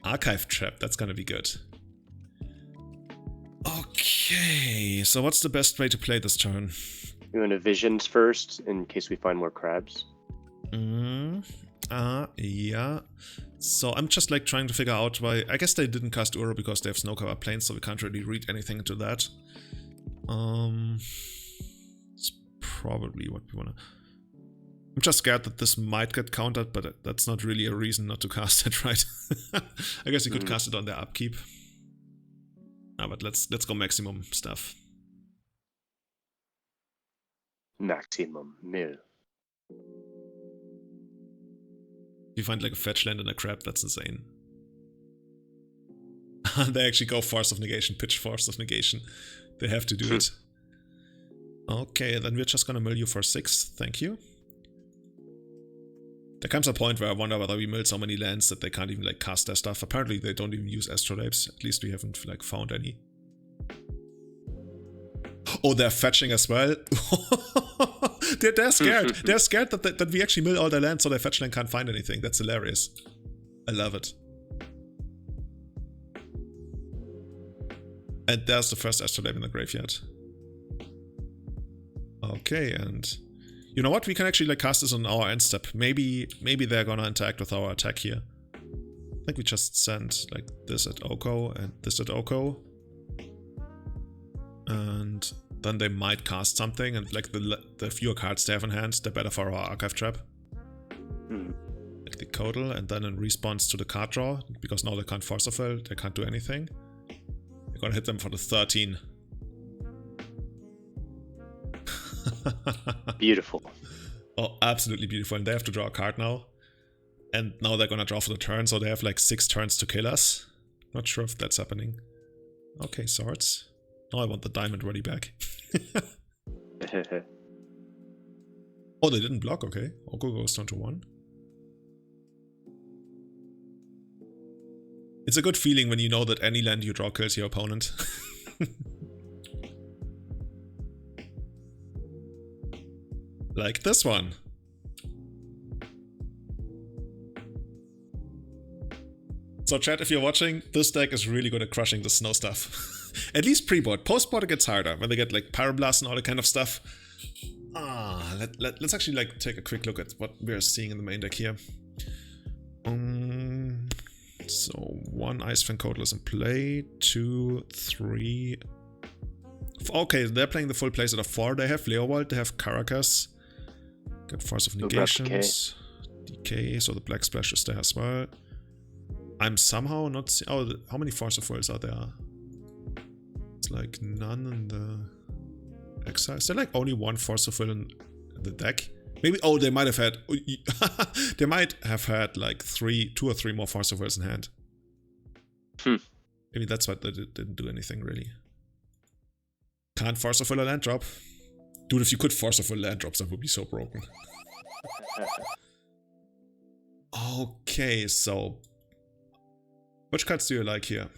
Archive Trap, that's gonna be good. Okay, so what's the best way to play this turn? You want to visions first in case we find more crabs? Yeah. So I'm just like trying to figure out why. I guess they didn't cast Uro because they have snow cover planes, so we can't really read anything into that. It's probably what we wanna. I'm just scared that this might get countered, but that's not really a reason not to cast it, right? I guess you could cast it on their upkeep. But let's go maximum stuff. Maximum mill. If you find like a fetch land and a crab, that's insane. They actually go Force of Negation, pitch Force of Negation. They have to do it. Okay, then we're just gonna mill you for 6, thank you. There comes a point where I wonder whether we mill so many lands that they can't even like cast their stuff. Apparently they don't even use Astrolabes. At least we haven't like found any. Oh, they're fetching as well. they're scared. They're scared that we actually mill all their lands so their fetch land can't find anything. That's hilarious. I love it. And there's the first Astrolabe in the graveyard. Okay, and you know what? We can actually like cast this on our end step. Maybe they're gonna interact with our attack here. I think we just send like this at Oko and this at Oko. And then they might cast something, and like the fewer cards they have in hand, the better for our Archive Trap. Like the Codal, and then in response to the card draw, because now they can't Force of Will, they can't do anything. We're gonna hit them for the 13. Beautiful. Oh, absolutely beautiful. And they have to draw a card now. And now they're gonna draw for the turn, so they have like 6 turns to kill us. Not sure if that's happening. Okay, swords. Now I want the diamond ready back. Oh, they didn't block, okay. Oko goes down to 1. It's a good feeling when you know that any land you draw kills your opponent. Like this one. So chat, if you're watching, this deck is really good at crushing the snow stuff. At least pre-board. Post-board it gets harder, when they get like Pyroblast and all that kind of stuff. Let's actually like take a quick look at what we're seeing in the main deck here. So 1 Icefang Codal is in play, 2, 3... Okay, they're playing the full playset of 4. They have Leovold, they have Caracas. Got Force of Negations. Decay, so the Black Splash is there as well. I'm somehow not seeing... Oh, how many Force of Wills are there? It's like none in the exile. Is there like only 1 Force of Will in the deck? Maybe... Oh, they might have had... they might have had like 2 or 3 more Force of Wills in hand. Maybe that's why they didn't do anything really. Can't Force of Will a land drop. Dude, if you could Force of Will land drops, that would be so broken. Okay, so... Which cards do you like here?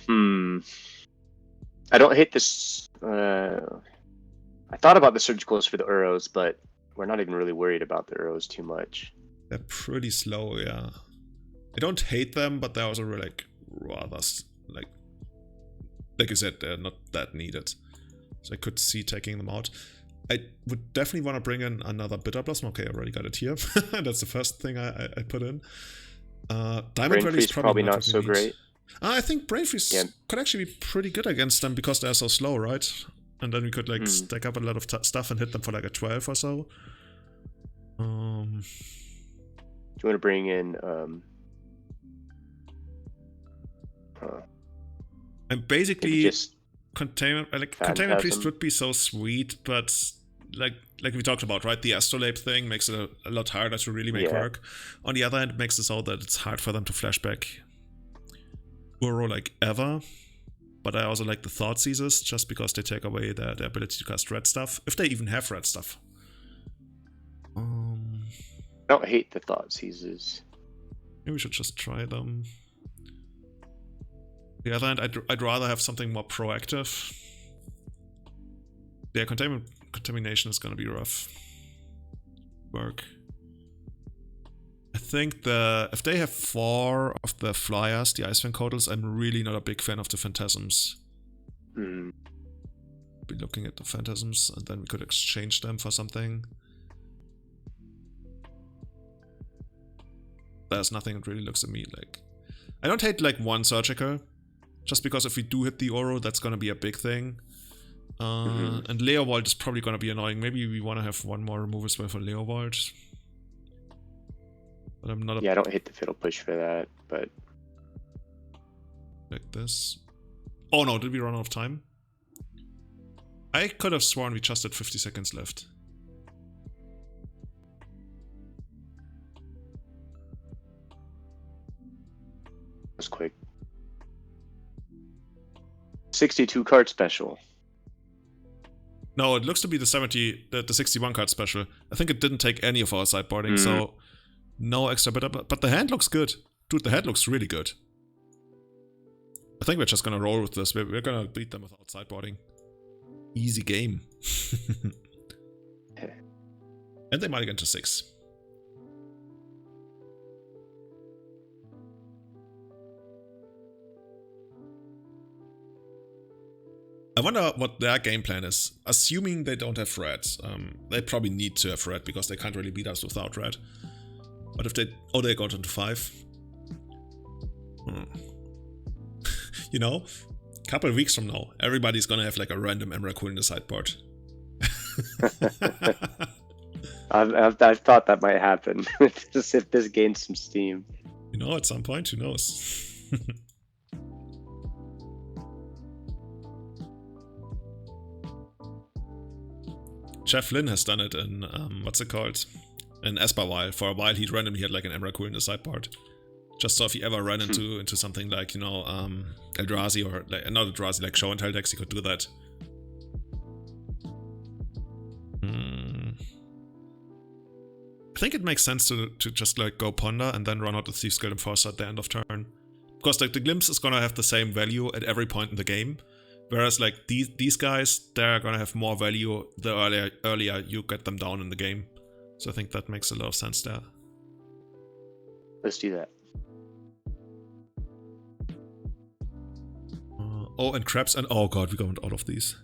I don't hate this... I thought about the Surgicals for the Uros, but we're not even really worried about the Uros too much. They're pretty slow, yeah. I don't hate them, but they're also like rather like you said, they're not that needed. So I could see taking them out. I would definitely want to bring in another Bitter Blossom. Okay, I already got it here. That's the first thing I put in. Diamond Rally is probably not so great. I think Brain Freeze could actually be pretty good against them because they're so slow, right? And then we could like stack up a lot of stuff and hit them for like a 12 or so. you want to bring in and basically just containment priest would be so sweet, but like we talked about, right? The astrolabe thing makes it a lot harder to really make work. On the other hand, it makes it so that it's hard for them to flashback Uro like ever. But I also like the Thought Seizes, just because they take away their ability to cast red stuff, if they even have red stuff. I don't hate the Thought Seizes. Maybe we should just try them. On the other hand, I'd rather have something more proactive. Yeah, contamination is gonna be rough work. I think if they have 4 of the flyers, the Icewing Codals, I'm really not a big fan of the Phantasms. Be looking at the Phantasms, and then we could exchange them for something. There's nothing that really looks at me like... I don't hate like 1 Surgical, just because if we do hit the Oro, that's gonna be a big thing. And Leovold is probably gonna be annoying. Maybe we want to have 1 more removal spell for Leovold. But I'm not. I don't hate the Fiddle Push for that, but like this. Oh no! Did we run out of time? I could have sworn we just had 50 seconds left. That's quick. 62 card special. No, it looks to be the 61 card special. I think it didn't take any of our sideboarding, so no extra bit. But the hand looks good. Dude, the hand looks really good. I think we're just gonna roll with this. We're gonna beat them without sideboarding. Easy game. And they might get to 6. I wonder what their game plan is. Assuming they don't have red. They probably need to have red because they can't really beat us without red. But if they... Oh, they got into 5. You know, a couple of weeks from now, everybody's gonna have like a random Emrakul in the sideboard. I've thought that might happen. Just if this gains some steam. You know, at some point, who knows? Jeff Lynne has done it in, what's it called? In Esper. For a while, he randomly had like an Emrakul in the sideboard. Just so if he ever ran into something like, you know, Eldrazi or, like, not Eldrazi, like Show and Tell decks, he could do that. I think it makes sense to just like go Ponder and then run out the Thieves Guild Enforcer at the end of turn. Because like the Glimpse is gonna have the same value at every point in the game. Whereas like these guys, they're gonna have more value the earlier you get them down in the game. So I think that makes a lot of sense there. Let's do that. Oh, and Crabs, and oh god, we got all of these.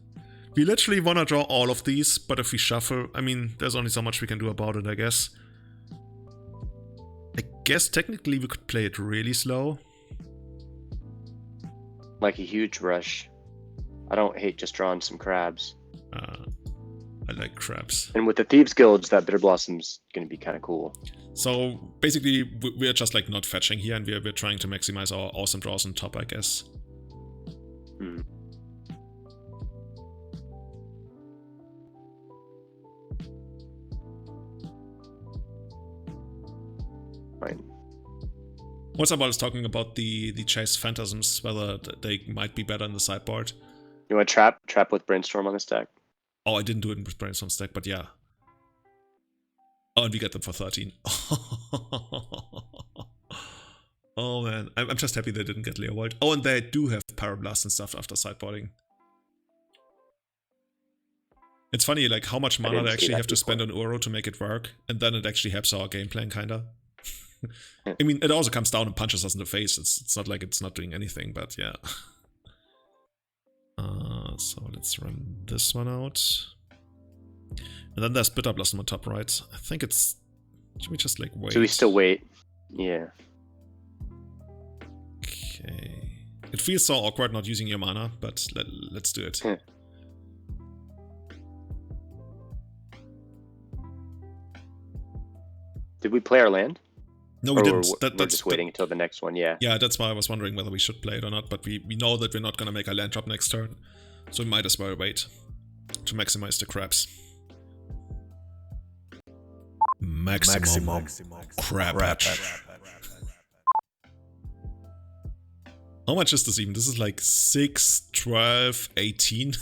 We literally want to draw all of these, but if we shuffle, I mean, there's only so much we can do about it, I guess. I guess technically we could play it really slow. Like a huge rush. I don't hate just drawing some crabs. I like crabs. And with the Thieves Guilds, that Bitter Blossom's going to be kind of cool. So basically, we're just like not fetching here, and we're trying to maximize our awesome draws on top, I guess. Fine. What's about is talking about the Chase Phantasms, whether they might be better in the sideboard. You want to trap with Brainstorm on this deck? Oh, I didn't do it with Brainstorm's deck, but yeah. Oh, and we get them for 13. Oh man, I'm just happy they didn't get Leovold. Oh, and they do have Pyroblast and stuff after sideboarding. It's funny, like how much mana they actually have to spend on Uro to make it work, and then it actually helps our game plan, kinda. I mean, it also comes down and punches us in the face. It's not like it's not doing anything, but yeah. So let's run this one out. And then there's Bitter Blossom on top right. I think it's... Should we just like wait? Should we still wait? Yeah. Okay. It feels so awkward not using your mana, but let's do it. Did we play our land? No, we didn't. We're just waiting until the next one, yeah. Yeah, that's why I was wondering whether we should play it or not, but we know that we're not going to make a land drop next turn, so we might as well wait to maximize the crabs. Maximum crab patch. How much is this even? This is like 6, 12, 18.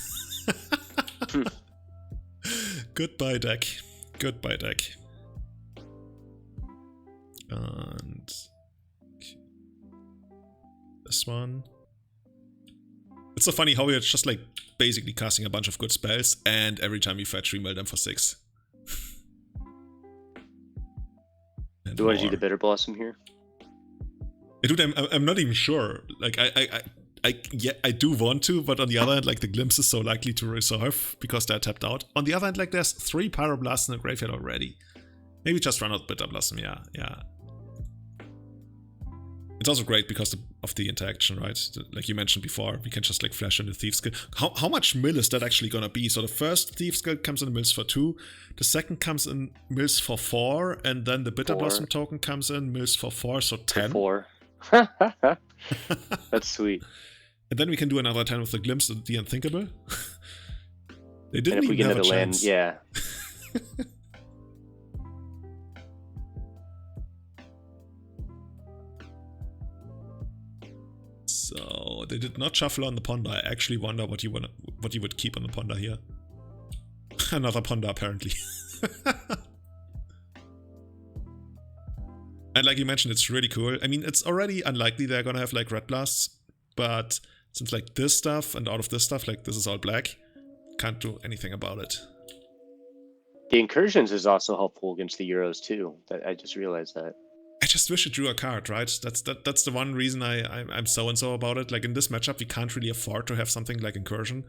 Goodbye, deck. Goodbye, deck. And this one. It's so funny how we're just like basically casting a bunch of good spells, and every time we fetch, we mill them for 6. Do you want to do the Bitter Blossom here? Dude, I'm not even sure. Like I do want to, but on the other hand, like the Glimpse is so likely to resolve because they're tapped out. On the other hand, like there's 3 Pyroblasts in the graveyard already. Maybe just run out Bitter Blossom. Yeah. It's also great because of the interaction, right? Like you mentioned before, we can just like flash in the Thief's Guild. How much mill is that actually gonna be? So the first Thief's Guild comes in mills for 2, the second comes in mills for 4, and then the Bitter Blossom token comes in mills for 4, so 10. 4. That's sweet. And then we can do another 10 with the Glimpse, the Unthinkable. They didn't even have a chance. Yeah. So they did not shuffle on the Ponder. I actually wonder what you would keep on the Ponder here. Another Ponder apparently. And like you mentioned, it's really cool. I mean, it's already unlikely they're gonna have like red blasts, but since like this stuff and all of this stuff, like this is all black, can't do anything about it. The Incursions is also helpful against the Euros too. I just realized that. I just wish it drew a card, right? That's the one reason I'm so-and-so about it. Like in this matchup, we can't really afford to have something like Incursion.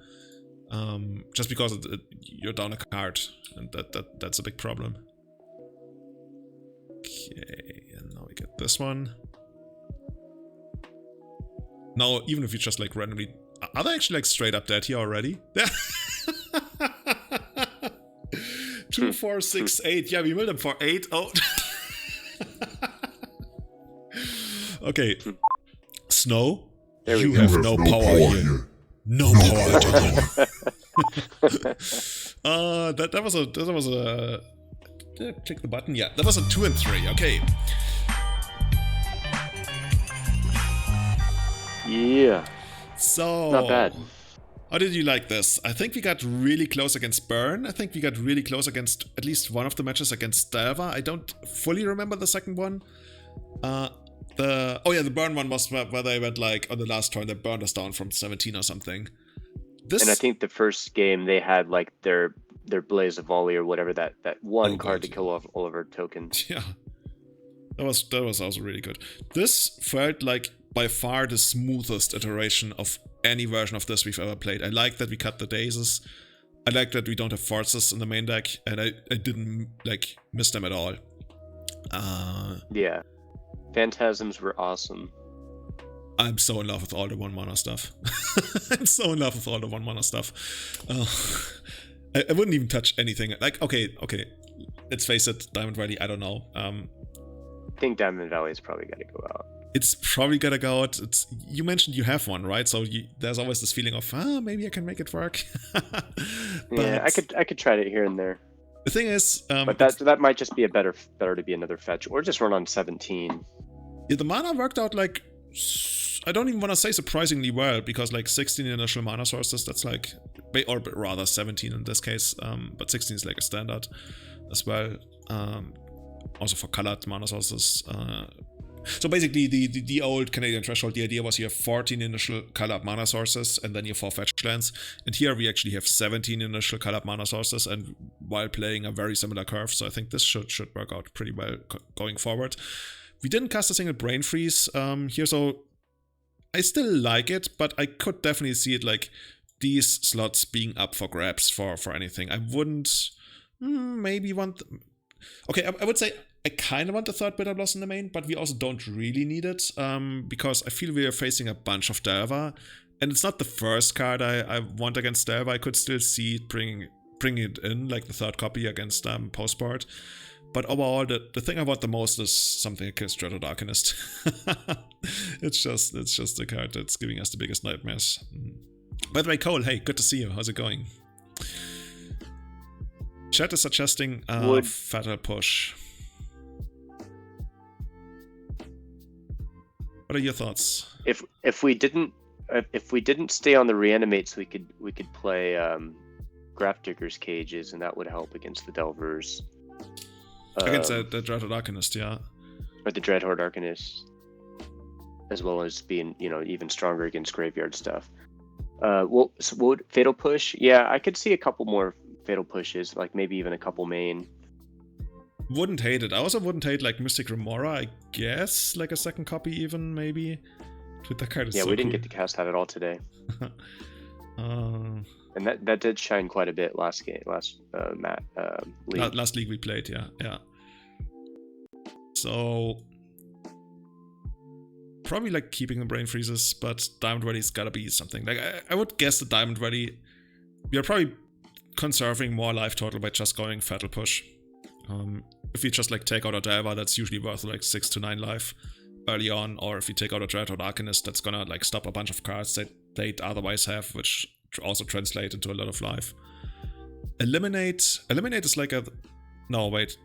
Just because you're down a card, and that's a big problem. Okay, and now we get this one. Now, even if you just like randomly... Are they actually like straight up dead here already? 2, 4, 6, 8. Yeah, we milled them for 8. Oh... Okay, Snow, you have no power here. No power, Julian. That was a. Click the button. Yeah, that was a 2 and 3. Okay. Yeah. So. Not bad. How did you like this? I think we got really close against Burn. I think we got really close against at least one of the matches against Delva. I don't fully remember the second one. The Burn one was where they went like on the last turn they burned us down from 17 or something. And I think the first game they had like their Blaze of Volley or whatever that one card to kill off all of our tokens. Yeah, that was also really good. This felt like by far the smoothest iteration of any version of this we've ever played. I like that we cut the dazes. I like that we don't have forces in the main deck, and I didn't like miss them at all. Yeah. Phantasms were awesome. I'm so in love with all the 1-mana stuff. I'm so in love with all the 1-mana stuff. I wouldn't even touch anything. Like, okay, let's face it, Diamond Valley, I don't know. I think Diamond Valley is probably going to go out. It's probably going to go out. You mentioned you have one, right? So there's always this feeling of, maybe I can make it work. Yeah, I could try it here and there. The thing is... but that might just be better to be another fetch, or just run on 17. Yeah, the mana worked out like... I don't even want to say surprisingly well, because like 16 initial mana sources, that's like... Or rather 17 in this case, but 16 is like a standard as well. Also for colored mana sources. So basically, the old Canadian threshold, the idea was you have 14 initial colored mana sources, and then you have 4 fetch lands. And here we actually have 17 initial colored mana sources, and while playing a very similar curve, so I think this should work out pretty well going forward. We didn't cast a single Brain Freeze here, so I still like it, but I could definitely see it like these slots being up for grabs for anything. I wouldn't maybe want... Okay, I would say I kind of want the third Bitter Blossom in the main, but we also don't really need it, because I feel we are facing a bunch of Delva, and it's not the first card I want against Delva. I could still see it bringing it in, like the third copy against Postboard. But overall, the thing I want the most is something like Dread Arcanist. It's just the card that's giving us the biggest nightmares. By the way, Cole, hey, good to see you. How's it going? Chat is suggesting Fatal Push. What are your thoughts? If we didn't stay on the reanimates, we could play Grafdigger's Cages, and that would help against the Delvers. Against the Dreadhorde Arcanist, yeah. Or the Dreadhorde Arcanist, as well as being even stronger against graveyard stuff. Would Fatal Push? Yeah, I could see a couple more Fatal Pushes, like maybe even a couple main. Wouldn't hate it. I also wouldn't hate like Mystic Remora, I guess, like a second copy even, maybe. With that card is yeah, so we didn't cool. get to cast that at all today. And that did shine quite a bit last league. Last league we played, yeah. So probably like keeping the Brain Freezes, but Diamond Ready's gotta be something. Like I would guess the Diamond Ready, we are probably conserving more life total by just going Fatal Push. If you just like take out a Delver, that's usually worth like 6 to 9 life early on, or if you take out a Dreadhorde Arcanist, that's gonna like stop a bunch of cards that they'd otherwise have, which also translate into a lot of life. Eliminate is like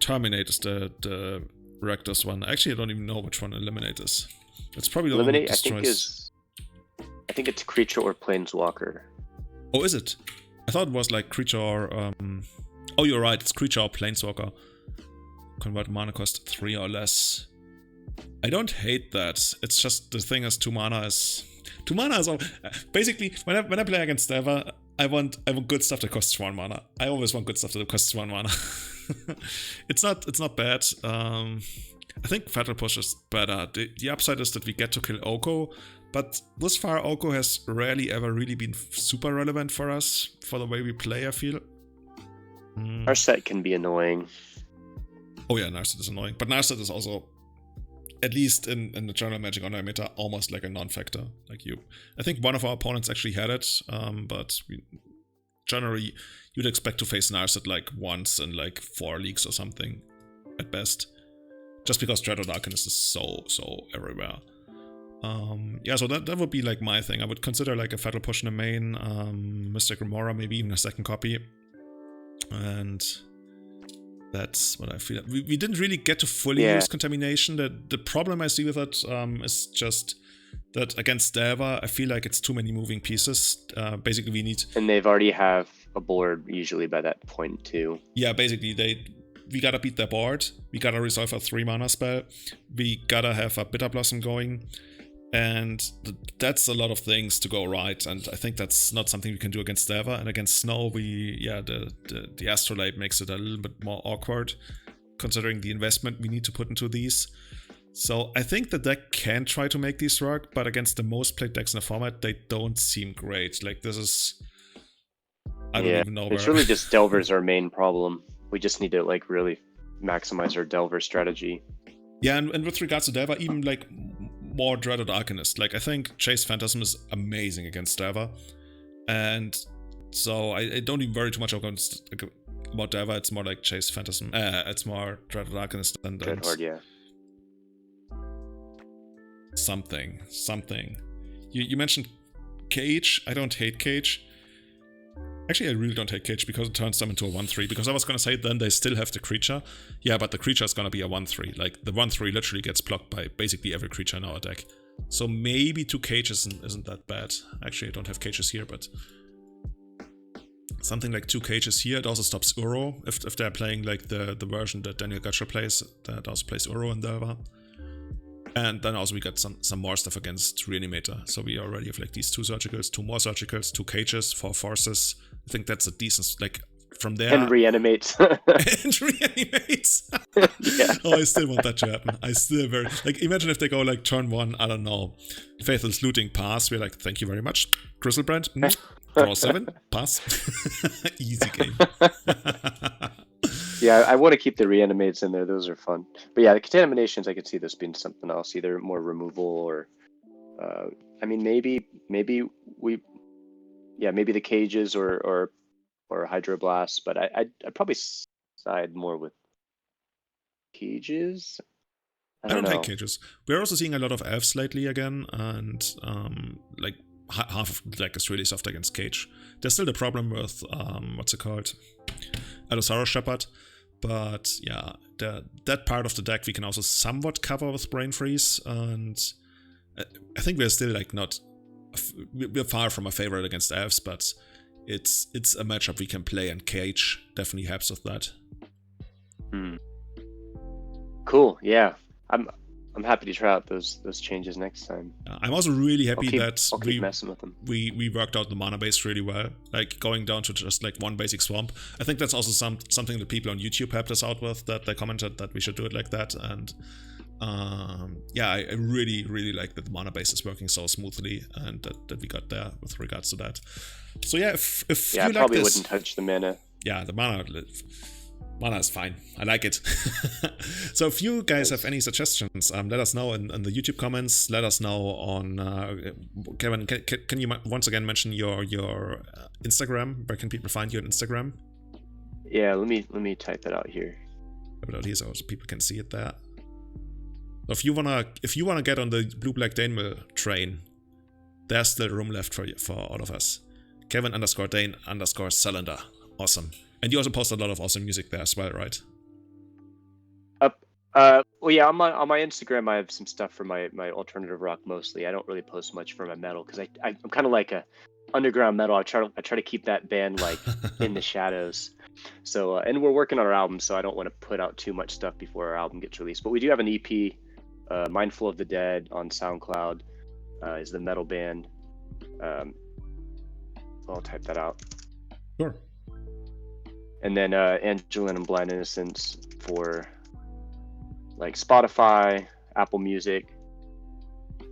Terminate is the Rector's one. Actually, I don't even know which one Eliminate is. It's probably the Eliminate, one that destroys. I think it's Creature or Planeswalker. Oh, is it? I thought it was like Creature or oh, you're right, it's Creature or Planeswalker. Convert mana cost 3 or less. I don't hate that. It's just the thing is 2 mana is all. Basically, when I play against Delver, I want good stuff that costs 1 mana. I always want good stuff that costs 1 mana. It's not bad. I think Fatal Push is better. The upside is that we get to kill Oko, but thus far Oko has rarely ever really been super relevant for us for the way we play, I feel. Our set can be annoying. Oh yeah, Narset is annoying, but Narset is also, at least in the general Magic Online meta, almost like a non-factor. I think one of our opponents actually had it, but generally you'd expect to face Narset like once in like 4 leagues or something at best, just because Dreadhorde Arcanist is so everywhere. Yeah, so that would be like my thing. I would consider like a Fatal Push in the main, Mystic Remora, maybe even a second copy, and that's what I feel. We didn't really get to fully use Contamination. The problem I see with it is just that against Delver, I feel like it's too many moving pieces. Basically, we need... And they've already have a board usually by that point too. Yeah, basically, we gotta beat their board. We gotta resolve a 3 mana spell. We gotta have a Bitter Blossom going. And that's a lot of things to go right, and I think that's not something we can do against Delver. And against Snow, the Astrolabe makes it a little bit more awkward, considering the investment we need to put into these. So I think the deck can try to make these work, but against the most played decks in the format, they don't seem great. Like, this is... I don't even know where... It's really just Delver's our main problem. We just need to, like, really maximize our Delver strategy. Yeah, and with regards to Delver, even, like... more Dreadhorde Arcanist. Like, I think Chase Phantasm is amazing against Delver, and so I don't even worry too much about Delver. It's more like Chase Phantasm. It's more Dreadhorde Arcanist and Dreadhorde, yeah. Something. You mentioned Cage. I don't hate Cage. Actually, I really don't hate Cage because it turns them into a 1/3. Because I was going to say then they still have the creature. Yeah, but the creature is going to be a 1/3. Like, the 1/3 literally gets blocked by basically every creature in our deck. So maybe 2 cages isn't that bad. Actually, I don't have cages here, but... something like 2 cages here. It also stops Uro. If they're playing like the version that Daniel Gutcher plays, that also plays Uro in Delver. And then also we got some more stuff against Reanimator. So we already have like these 2 Surgicals, 2 more Surgicals, 2 cages, 4 Forces. I think that's a decent, like, from there... And Reanimates. And Reanimates! Yeah. Oh, I still want that to happen. I still very... Like, imagine if they go, like, turn 1, I don't know, Faithless Looting, pass. We're like, thank you very much. Grizzlebrand, draw 7, pass. Easy game. Yeah, I want to keep the Reanimates in there. Those are fun. But yeah, the Contaminations, I could see this being something else. Either more removal or... I mean, maybe we... Yeah, maybe the Cages or Hydroblast, but I'd probably side more with cages. I don't take cages. We're also seeing a lot of elves lately again, and like half of the deck is really soft against cage. There's still the problem with what's it called, Allosaurus Shepherd, but yeah, that part of the deck we can also somewhat cover with Brain Freeze, and I think we're still like we're far from a favorite against elves, but it's a matchup we can play, and cage definitely helps with that. Cool. Yeah. I'm happy to try out those changes next time. I'm also really happy I'll keep messing with them. We worked out the mana base really well, like going down to just like one basic swamp. I think that's also something that people on YouTube helped us out with, that they commented that we should do it like that. And yeah, I really like that the mana base is working so smoothly, and that we got there with regards to that. So yeah, if you I like probably this, wouldn't touch the mana. Yeah, the mana is fine. I like it. So if you guys have any suggestions, let us know in the YouTube comments. Let us know on Kevin. Can you once again mention your Instagram? Where can people find you on Instagram? Yeah, let me type it out here. Type it out here so people can see it there. So if you wanna get on the Blue Black Dane Mill train, there's still room left for all of us. Kevin_Dane_cylinder. Awesome. And you also post a lot of awesome music there as well, right? Well, yeah, on my Instagram, I have some stuff for my alternative rock mostly. I don't really post much for my metal because I'm kind of like a underground metal. I try to keep that band like in the shadows. So and we're working on our album, so I don't want to put out too much stuff before our album gets released. But we do have an EP, Mindful of the Dead, on SoundCloud. Is the metal band. So I'll type that out. Sure. And then Julian and Blind Innocence for like Spotify, Apple Music.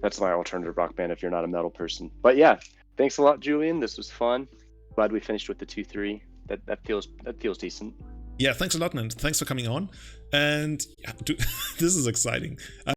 That's my alternative rock band if you're not a metal person. But yeah, thanks a lot, Julian. This was fun. Glad we finished with the 2-3. That feels decent. Yeah, thanks a lot, man. Thanks for coming on. And yeah, this is exciting.